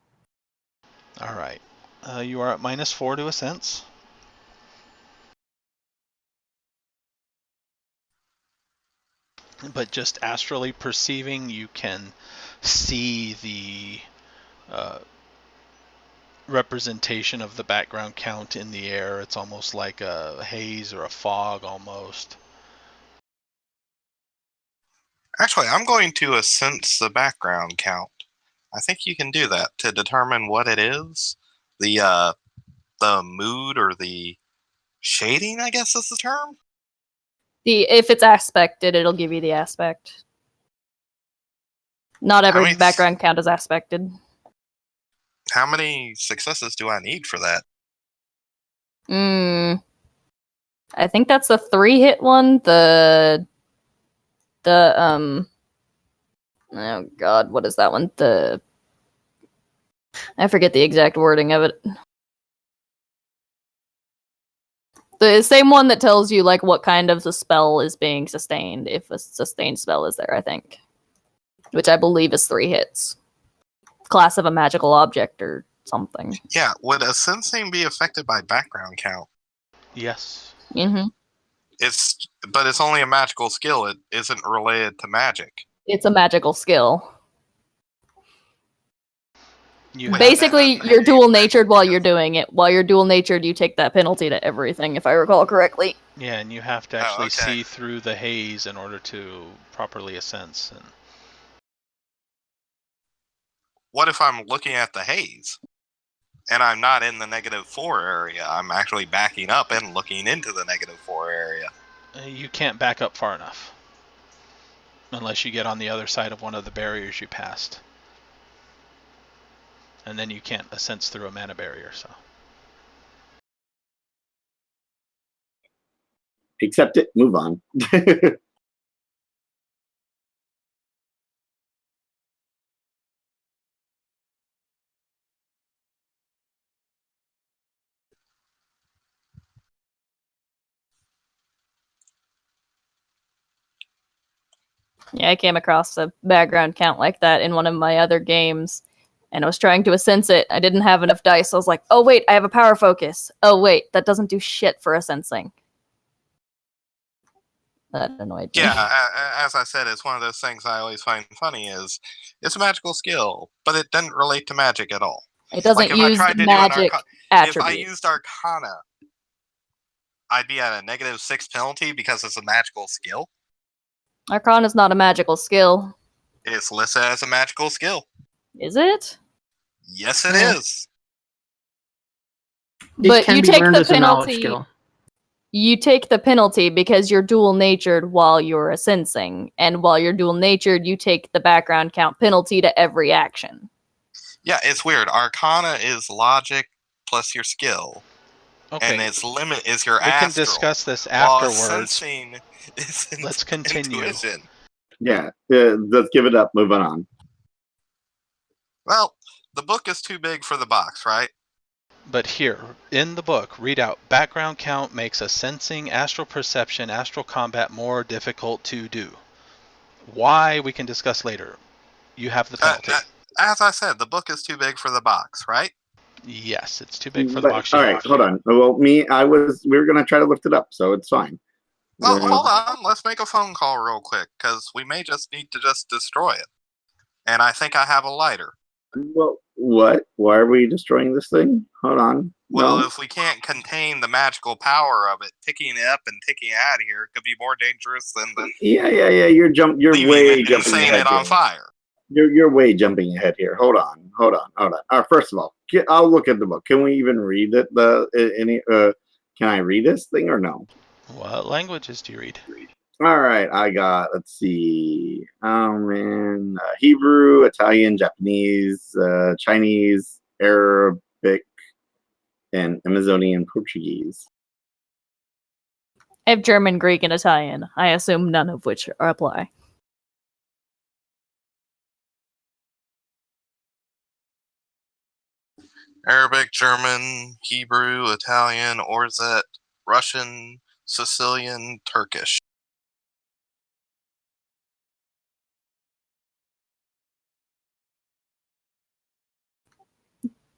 All right. You are at -4 to a sense. But just astrally perceiving, you can see the representation of the background count in the air. It's almost like a haze or a fog almost. Actually, I'm going to sense the background count. I think you can do that to determine what it is. The mood or the shading, I guess is the term. If it's aspected, it'll give you the aspect. Not every background count is aspected. How many successes do I need for that? I think that's the 3-hit one. Oh god, what is that one? I forget the exact wording of it. The same one that tells you like what kind of the spell is being sustained, if a sustained spell is there, I think. Which I believe is 3 hits. Class of a magical object or something. Yeah, would a sensing be affected by background count? Yes. Mm-hmm. But it's only a magical skill. It isn't related to magic. It's a magical skill. Basically, you're dual-natured while you're doing it. While you're dual-natured, you take that penalty to everything, if I recall correctly. Yeah, and you have to actually see through the haze in order to properly sense. And what if I'm looking at the haze and I'm not in the -4 area? I'm actually backing up and looking into the -4 area. You can't back up far enough. Unless you get on the other side of one of the barriers you passed. And then you can't sense through a mana barrier, so. Accept it, move on. Yeah, I came across a background count like that in one of my other games, and I was trying to sense it. I didn't have enough dice, so I was like, oh wait, I have a power focus. Oh wait, that doesn't do shit for a sensing. That annoyed me. Yeah, as I said, it's one of those things I always find funny is it's a magical skill, but it doesn't relate to magic at all. It doesn't use the magic attribute. If I used Arcana, I'd be at a -6 penalty because it's a magical skill. Arcana is not a magical skill. It's listed as a magical skill. Is it? Yes, it is. But you take the penalty. You take the penalty because you're dual-natured while you're a sensing, and while you're dual-natured, you take the background count penalty to every action. Yeah, it's weird. Arcana is logic plus your skill. Okay. And its limit is your astral. We can discuss this afterwards. Sensing is Let's continue. Intuition. Yeah, let's give it up. Moving on. Well, the book is too big for the box, right? But here, in the book, read out, background count makes a sensing, astral perception, astral combat more difficult to do. Why, we can discuss later. You have the penalty. As I said, the book is too big for the box, right? Yes, it's too big for the box. All right, hold on. Well, we were going to try to lift it up, so it's fine. Well, hold on. Let's make a phone call real quick, because we may just need to just destroy it. And I think I have a lighter. Well, what? Why are we destroying this thing? Hold on. Well, if we can't contain the magical power of it, picking it up and taking it out of here could be more dangerous than the... Yeah. You're way jumping ahead. It on fire. You're way jumping ahead here. Hold on. First of all, I'll look at the book. Can we even read it? Can I read this thing or no? What languages do you read? All right, I got, let's see, Hebrew, Italian, Japanese, Chinese, Arabic, and Amazonian Portuguese. I have German, Greek, and Italian. I assume none of which apply. Arabic, German, Hebrew, Italian, Orzet, Russian, Sicilian, Turkish.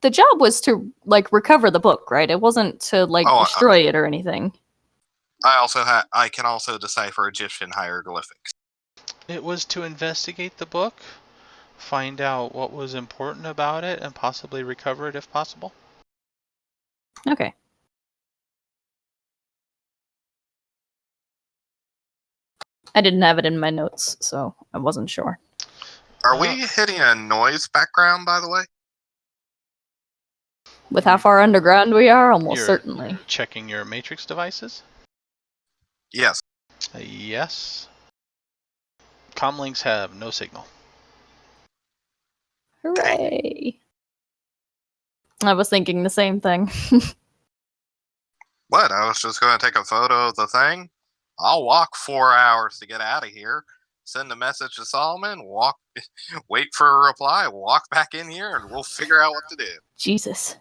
The job was to recover the book, right? It wasn't to destroy it or anything. I can also decipher Egyptian hieroglyphics. It was to investigate the book, find out what was important about it, and possibly recover it if possible. Okay. I didn't have it in my notes, so I wasn't sure. Are we hitting a noise background, by the way? With how far underground we are, almost certainly. Checking your matrix devices? Yes. Yes. Comlinks have no signal. Hooray! I was thinking the same thing. What? I was just going to take a photo of the thing? I'll walk 4 hours to get out of here. Send a message to Solomon, wait for a reply, walk back in here, and we'll figure out what to do. Jesus.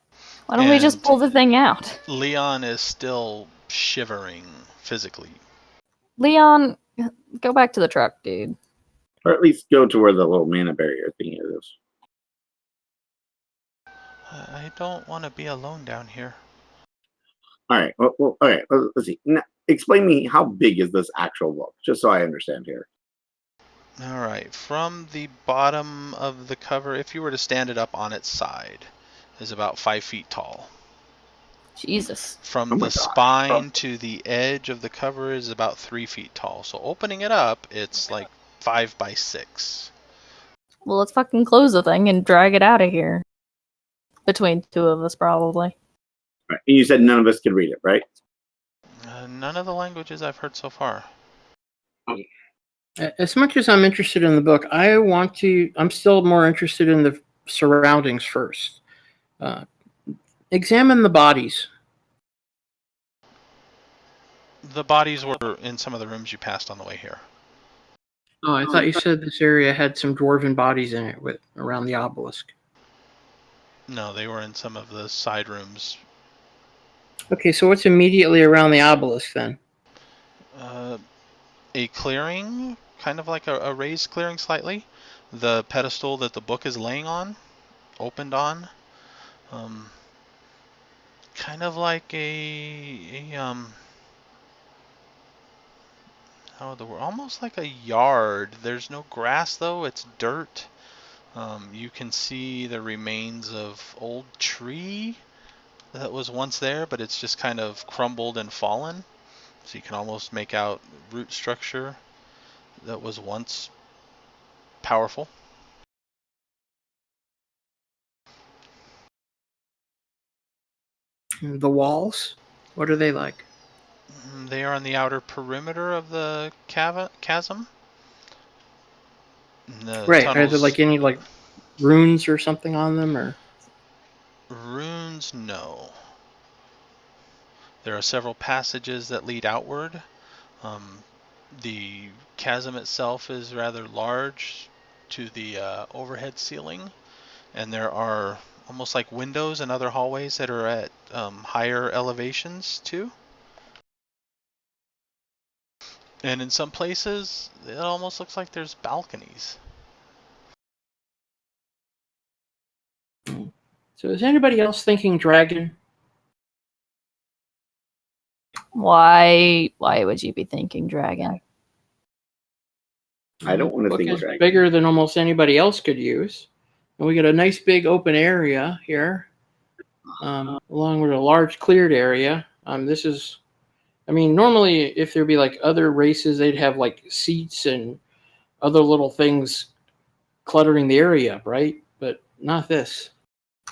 Why don't we just pull the thing out? Leon is still shivering physically. Leon, go back to the truck, dude. Or at least go to where the little mana barrier thing is. I don't want to be alone down here. All right. Well, all right. Let's see. Now, explain me, how big is this actual book, just so I understand here. All right. From the bottom of the cover, if you were to stand it up on its side, is about 5 feet tall. Jesus. From the spine to the edge of the cover is about 3 feet tall. So opening it up, it's like 5 by 6. Well, let's fucking close the thing and drag it out of here. Between two of us, probably. Right. And you said none of us could read it, right? None of the languages I've heard so far. Okay. As much as I'm interested in the book, I'm still more interested in the surroundings first. Examine the bodies. The bodies were in some of the rooms you passed on the way here. Oh, I thought you said this area had some dwarven bodies in it around the obelisk. No, they were in some of the side rooms. Okay, so what's immediately around the obelisk then? A clearing, kind of like a raised clearing slightly. The pedestal that the book is laying on, opened on. Kind of like almost like a yard. There's no grass though, it's dirt. You can see the remains of old tree that was once there, but it's just kind of crumbled and fallen. So you can almost make out root structure that was once powerful. The walls? What are they like? They are on the outer perimeter of the chasm. Right. Are there like any runes or something on them, or? Runes, no. There are several passages that lead outward. The chasm itself is rather large to the overhead ceiling, and there are almost like windows and other hallways that are at higher elevations too. And in some places, it almost looks like there's balconies. So is anybody else thinking dragon? Why would you be thinking dragon? I don't want to think it's dragon. Bigger than almost anybody else could use. And we got a nice big open area here, along with a large cleared area. Normally if there'd be like other races, they'd have like seats and other little things cluttering the area up, right? But not this.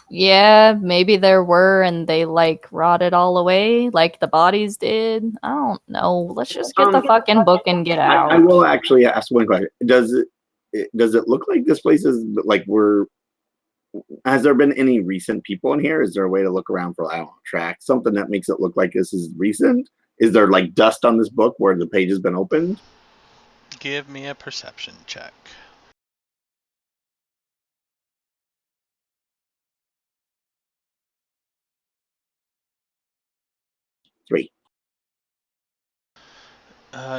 Yeah, maybe there were, and they like rotted all away, like the bodies did. I don't know. Let's just get the fucking book and get out. I will actually ask one question. Does it look like this place is like has there been any recent people in here? Is there a way to look around for, I don't know, tracks, something that makes it look like this is recent? Is there like dust on this book where the page has been opened? Give me a perception check. 3.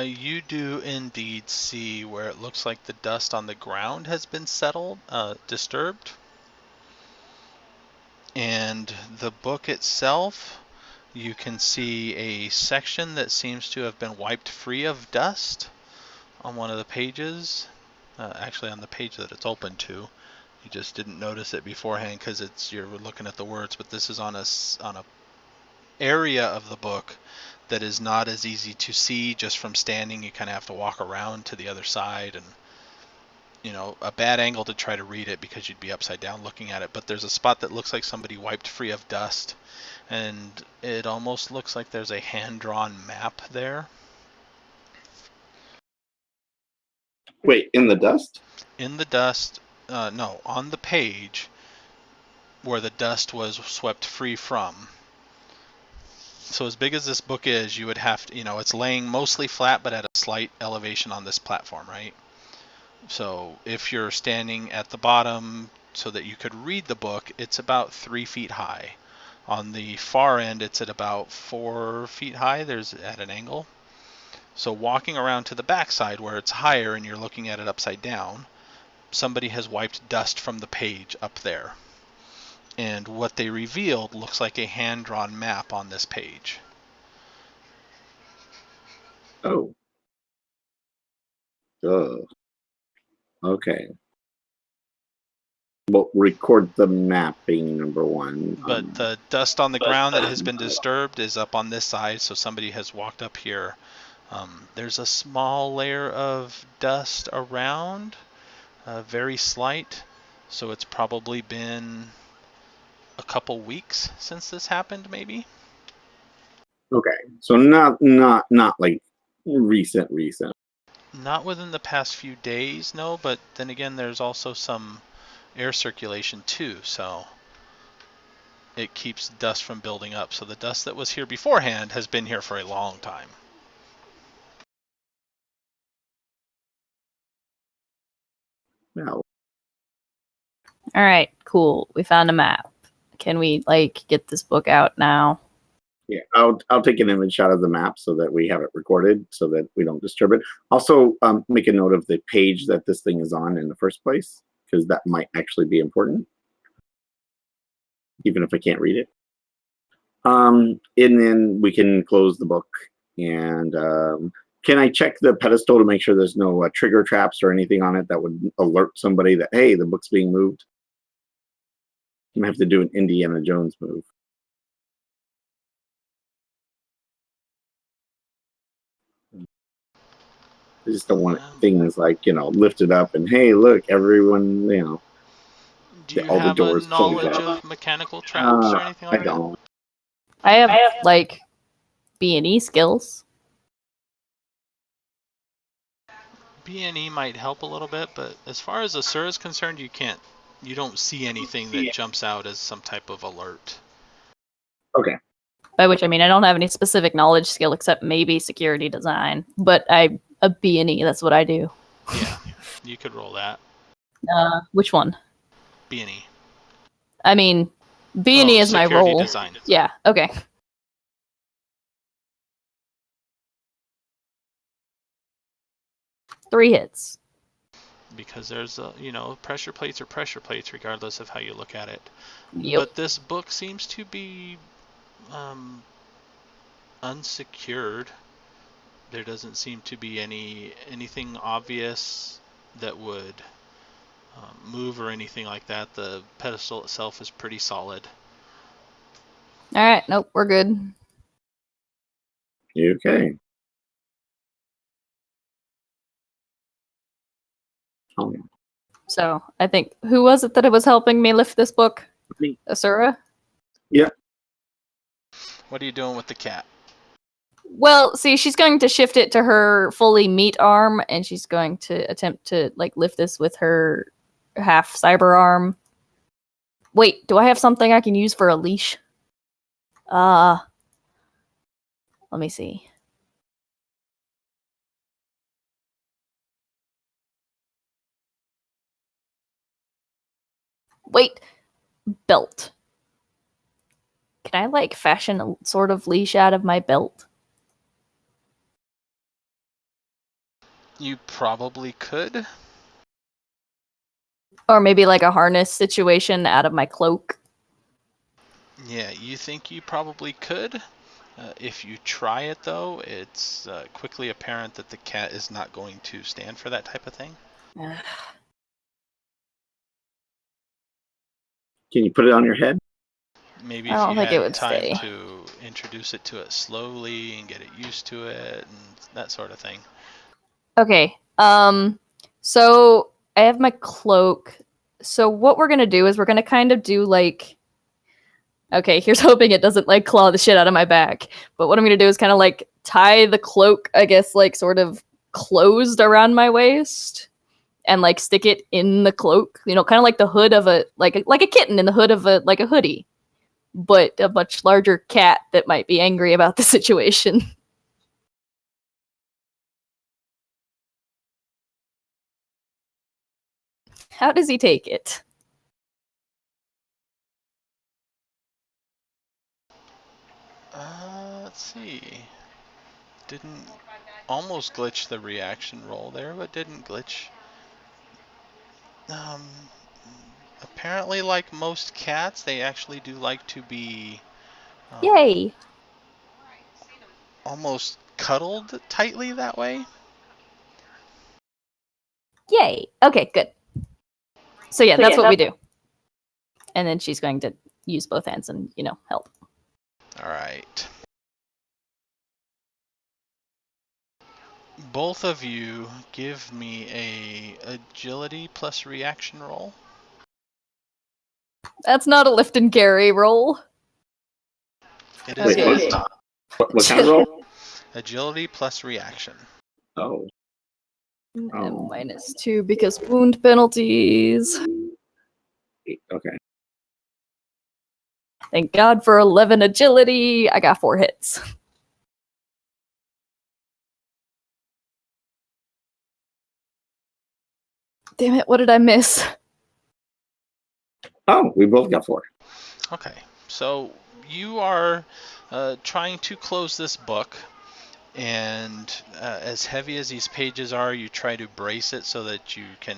You do indeed see where it looks like the dust on the ground has been disturbed. And the book itself, you can see a section that seems to have been wiped free of dust on one of the pages. Actually, on the page that it's open to. You just didn't notice it beforehand because you're looking at the words, but this is on a area of the book that is not as easy to see just from standing. You kind of have to walk around to the other side, and a bad angle to try to read it because you'd be upside down looking at it. But there's a spot that looks like somebody wiped free of dust, and it almost looks like there's a hand-drawn map there. Wait, in the dust? In the dust, no, on the page where the dust was swept free from. So as big as this book is, you would have to, it's laying mostly flat but at a slight elevation on this platform, right? So if you're standing at the bottom so that you could read the book, it's about 3 feet high. On the far end, it's at about 4 feet high. There's at an angle. So walking around to the back side where it's higher and you're looking at it upside down, somebody has wiped dust from the page up there. And what they revealed looks like a hand-drawn map on this page. Oh. Okay. We'll record the map being number 1. But the dust on the ground that has been disturbed is up on this side, so somebody has walked up here. There's a small layer of dust around, very slight, so it's probably been a couple weeks since this happened, maybe. Okay, so not like recent. Not within the past few days, no, but then again, there's also some air circulation too, so it keeps dust from building up. So the dust that was here beforehand has been here for a long time. No. All right, cool. We found a map. Can we get this book out now? Yeah, I'll take an image shot of the map so that we have it recorded so that we don't disturb it. Also, make a note of the page that this thing is on in the first place, because that might actually be important, even if I can't read it. And then we can close the book. And can I check the pedestal to make sure there's no trigger traps or anything on it that would alert somebody that, hey, the book's being moved? I'm gonna have to do an Indiana Jones move. I just don't want things like, lifted up and, hey, look, everyone, Do you all the have a doors closed knowledge up. of mechanical traps or anything like I don't. I have B&E skills. B&E might help a little bit, but as far as Asura is concerned, you don't see anything that jumps out as some type of alert. Okay. By which I mean I don't have any specific knowledge skill except maybe security design, but I'm a B&E. That's what I do. Yeah, you could roll that. Which one? B&E. I mean, B&E is my security role. design. Yeah. Okay. Three hits. Because there's pressure plates are pressure plates regardless of how you look at it. Yep. But this book seems to be unsecured. There doesn't seem to be anything obvious that would move or anything like that. The pedestal itself is pretty solid. All right. Nope. We're good. Okay. Oh, So I think who was it that was helping me lift this book? Asura? What are you doing with the cat? Well, see, she's going to shift it to her fully meat arm, and she's going to attempt to like lift this with her half cyber arm. Wait, do I have something I can use for a leash? Let me see. Wait, belt. Can I like fashion a sort of leash out of my belt? You probably could. Or maybe like a harness situation out of my cloak? Yeah, you think you probably could. If you try it, though, it's quickly apparent that the cat is not going to stand for that type of thing. Can you put it on your head? Maybe I if don't you think it had would time stay. to introduce it to it slowly and get it used to it and that sort of thing. Okay. So I have my cloak. So what we're gonna do is we're gonna kind of do like. Okay, here's hoping it doesn't like claw the shit out of my back. But what I'm gonna do is kind of like tie the cloak, I guess, like sort of closed around my waist, and like stick it in the cloak. You know, kind of like the hood of a like a kitten in the hood of a like a hoodie, but a much larger cat that might be angry about the situation. How does he take it? Let's see. Didn't almost glitch the reaction roll there, but didn't glitch. Apparently, like most cats, they actually do like to be Yay! almost cuddled tightly that way. Yay! Okay, good. So yeah, that's what we do. And then she's going to use both hands and, you know, help. All right. Both of you give me a agility plus reaction roll. That's not a lift and carry roll. It is Okay. not. What kind of roll? Agility plus reaction. Oh. And -2 because wound penalties. Okay. Thank God for 11 agility. I got 4 hits. Damn it, what did I miss? Oh, we both got 4. Okay, so you are trying to close this book, and as heavy as these pages are, you try to brace it so that you can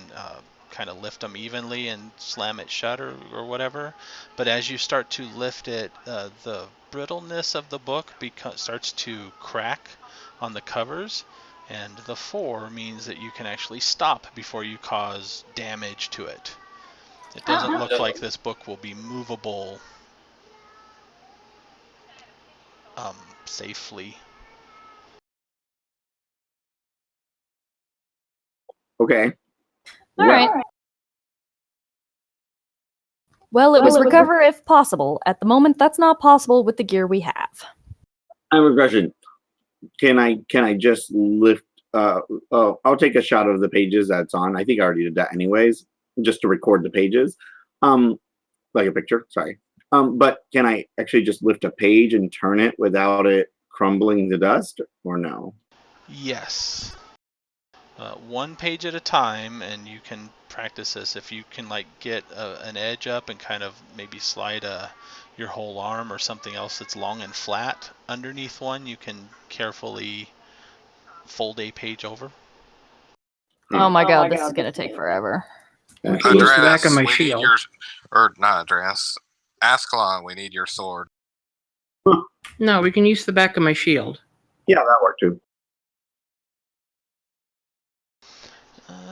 kind of lift them evenly and slam it shut or whatever. But as you start to lift it, the brittleness of the book starts to crack on the covers, and the 4 means that you can actually stop before you cause damage to it. It doesn't look like this book will be movable safely. Okay. All right. Well, it was recover if possible. At the moment, that's not possible with the gear we have. I have a question. Can I just lift? I'll take a shot of the pages that's on. I think I already did that anyways, just to record the pages. Like a picture. Sorry. But can I actually just lift a page and turn it without it crumbling to dust, or no? Yes. 1 page at a time, and you can practice this. If you can like get an edge up and kind of maybe slide your whole arm or something else that's long and flat underneath one, you can carefully fold a page over. Oh my god, this is gonna take forever. We can use the back of Andreas, my we need shield. your, or not Andreas, Ascalon, we need your sword. No, we can use the back of my shield. Yeah, that worked too.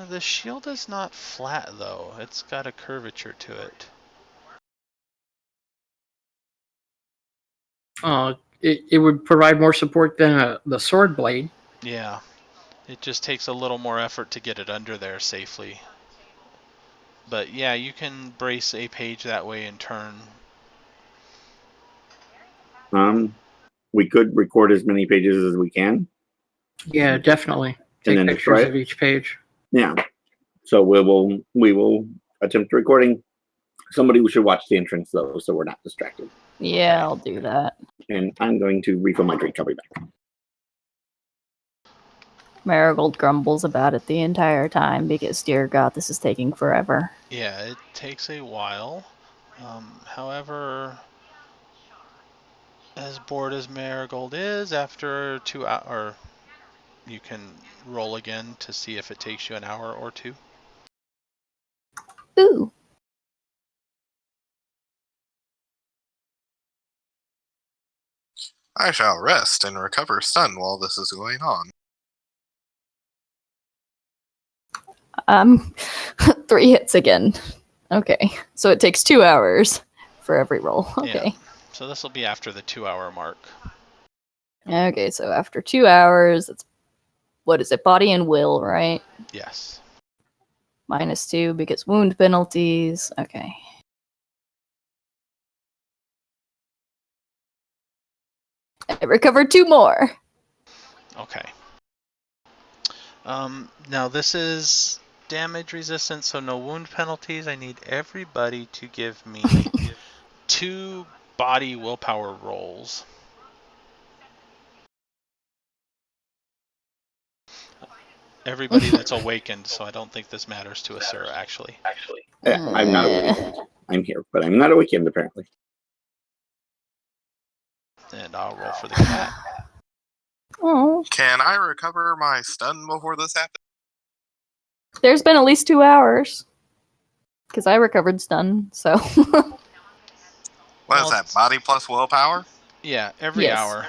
The shield is not flat though. It's got a curvature to it. It would provide more support than the sword blade. Yeah. It just takes a little more effort to get it under there safely. But yeah, you can brace a page that way in turn. We could record as many pages as we can. Yeah, definitely. And Take then pictures destroy of it? each page. Yeah. So we will attempt recording. Somebody should watch the entrance though, so we're not distracted. Yeah, I'll do that. And I'm going to refill my drink. I'll be back. Marigold grumbles about it the entire time because, dear God, this is taking forever. Yeah, it takes a while. However, as bored as Marigold is, after 2 hours, you can roll again to see if it takes you an hour or two. Ooh. I shall rest and recover stun while this is going on. 3 hits again. Okay, so it takes 2 hours for every roll. Okay. Yeah. So this will be after the 2-hour mark. Okay, so after 2 hours, it's, what is it, body and will, right? Yes. -2 because wound penalties. Okay. I recovered 2 more. Okay. Now this is damage resistant, so no wound penalties. I need everybody to give me 2 body willpower rolls. Everybody that's awakened, so I don't think this matters to Asura, actually. I'm not awakened. I'm here, but I'm not awakened apparently. And I'll roll for the cat. Oh, Can I recover my stun before this happens? there's been at least 2 hours. Because I recovered stun, so. What is that, body plus willpower? Yeah, every Yes. hour.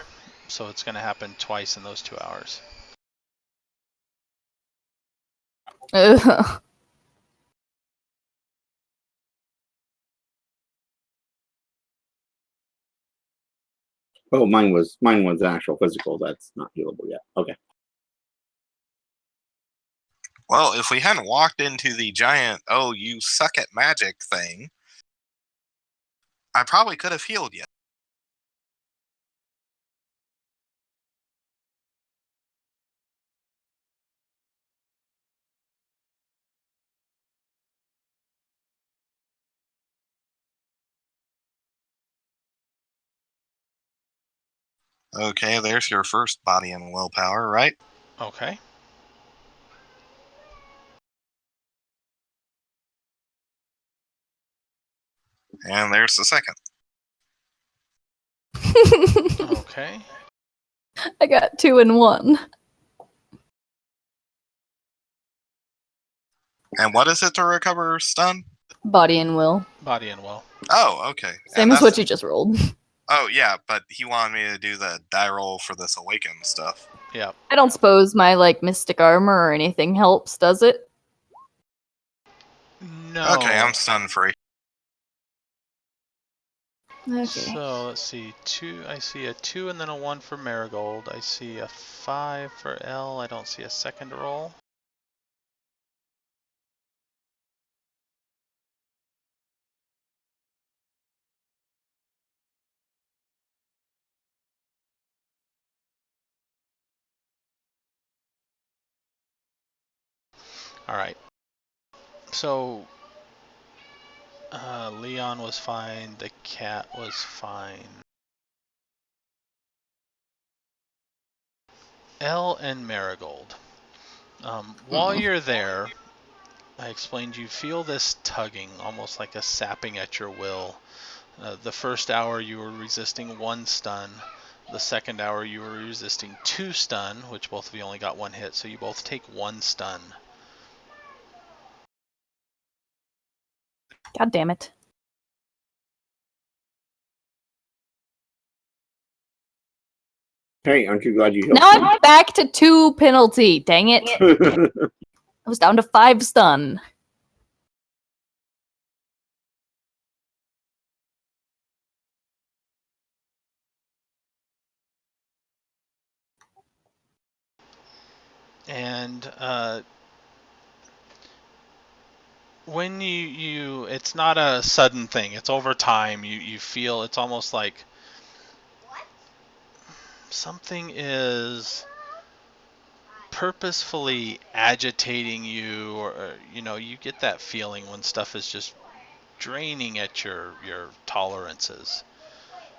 So it's going to happen twice in those 2 hours. Ugh. Oh, mine was actual physical. That's not healable yet. Okay. Well, if we hadn't walked into the giant, oh, you suck at magic thing, I probably could have healed you. Okay, there's your first body and willpower, right? Okay. And there's the second. Okay. I got 2 and 1. And what is it to recover stun? Body and will. Body and will. Oh, okay. Same And as that's- what you just rolled. Oh, yeah, but he wanted me to do the die roll for this awaken stuff. Yeah. I don't suppose my, like, mystic armor or anything helps, does it? No. Okay, I'm stun free. Okay. So let's see. 2. I see a 2 and then a 1 for Marigold. I see a 5 for L. I don't see a second roll. All right. So Leon was fine. The cat was fine. L and Marigold. While you're there, I explained you feel this tugging, almost like a sapping at your will. The first hour you were resisting 1 stun. The second hour you were resisting 2 stun, which both of you only got 1 hit, so you both take 1 stun. God damn it. Hey, aren't you glad you healed? Now I'm back to 2 penalty. Dang it. I was down to 5 stun. And when it's not a sudden thing. It's over time. You feel it's almost like something is purposefully agitating you, or you get that feeling when stuff is just draining at your tolerances.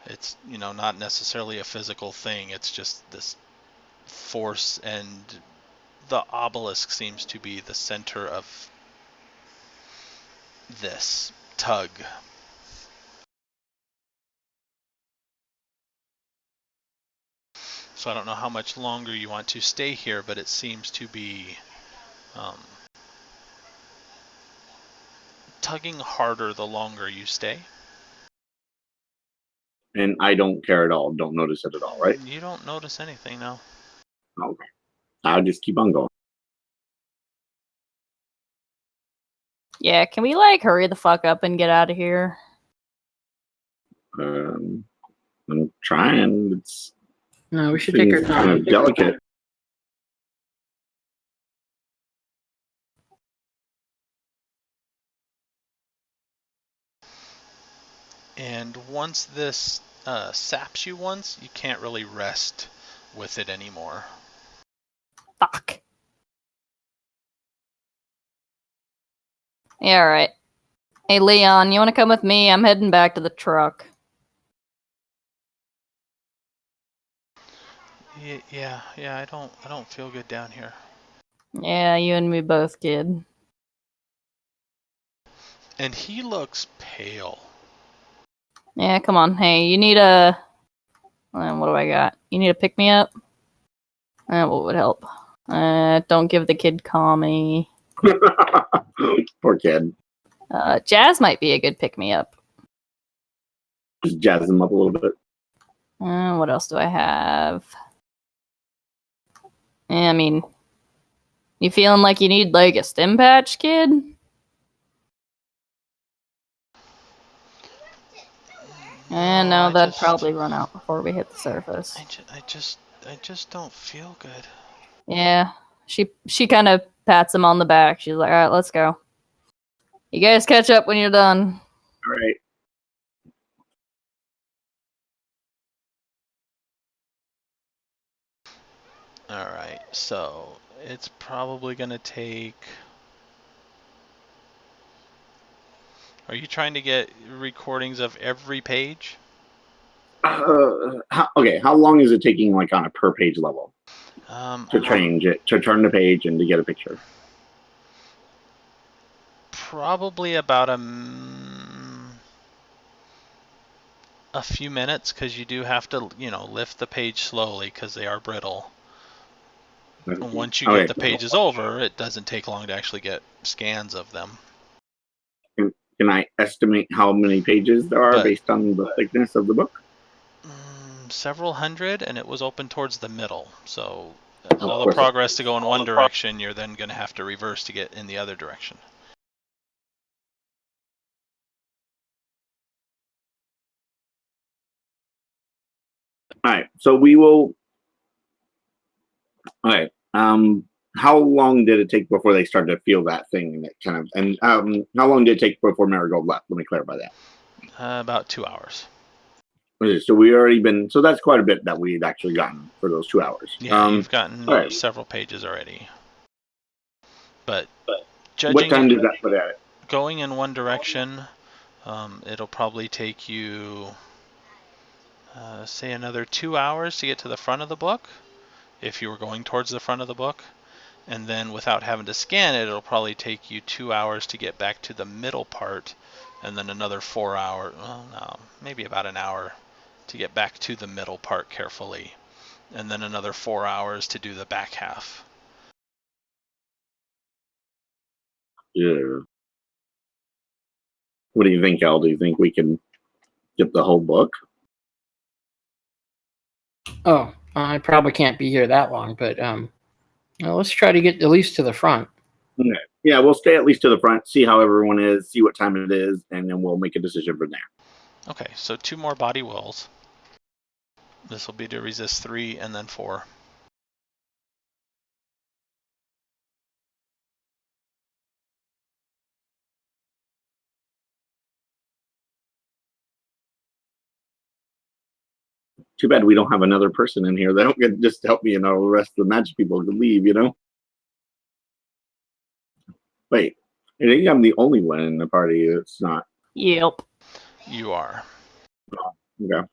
It's not necessarily a physical thing. It's just this force, and the obelisk seems to be the center of this tug. So I don't know how much longer you want to stay here, but it seems to be tugging harder the longer you stay. And I don't care at all. Don't notice it at all, right? You don't notice anything, no. Okay. I'll just keep on going. Yeah, can we like hurry the fuck up and get out of here? I'm trying. It's No, we should take our things kind of time. delicate. And once this saps you once, you can't really rest with it anymore. Fuck. Yeah, alright. Hey, Leon, you want to come with me? I'm heading back to the truck. Yeah, I don't feel good down here. Yeah, you and me both, kid. And he looks pale. Yeah, come on. Hey, you need a... what do I got? You need a pick-me-up? What would help? Don't give the kid Kami. Poor kid. Jazz might be a good pick-me-up. Just jazz him up a little bit. What else do I have? I mean, you feeling like you need like a stim patch, kid? No, that'd probably run out before we hit the surface. I just don't feel good. Yeah, she kind of pats him on the back. She's like, "All right, let's go. You guys catch up when you're done." All right. All right, so it's probably gonna take. Are you trying to get recordings of every page? How long is it taking, like on a per page level, to change it, to turn the page, and to get a picture? Probably about a few minutes, because you do have to, lift the page slowly because they are brittle. And once you get the pages over, it doesn't take long to actually get scans of them. Can I estimate how many pages there are based on the thickness of the book? Several hundred, and it was open towards the middle. So all the progress to go in one direction, you're then going to have to reverse to get in the other direction. All right, so we will. All right. How long did it take before they started to feel that thing and that kind of? And how long did it take before Marigold left? Let me clarify that. About 2 hours. Okay, so we already been. So that's quite a bit that we've actually gotten for those 2 hours. Yeah, you've gotten several pages already. But judging what time did that put at it? Going in one direction, it'll probably take you, say, another 2 hours to get to the front of the book, if you were going towards the front of the book. And then without having to scan it, it'll probably take you 2 hours to get back to the middle part, and then another 4 hours, well, no, maybe about an hour to get back to the middle part carefully, and then another 4 hours to do the back half. Yeah. What do you think, Al? Do you think we can get the whole book? Oh, I probably can't be here that long, but well, let's try to get at least to the front. Okay. Yeah, we'll stay at least to the front, see how everyone is, see what time it is, and then we'll make a decision from there. Okay, so 2 more body wills. This will be to resist 3 and then 4. Too bad we don't have another person in here. They don't get just help me and all the rest of the magic people to leave, you know? Wait, I think I'm the only one in the party that's not. Yep. You are. Okay.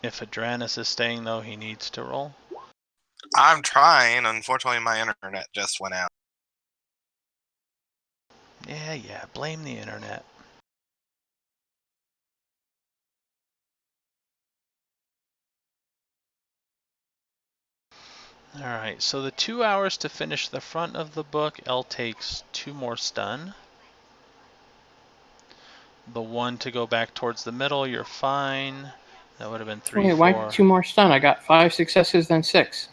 If Adranus is staying, though, he needs to roll. I'm trying. Unfortunately, my internet just went out. Yeah, blame the internet. Alright, so the 2 hours to finish the front of the book, L takes 2 more stun. The 1 to go back towards the middle, you're fine. That would have been 3, Wait, 4. why 2 more stun? I got 5 successes, then 6.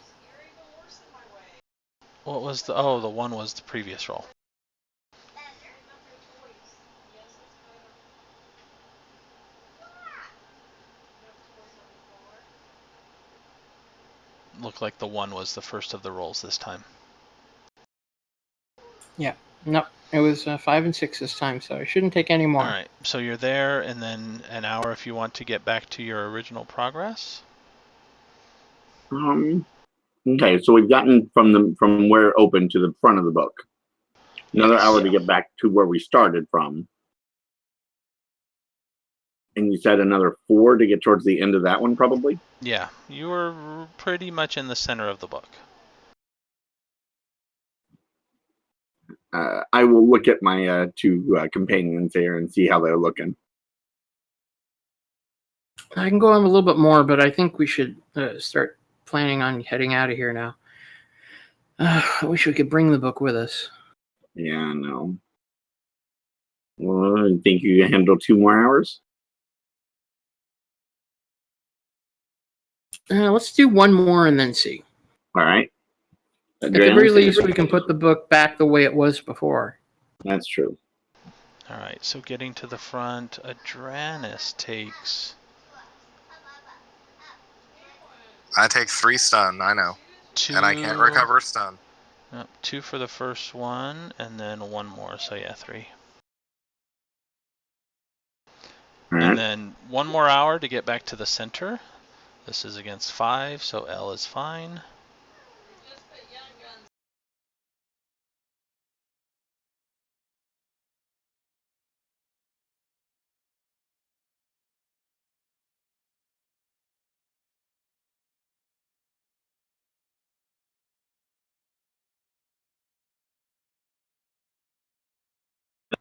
What was the... Oh, the 1 was the previous roll. Looked like the 1 was the first of the rolls this time. Yeah. No, it was 5 and 6 this time, so I shouldn't take any more. Alright, so you're there, and then an hour if you want to get back to your original progress. Okay, so we've gotten from where it opened to the front of the book. Another Yes. hour to get back to where we started from. And you said another 4 to get towards the end of that one, probably? Yeah, you were pretty much in the center of the book. I will look at my 2 companions here and see how they're looking. I can go on a little bit more, but I think we should start planning on heading out of here now. I wish we could bring the book with us. Yeah, no. Well, I think you can handle 2 more hours? Let's do 1 more and then see. All right. At the very least, we can put the book back the way it was before. That's true. Alright, so getting to the front, Adranus takes... I take 3 stun, I know. 2... And I can't recover stun. Yep, 2 for the first one, and then 1 more, so yeah, 3. All And right. then 1 more hour to get back to the center. This is against 5, so L is fine.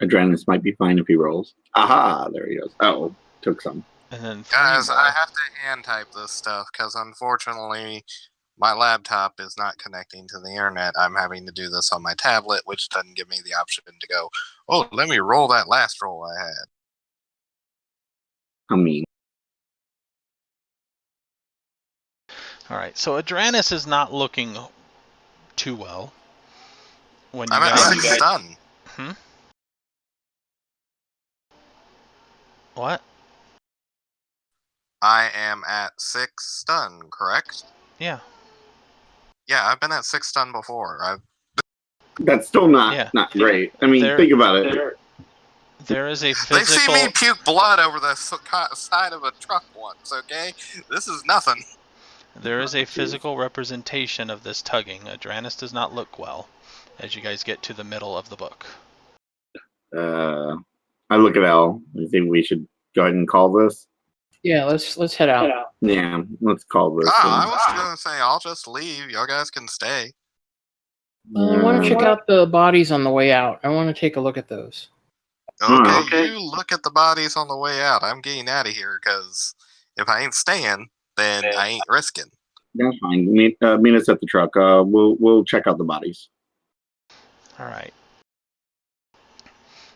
Adranus might be fine if he rolls. Aha, there he goes. Oh, took some. And then 3 Guys, more. I have to hand type this stuff because unfortunately my laptop is not connecting to the internet. I'm having to do this on my tablet, which doesn't give me the option to go, oh, let me roll that last roll I had. I mean, Alright, so Adranus is not looking too well. When you I'm at guys... 6 stun. What? I am at 6 stun, correct? Yeah. Yeah, I've been at 6 stun before. that's still not Yeah. not great. I mean, There- think about it. There is a They've physical... seen me puke blood over the side of a truck once, okay? This is nothing. There is a Jeez. physical representation of this tugging. Adranus does not look well as you guys get to the middle of the book. I look at L. I think we should go ahead and call this. Yeah, let's head out. Yeah, let's call this. I was going to say, I'll just leave. Y'all guys can stay. I want to check out the bodies on the way out. I want to take a look at those. Okay, you look at the bodies on the way out. I'm getting out of here because if I ain't staying, then I ain't risking. That's fine. Meet us at the truck. We'll check out the bodies. All right.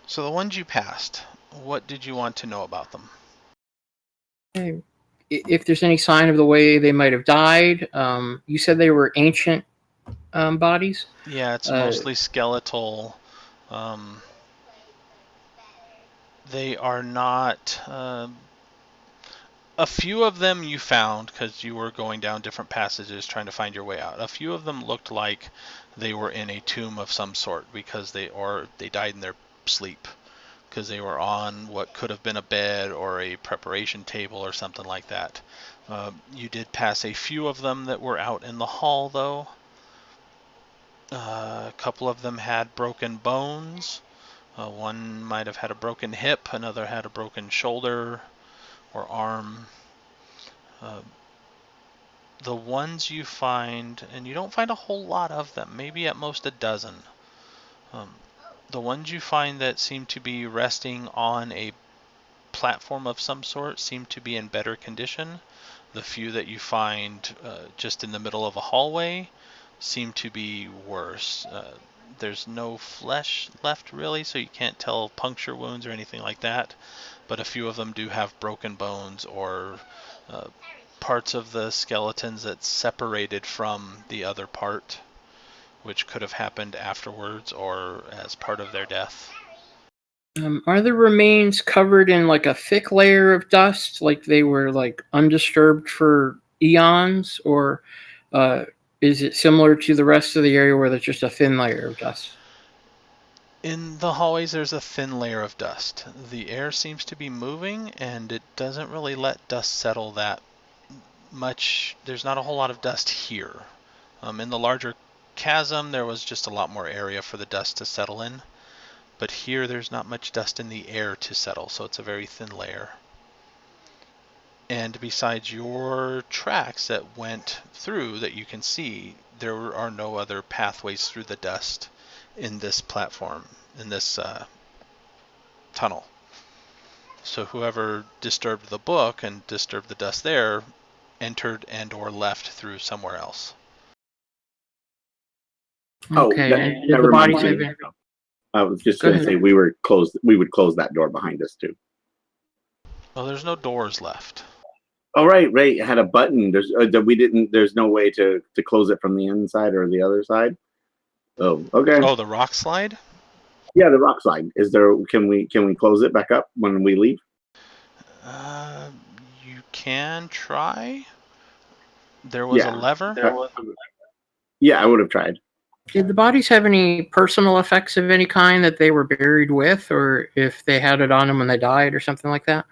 So the ones you passed, what did you want to know about them? If there's any sign of the way they might have died, you said they were ancient bodies. Yeah, it's mostly skeletal. They are not... a few of them you found because you were going down different passages trying to find your way out. A few of them looked like they were in a tomb of some sort because they died in their sleep because they were on what could have been a bed or a preparation table or something like that. You did pass a few of them that were out in the hall, though. A couple of them had broken bones. One might have had a broken hip, another had a broken shoulder or arm. The ones you find, and you don't find a whole lot of them, maybe at most a dozen. The ones you find that seem to be resting on a platform of some sort seem to be in better condition. The few that you find just in the middle of a hallway seem to be worse. There's no flesh left really, so you can't tell puncture wounds or anything like that, but a few of them do have broken bones or parts of the skeletons that's separated from the other part, which could have happened afterwards or as part of their death. Are the remains covered in like a thick layer of dust, like they were like undisturbed for eons, or is it similar to the rest of the area where there's just a thin layer of dust? In the hallways, there's a thin layer of dust. The air seems to be moving, and it doesn't really let dust settle that much. There's not a whole lot of dust here. In the larger chasm, there was just a lot more area for the dust to settle in. But here, there's not much dust in the air to settle, so it's a very thin layer. And besides your tracks that went through that you can see, there are no other pathways through the dust in this platform, in this tunnel. So whoever disturbed the book and disturbed the dust there entered and or left through somewhere else. Okay, and did the bodies have been... I was just going to say we would close that door behind us too. Well, there's no doors left. Oh right, it had a button. There's no way to close it from the inside or the other side. Oh, okay. Oh, the rock slide? Yeah, the rock slide. Is there? Can we close it back up when we leave? You can try. There was a lever. Yeah, I would have tried. Did the bodies have any personal effects of any kind that they were buried with, or if they had it on them when they died or something like that?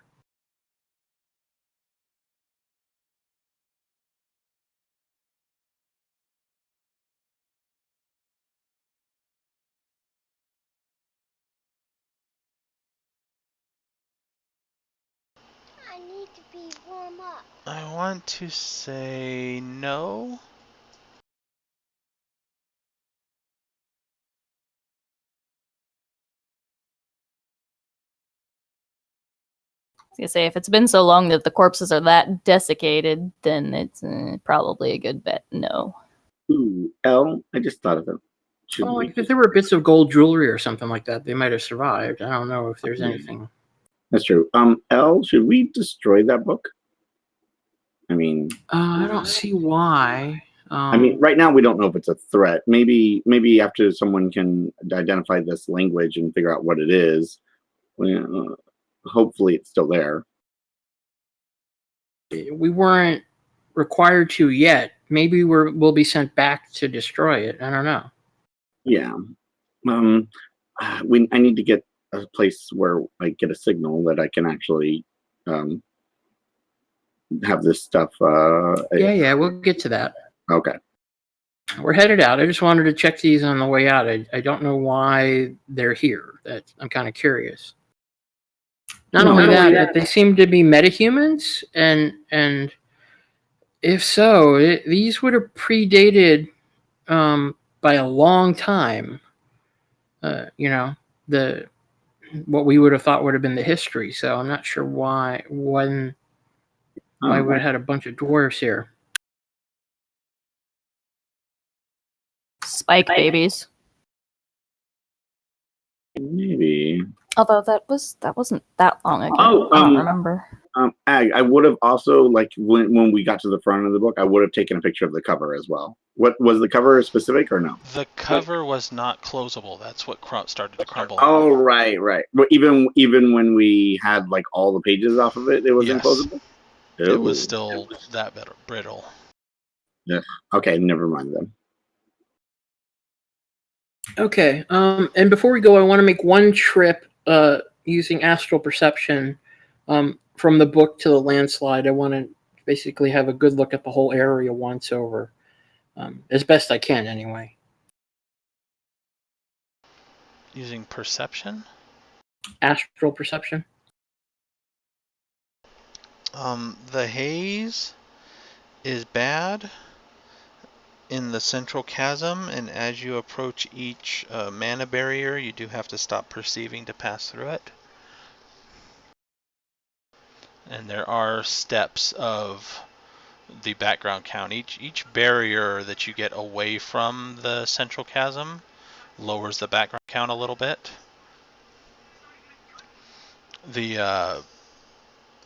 I need to be warm up. I want to say no. I was gonna say, if it's been so long that the corpses are that desiccated, then it's probably a good bet. No. Ooh, L. I just thought of it. If there were bits of gold jewelry or something like that, they might have survived. I don't know if there's anything. That's true. L. Should we destroy that book? I mean, I don't see why. I mean, right now we don't know if it's a threat. Maybe after someone can identify this language and figure out what it is, hopefully it's still there. We weren't required to yet. Maybe we'll be sent back to destroy it. I don't know. Yeah. I need to get a place where I get a signal that I can actually have this stuff. Yeah, we'll get to that. Okay. We're headed out. I just wanted to check these on the way out. I don't know why they're here. I'm kind of curious. Not only that, but they seem to be metahumans, and if so, these would have predated by a long time. What we would have thought would have been the history. So I'm not sure why we would have had a bunch of dwarves here. Spike babies. Maybe. Although that wasn't that long ago. I don't remember. I would have also, like, when we got to the front of the book, I would have taken a picture of the cover as well. What was the cover specific or no? The cover was not closable. That's what started to crumble. Oh, right. But even when we had like all the pages off of it, it wasn't closable. It was still that brittle. Yeah. Okay, never mind then. Okay. And before we go, I want to make one trip using astral perception from the book to the landslide. I want to basically have a good look at the whole area once over, as best I can, anyway. Using perception? Astral perception. The haze is bad in the central chasm, and as you approach each mana barrier, you do have to stop perceiving to pass through it. And there are steps of the background count. Each barrier that you get away from the central chasm lowers the background count a little bit. The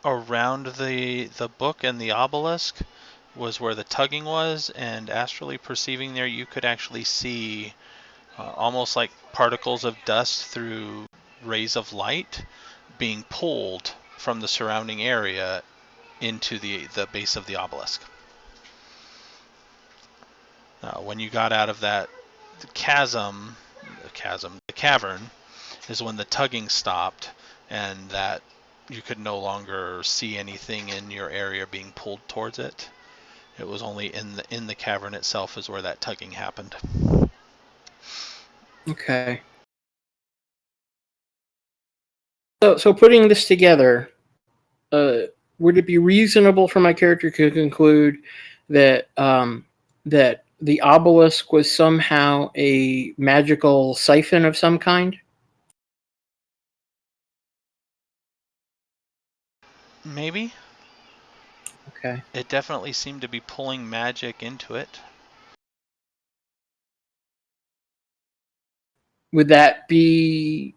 around the book and the obelisk was where the tugging was, and astrally perceiving there, you could actually see almost like particles of dust through rays of light being pulled from the surrounding area into the base of the obelisk. When you got out of that the cavern is when the tugging stopped, and that you could no longer see anything in your area being pulled towards it. It was only in the cavern itself is where that tugging happened. Okay. So putting this together, would it be reasonable for my character to conclude that that the obelisk was somehow a magical siphon of some kind? Maybe. Okay. It definitely seemed to be pulling magic into it. Would that be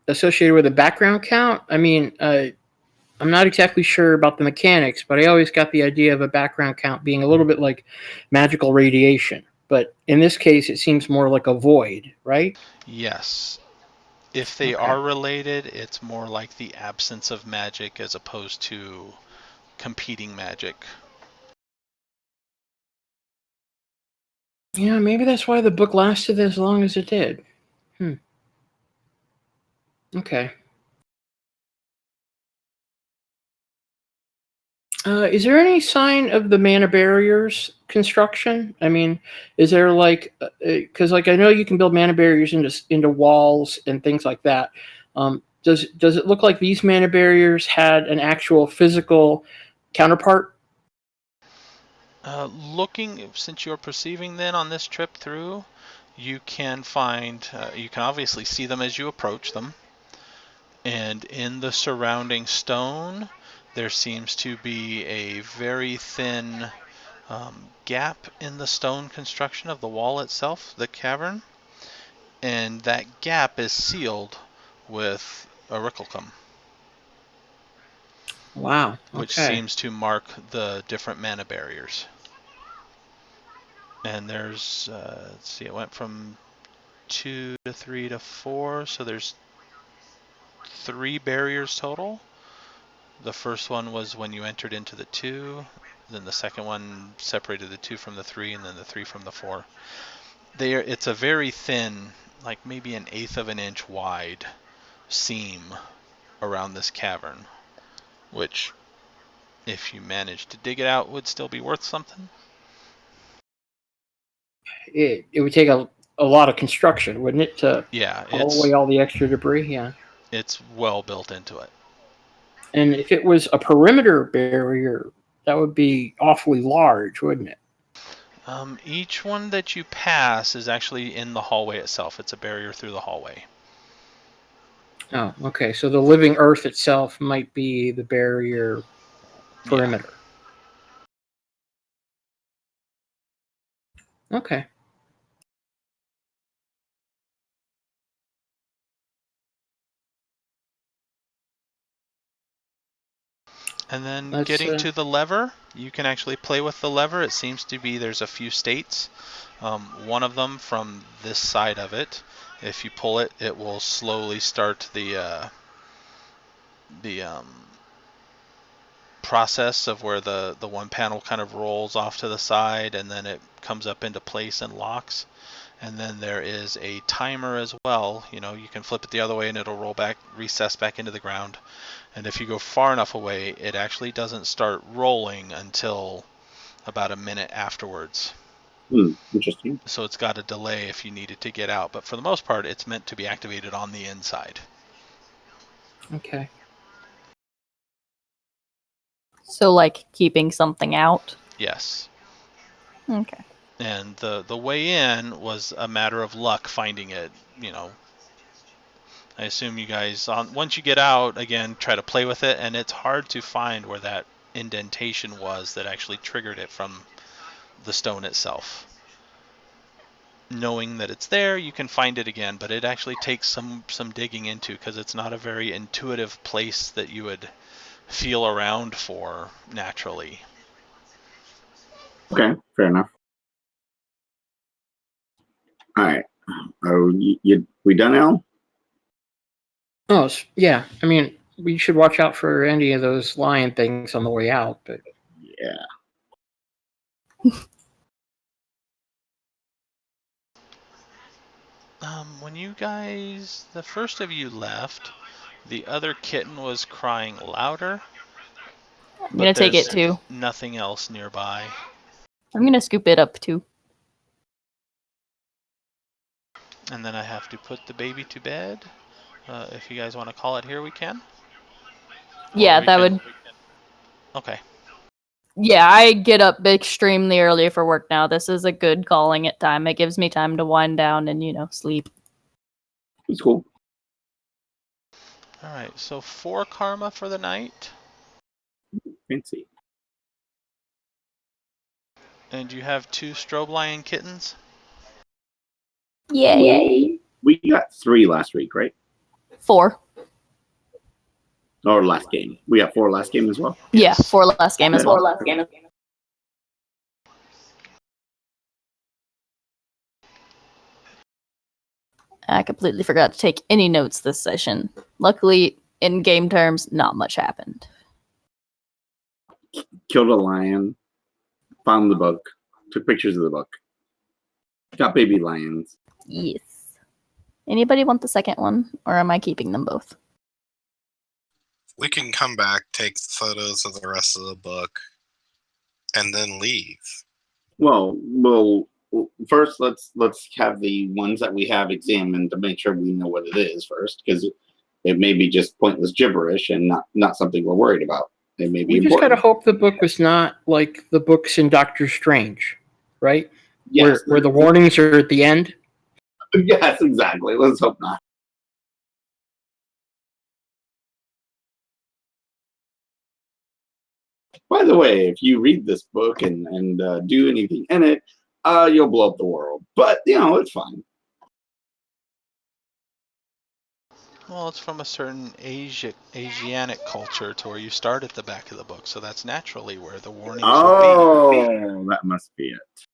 associated with a background count? I mean, I'm not exactly sure about the mechanics, but I always got the idea of a background count being a little bit like magical radiation. But in this case, it seems more like a void, right? Yes. If they are related, it's more like the absence of magic as opposed to competing magic. Yeah, maybe that's why the book lasted as long as it did. Okay. Is there any sign of the mana barriers construction? I mean, is there like, because like I know you can build mana barriers into walls and things like that. Does it look like these mana barriers had an actual physical counterpart? Looking, since you're perceiving then on this trip through, you can find, you can obviously see them as you approach them. And in the surrounding stone, there seems to be a very thin gap in the stone construction of the wall itself, the cavern. And that gap is sealed with Aurichalcum. Wow. Okay. Which seems to mark the different mana barriers. And there's, let's see, it went from 2 to 3 to 4, so there's 3 barriers total. The first one was when you entered into the 2, then the second one separated the 2 from the 3, and then the 3 from the 4. It's a very thin, like maybe 1/8 of an inch wide seam around this cavern, which, if you managed to dig it out, would still be worth something. It would take a lot of construction, wouldn't it, to haul away all the extra debris? Yeah. It's well built into it. And if it was a perimeter barrier, that would be awfully large, wouldn't it? Each one that you pass is actually in the hallway itself. It's a barrier through the hallway. Oh, okay. So the living earth itself might be the barrier perimeter. Yeah. Okay. And then getting to the lever, you can actually play with the lever. It seems to be there's a few states. One of them from this side of it, if you pull it, it will slowly start the process of where the one panel kind of rolls off to the side, and then it comes up into place and locks. And then there is a timer as well. You can flip it the other way and it'll roll back, recess back into the ground. And if you go far enough away, it actually doesn't start rolling until about a minute afterwards. Interesting. So it's got a delay if you needed to get out. But for the most part, it's meant to be activated on the inside. Okay. So, like, keeping something out? Yes. Okay. And the way in was a matter of luck finding it. I assume you guys, once you get out, again, try to play with it, and it's hard to find where that indentation was that actually triggered it from the stone itself. Knowing that it's there, you can find it again, but it actually takes some digging into, because it's not a very intuitive place that you would feel around for naturally. Okay, fair enough. All right. We done, Al? Oh, yeah. I mean, we should watch out for any of those lion things on the way out. But Yeah. When you guys, the first of you left, the other kitten was crying louder. I'm gonna take it there's too. nothing else nearby. I'm gonna scoop it up too. And then I have to put the baby to bed. If you guys want to call it here, we can. Yeah, that would. Okay. Yeah, I get up extremely early for work now. This is a good calling it time. It gives me time to wind down and, sleep. It's cool. All right. So 4 karma for the night. Fancy. And you have 2 strobe lion kittens. Yay! We got 3 last week, right? 4. Or last game. We got 4 last game as well? Yeah, Yes. 4 last game as well. I completely forgot to take any notes this session. Luckily, in game terms, not much happened. Killed a lion. Found the book. Took pictures of the book. Got baby lions. Yes. Anybody want the second one, or am I keeping them both? We can come back, take photos of the rest of the book, and then leave. Well, first let's have the ones that we have examined to make sure we know what it is first, because it may be just pointless gibberish and not something we're worried about. It may be we just important. gotta hope the book was not like the books in Doctor Strange, right? Yes. Where the warnings are at the end. Yes, exactly. Let's hope not. By the way, if you read this book and do anything in it, you'll blow up the world. But it's fine. Well, it's from a certain Asiatic culture to where you start at the back of the book, so that's naturally where the warnings would be. That must be it.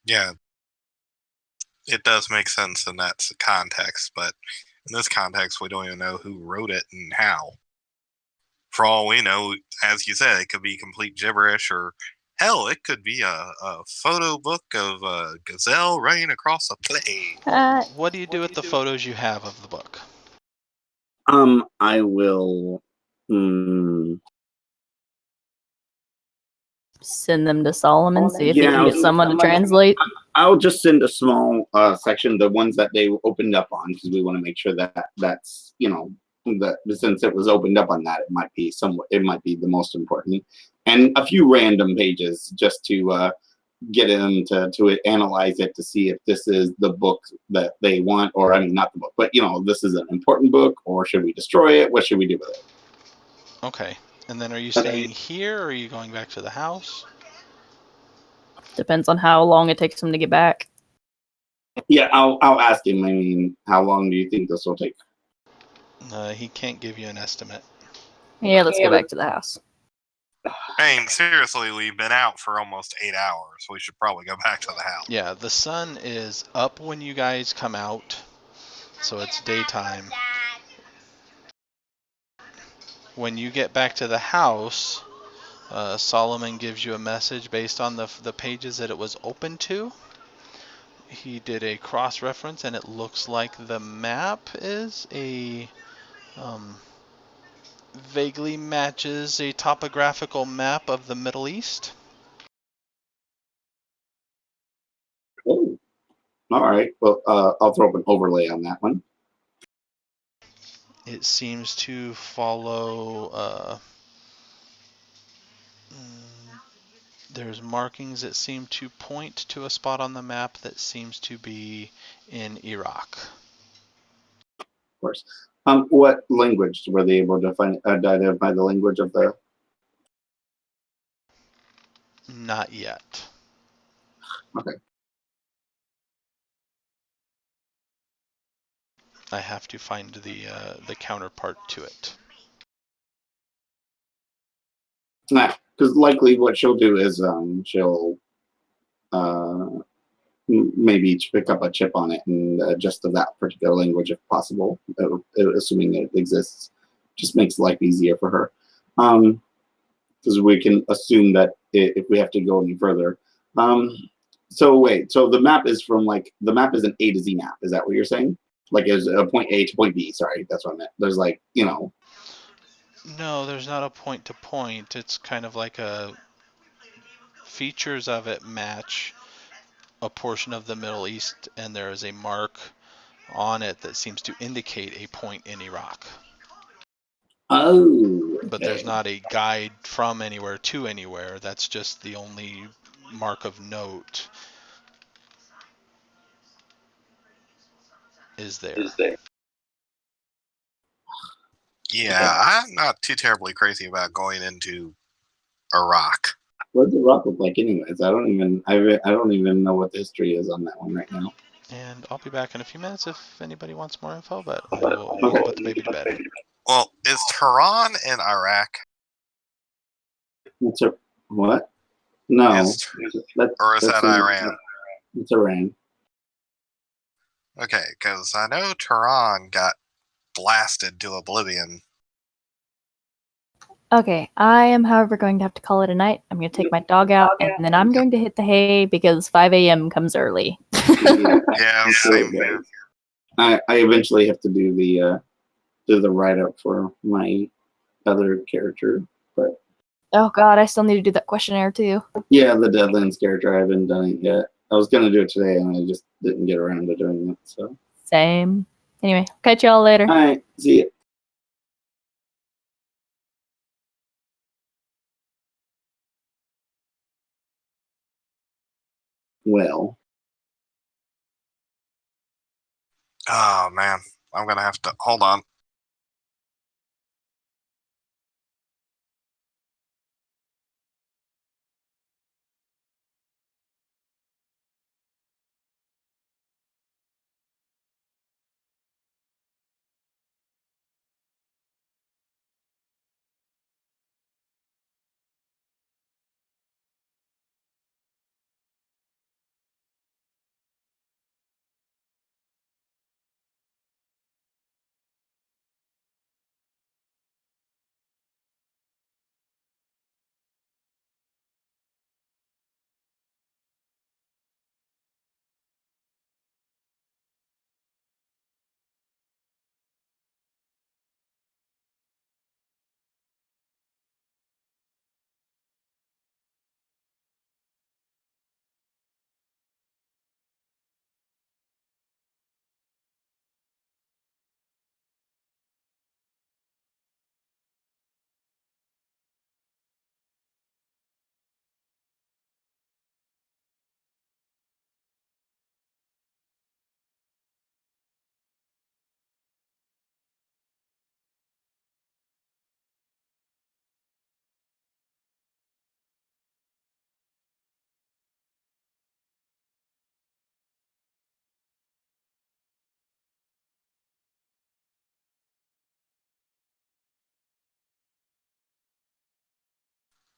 Yeah. It does make sense in that context, but in this context, we don't even know who wrote it and how. For all we know, as you said, it could be complete gibberish, or hell, it could be a photo book of a gazelle running across a plain. What do you do with the photos you have of the book? I will Send them to Solomon, see if he Yeah, can get someone to translate. I'll just send a small section, the ones that they opened up on, because we want to make sure that's that since it was opened up on that, it might be the most important, and a few random pages just to get them to analyze it to see if this is the book that they want, or I mean not the book, but this is an important book, or should we destroy it? What should we do with it? Okay. And then are you staying here, or are you going back to the house? Depends on how long it takes him to get back. Yeah, I'll ask him. I mean, how long do you think this will take? He can't give you an estimate. Yeah, let's go back to the house. I mean, seriously, we've been out for almost 8 hours. We should probably go back to the house. Yeah, the sun is up when you guys come out, so it's daytime. When you get back to the house, Solomon gives you a message based on the pages that it was open to. he did a cross-reference, and it looks like the map is a vaguely matches a topographical map of the Middle East. Oh, all right. Well, I'll throw up an overlay on that one. It seems to follow. There's markings that seem to point to a spot on the map that seems to be in Iraq. Of course. What language were they able to identify the language of the? Not yet. Okay. I have to find the counterpart to it. Nah, because likely what she'll do is she'll maybe pick up a chip on it and adjust to that particular language if possible, assuming it exists. Just makes life easier for her. Because we can assume that if we have to go any further. So wait, so the map is the map is an A to Z map. Is that what you're saying? Like is a point A to point B. Sorry, that's what I meant. There's No, there's not a point to point. It's kind of like features of it match a portion of the Middle East, and there is a mark on it that seems to indicate a point in Iraq. Oh, okay. But there's not a guide from anywhere to anywhere. That's just the only mark of note is there. Yeah, I'm not too terribly crazy about going into Iraq. What does Iraq look like, anyways? I don't even know what the history is on that one right now. And I'll be back in a few minutes if anybody wants more info, but I will put the baby to bed. Well, is Tehran in Iraq? It's a what? No, Or is that Iran? It's Iran. Okay, because I know Tehran got blasted to oblivion. Okay, I am, however, going to have to call it a night. I'm going to take my dog out, and then I'm going to hit the hay because 5 a.m. comes early. Yeah, same here. I eventually have to do the write up for my other character, but Oh god, I still need to do that questionnaire too. yeah, the Deadlands character I haven't done it yet. I was gonna do it today and I just didn't get around to doing it. So Same. Anyway, catch y'all later. all right, see ya. Well, Oh man, I'm gonna have to hold on.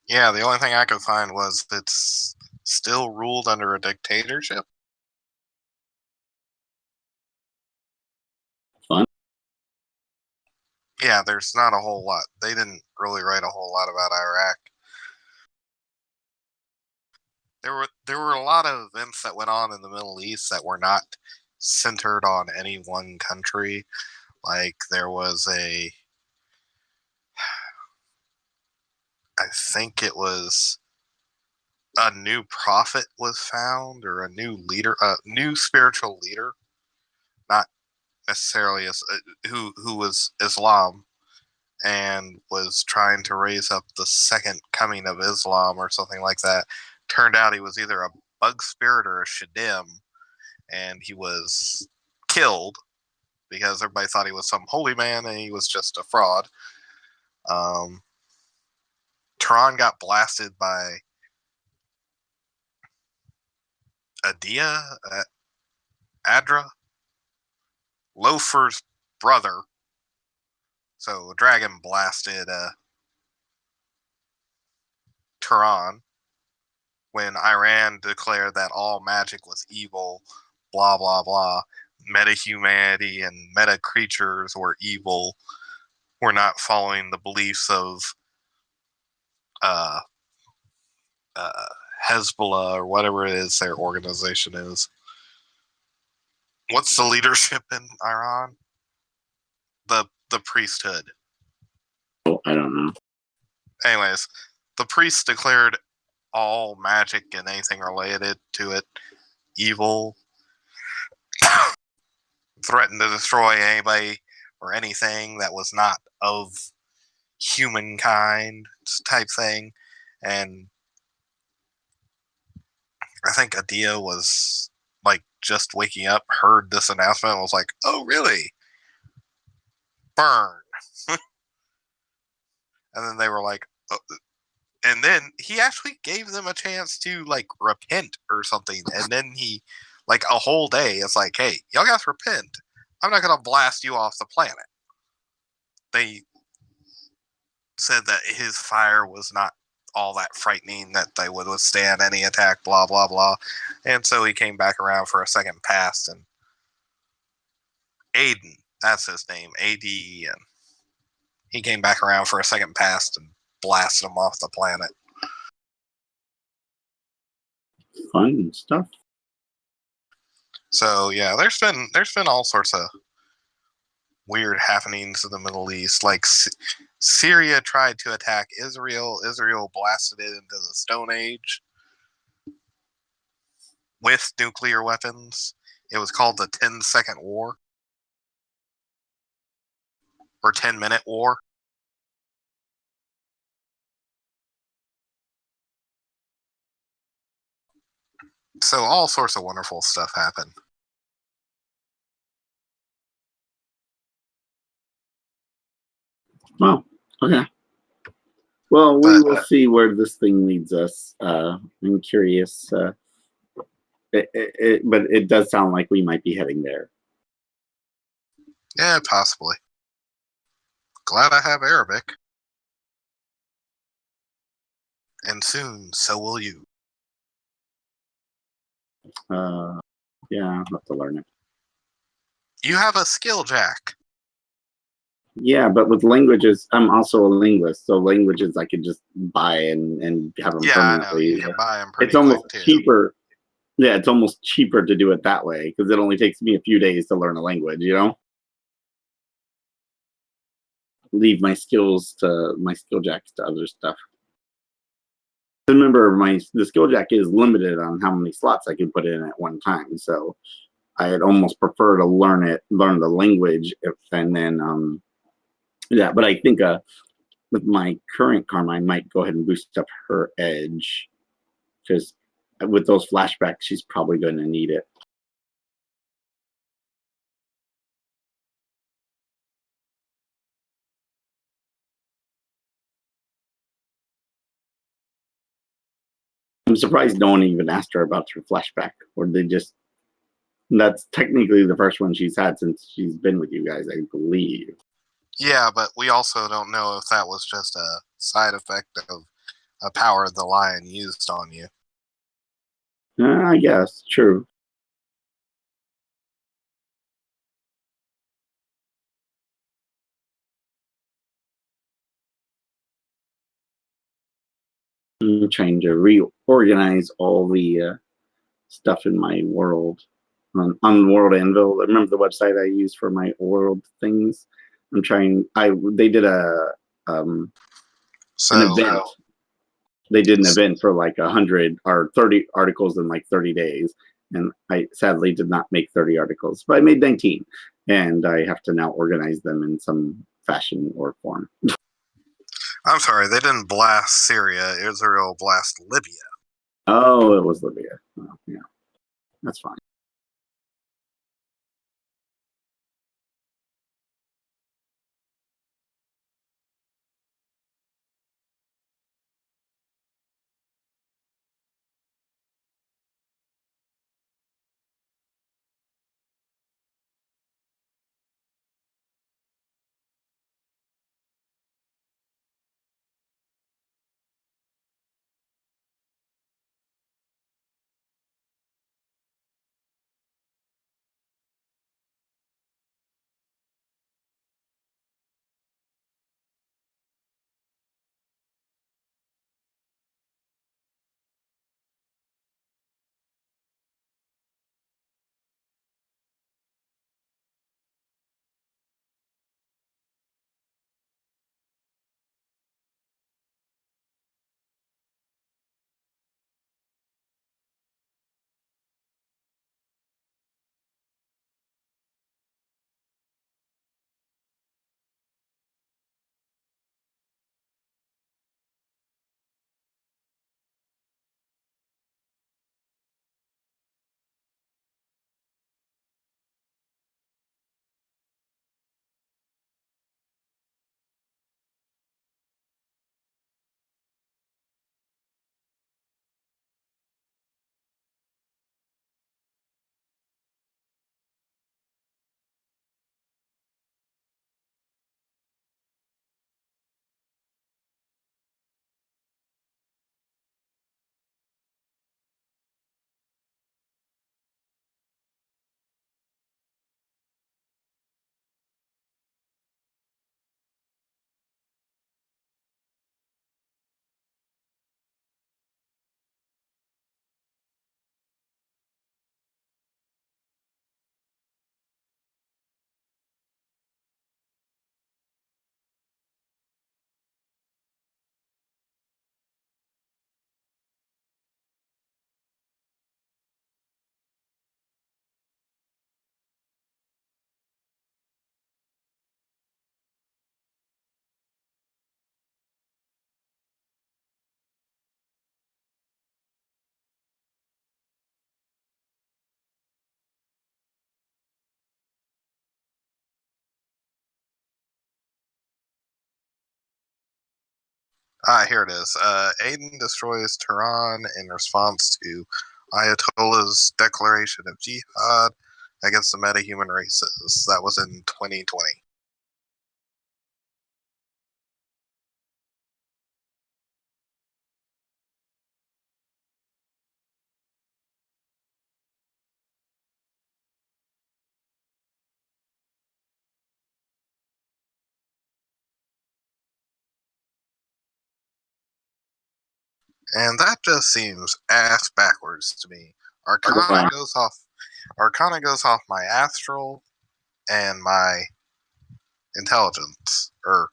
Yeah, the only thing I could find was it's still ruled under a dictatorship. fun. Yeah, there's not a whole lot. They didn't really write a whole lot about Iraq. there were a lot of events that went on in the Middle East that were not centered on any one country. Like there was I think it was a new prophet was found, or a new leader, a new spiritual leader, not necessarily who was Islam and was trying to raise up the second coming of Islam or something like that. Turned out he was either a bug spirit or a shadim, and he was killed because everybody thought he was some holy man and he was just a fraud. Tehran got blasted by Adra, Loafer's brother. So Dragon blasted Tehran when Iran declared that all magic was evil, blah, blah, blah. Meta-humanity and meta-creatures were evil. We're not following the beliefs of uh, uh, Hezbollah or whatever it is their organization is. What's the leadership in Iran? The priesthood. Oh, I don't know. Anyways, the priests declared all magic and anything related to it evil, threatened to destroy anybody or anything that was not of humankind type thing. And I think Adia was like just waking up, heard this announcement, and was like, oh really? Burn. And then they were like, oh. And then he actually gave them a chance to like repent or something. And then he, like a whole day, it's like, hey, y'all guys repent. I'm not going to blast you off the planet. They said that his fire was not all that frightening, that they would withstand any attack, blah, blah, blah. And so he came back around for a second pass, and Aiden, that's his name, Aden. He came back around for a second pass and blasted him off the planet. Fun stuff. So yeah, there's been all sorts of weird happenings in the Middle East. Like Syria tried to attack Israel. Israel blasted it into the Stone Age with nuclear weapons. It was called the 10-second war or 10-minute war. So all sorts of wonderful stuff happened. Well, okay. Well, we will see where this thing leads us. I'm curious. But it does sound like we might be heading there. Yeah, possibly. Glad I have Arabic. And soon, so will you. Yeah, I'll have to learn it. You have a skill jack. Yeah, but with languages, I'm also a linguist, so languages I could just buy and have them permanently. I know, you can buy them pretty It's almost quick, too. cheaper. Yeah, it's almost cheaper to do it that way because it only takes me a few days to learn a language, you know? Leave my skill jacks to other stuff. Remember, the skill jack is limited on how many slots I can put in at one time, so I'd almost prefer to learn the language, and then yeah. But I think with my current karma, I might go ahead and boost up her edge because with those flashbacks, she's probably going to need it. I'm surprised no one even asked her about her flashback, or that's technically the first one she's had since she's been with you guys, I believe. Yeah, but we also don't know if that was just a side effect of a power the lion used on you. I guess, true. I'm trying to reorganize all the stuff in my world on World Anvil. Remember the website I use for my world things? I'm trying. They did an event. They did an event for like 100 or 30 articles in like 30 days, and I sadly did not make 30 articles, but I made 19, and I have to now organize them in some fashion or form. I'm sorry, they didn't blast Syria. Israel blast Libya. Oh, it was Libya. Oh, yeah, that's fine. Here it is. Aiden destroys Tehran in response to Ayatollah's declaration of jihad against the metahuman races. That was in 2020. And that just seems ass backwards to me. Arcana goes off my astral and my intelligence or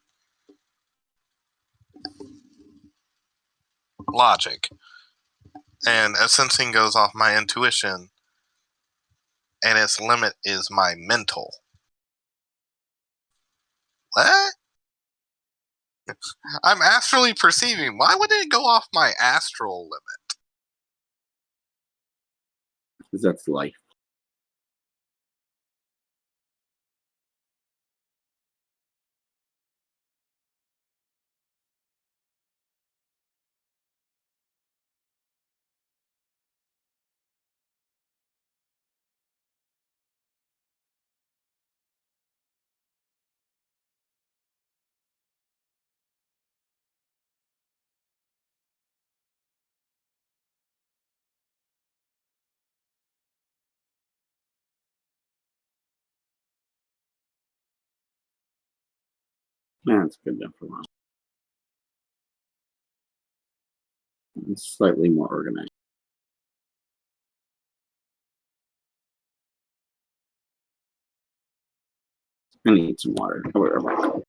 logic, and Ascensing goes off my intuition, and its limit is my mental. What? I'm astrally perceiving. Why would it go off my astral limit? Because that's life. That's good enough for now. It's slightly more organized. I need some water. Wherever.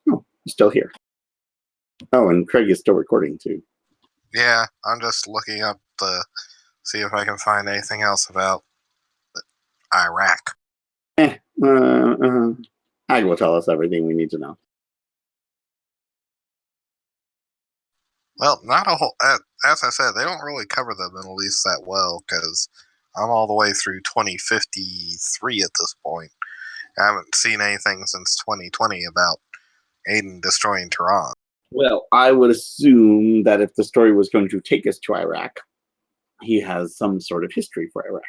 Oh, you're still here. Oh, and Craig is still recording too. Yeah, I'm just looking up to see if I can find anything else about Iraq. Ag will tell us everything we need to know. Well, not a whole. As I said, they don't really cover the Middle East that well because I'm all the way through 2053 at this point. I haven't seen anything since 2020 about Aiden destroying Tehran. Well, I would assume that if the story was going to take us to Iraq, he has some sort of history for Iraq.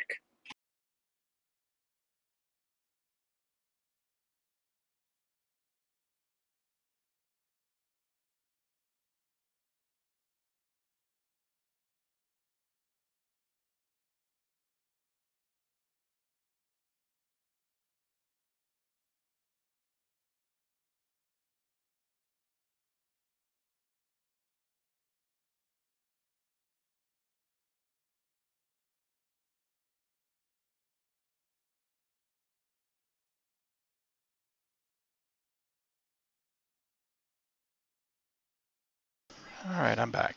All right, I'm back.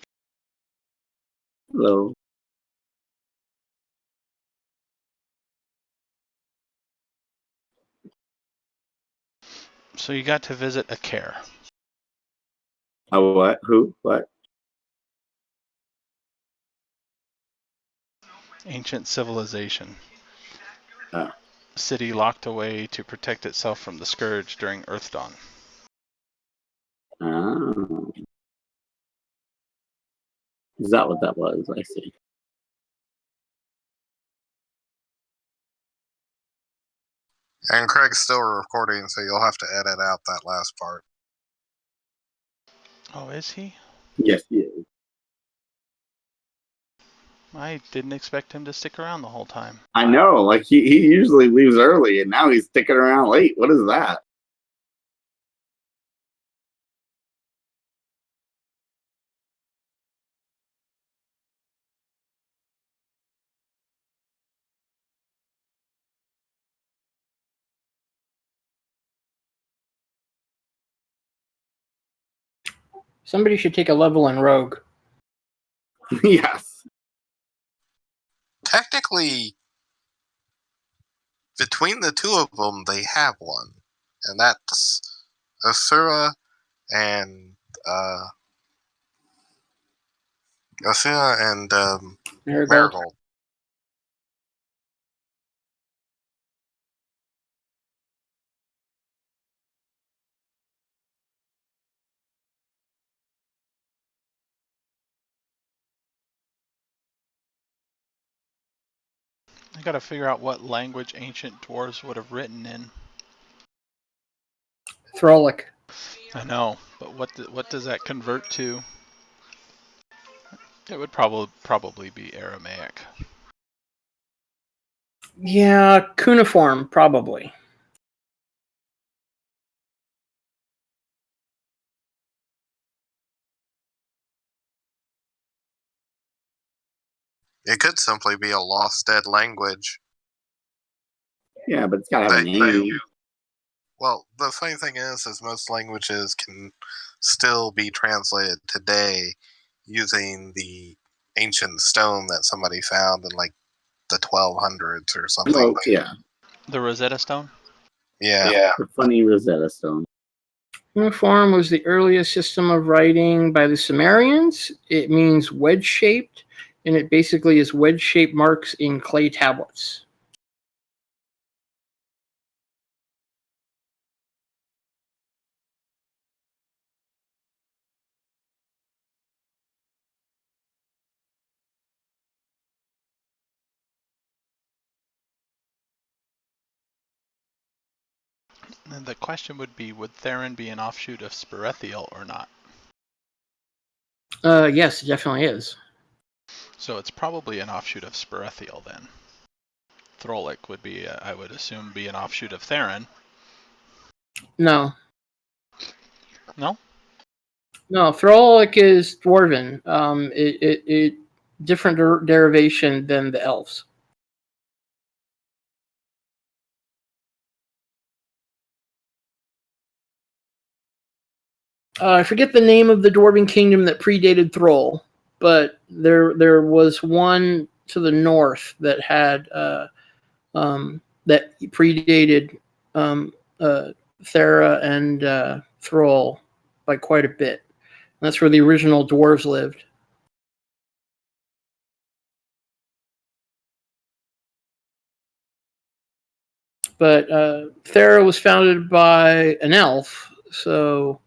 Hello. So you got to visit a care. Oh, what? Who? What? Ancient civilization. Oh. City locked away to protect itself from the scourge during Earth Dawn. Oh. Is that what that was? I see. And Craig's still recording, so you'll have to edit out that last part. Oh, is he? Yes, he is. I didn't expect him to stick around the whole time. I know. Like he usually leaves early, and now he's sticking around late. What is that? Somebody should take a level in Rogue. Yes. Technically, between the two of them, they have one. And that's Asura and Marigold. I gotta figure out what language ancient dwarves would have written in. Throlic. I know, but what does that convert to? It would probably be Aramaic. Yeah, cuneiform, probably. It could simply be a lost dead language. Yeah, but it's gotta have a name. Well, the funny thing is most languages can still be translated today using the ancient stone that somebody found in like the 1200s or something. Oh, yeah. The Rosetta Stone? Yeah. The funny Rosetta Stone. Cuneiform was the earliest system of writing by the Sumerians. It means wedge-shaped, and it basically is wedge-shaped marks in clay tablets. And the question would be, would Theron be an offshoot of Sperethiel or not? Yes, it definitely is. So it's probably an offshoot of Sperethiel then. Throlic would be, I would assume, be an offshoot of Theron. No. No? No, Throlic is dwarven. It different derivation than the elves. I forget the name of the dwarven kingdom that predated Thrall, but there was one to the north that had that predated Thera and Thrall by quite a bit. That's where the original dwarves lived. But Thera was founded by an elf, so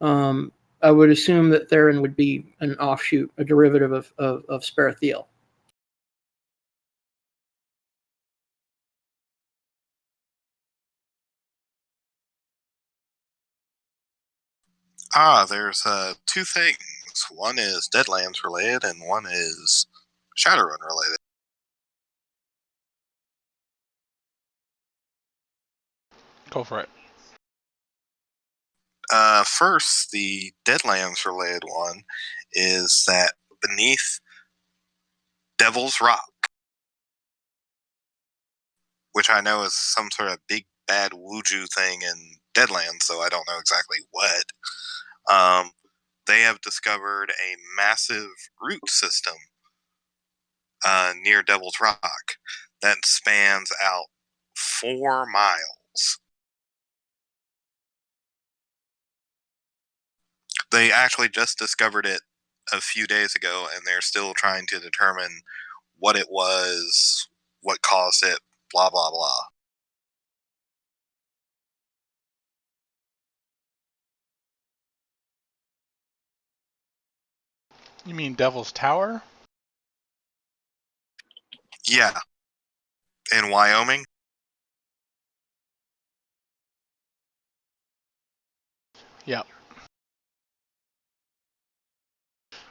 I would assume that Theron would be an offshoot, a derivative of Sperethiel. There's two things. One is Deadlands related, and one is Shadowrun related. Go for it. First, the Deadlands related one is that beneath Devil's Rock, which I know is some sort of big bad Wuju thing in Deadlands, so I don't know exactly what. They have discovered a massive root system near Devil's Rock that spans out 4 miles. They actually just discovered it a few days ago, and they're still trying to determine what it was, what caused it, blah, blah, blah. You mean Devil's Tower? Yeah. In Wyoming? Yep.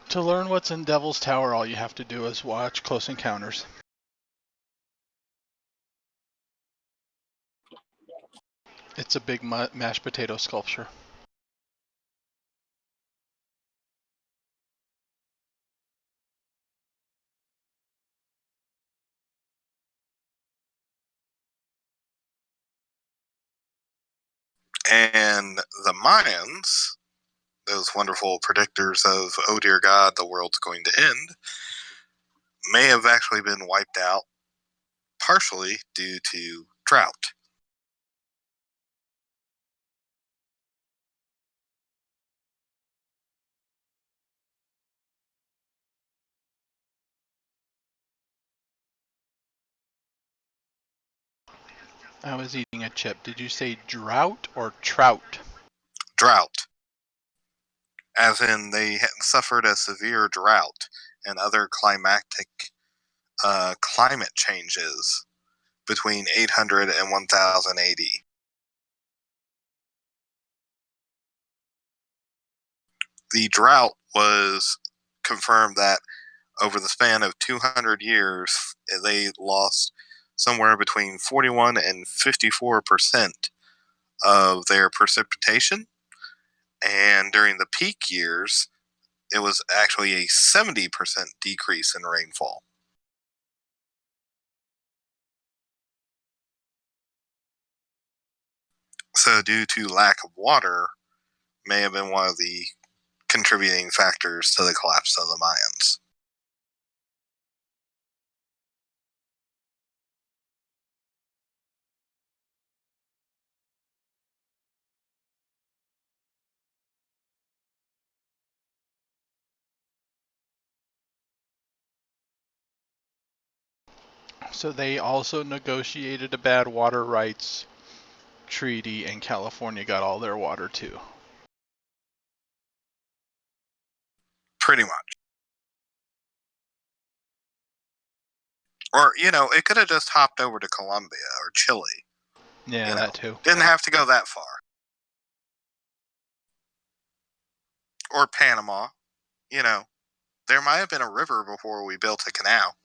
To learn what's in Devil's Tower, all you have to do is watch Close Encounters. It's a big mashed potato sculpture. And the Mayans, those wonderful predictors of, oh dear God, the world's going to end, may have actually been wiped out partially due to drought. I was eating a chip. Did you say drought or trout? Drought. As in, they suffered a severe drought and other climatic climate changes between 800 and 1000 AD. The drought was confirmed that over the span of 200 years, they lost somewhere between 41 and 54% of their precipitation. And during the peak years, it was actually a 70% decrease in rainfall. So, due to lack of water, may have been one of the contributing factors to the collapse of the Mayans. So they also negotiated a bad water rights treaty, and California got all their water too. Pretty much. Or, it could have just hopped over to Colombia or Chile. Yeah, that too. Didn't have to go that far. Or Panama. There might have been a river before we built a canal.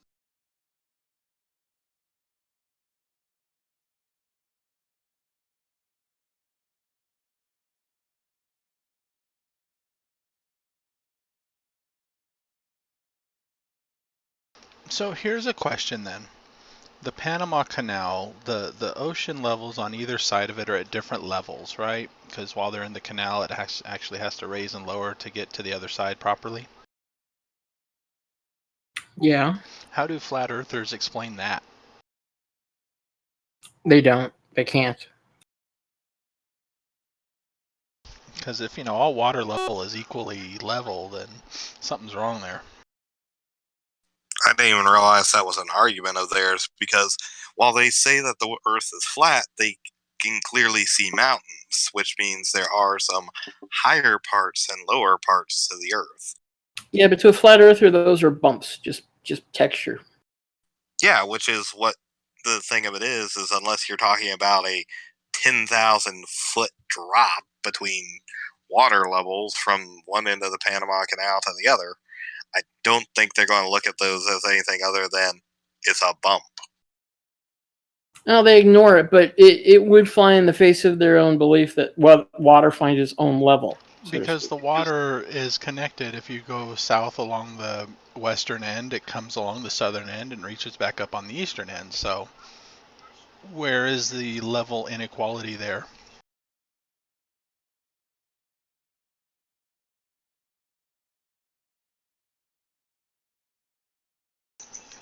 So here's a question then. The Panama Canal, the ocean levels on either side of it are at different levels, right? Because while they're in the canal, it actually has to raise and lower to get to the other side properly. Yeah, How do flat earthers explain that? they don't. They can't. Because if, all water level is equally level, then something's wrong there. I didn't even realize that was an argument of theirs, because while they say that the Earth is flat, they can clearly see mountains, which means there are some higher parts and lower parts to the Earth. Yeah, but to a flat earther, those are bumps, just texture. Yeah, which is what the thing of it is unless you're talking about a 10,000 foot drop between water levels from one end of the Panama Canal to the other, I don't think they're going to look at those as anything other than it's a bump. No, they ignore it, but it would fly in the face of their own belief that water finds its own level. Because the water is connected. If you go south along the western end, it comes along the southern end and reaches back up on the eastern end. So where is the level inequality there?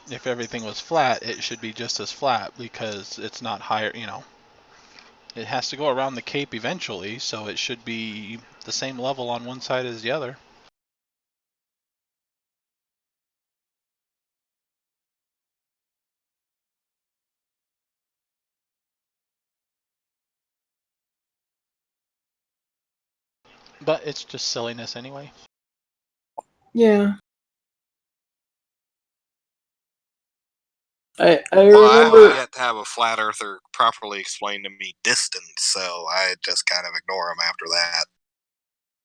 If everything was flat, it should be just as flat because it's not higher, It has to go around the cape eventually, so it should be the same level on one side as the other. But it's just silliness anyway. Yeah. I Well, I remember. haven't yet to have a flat earther properly explain to me distance, so I just kind of ignore them after that.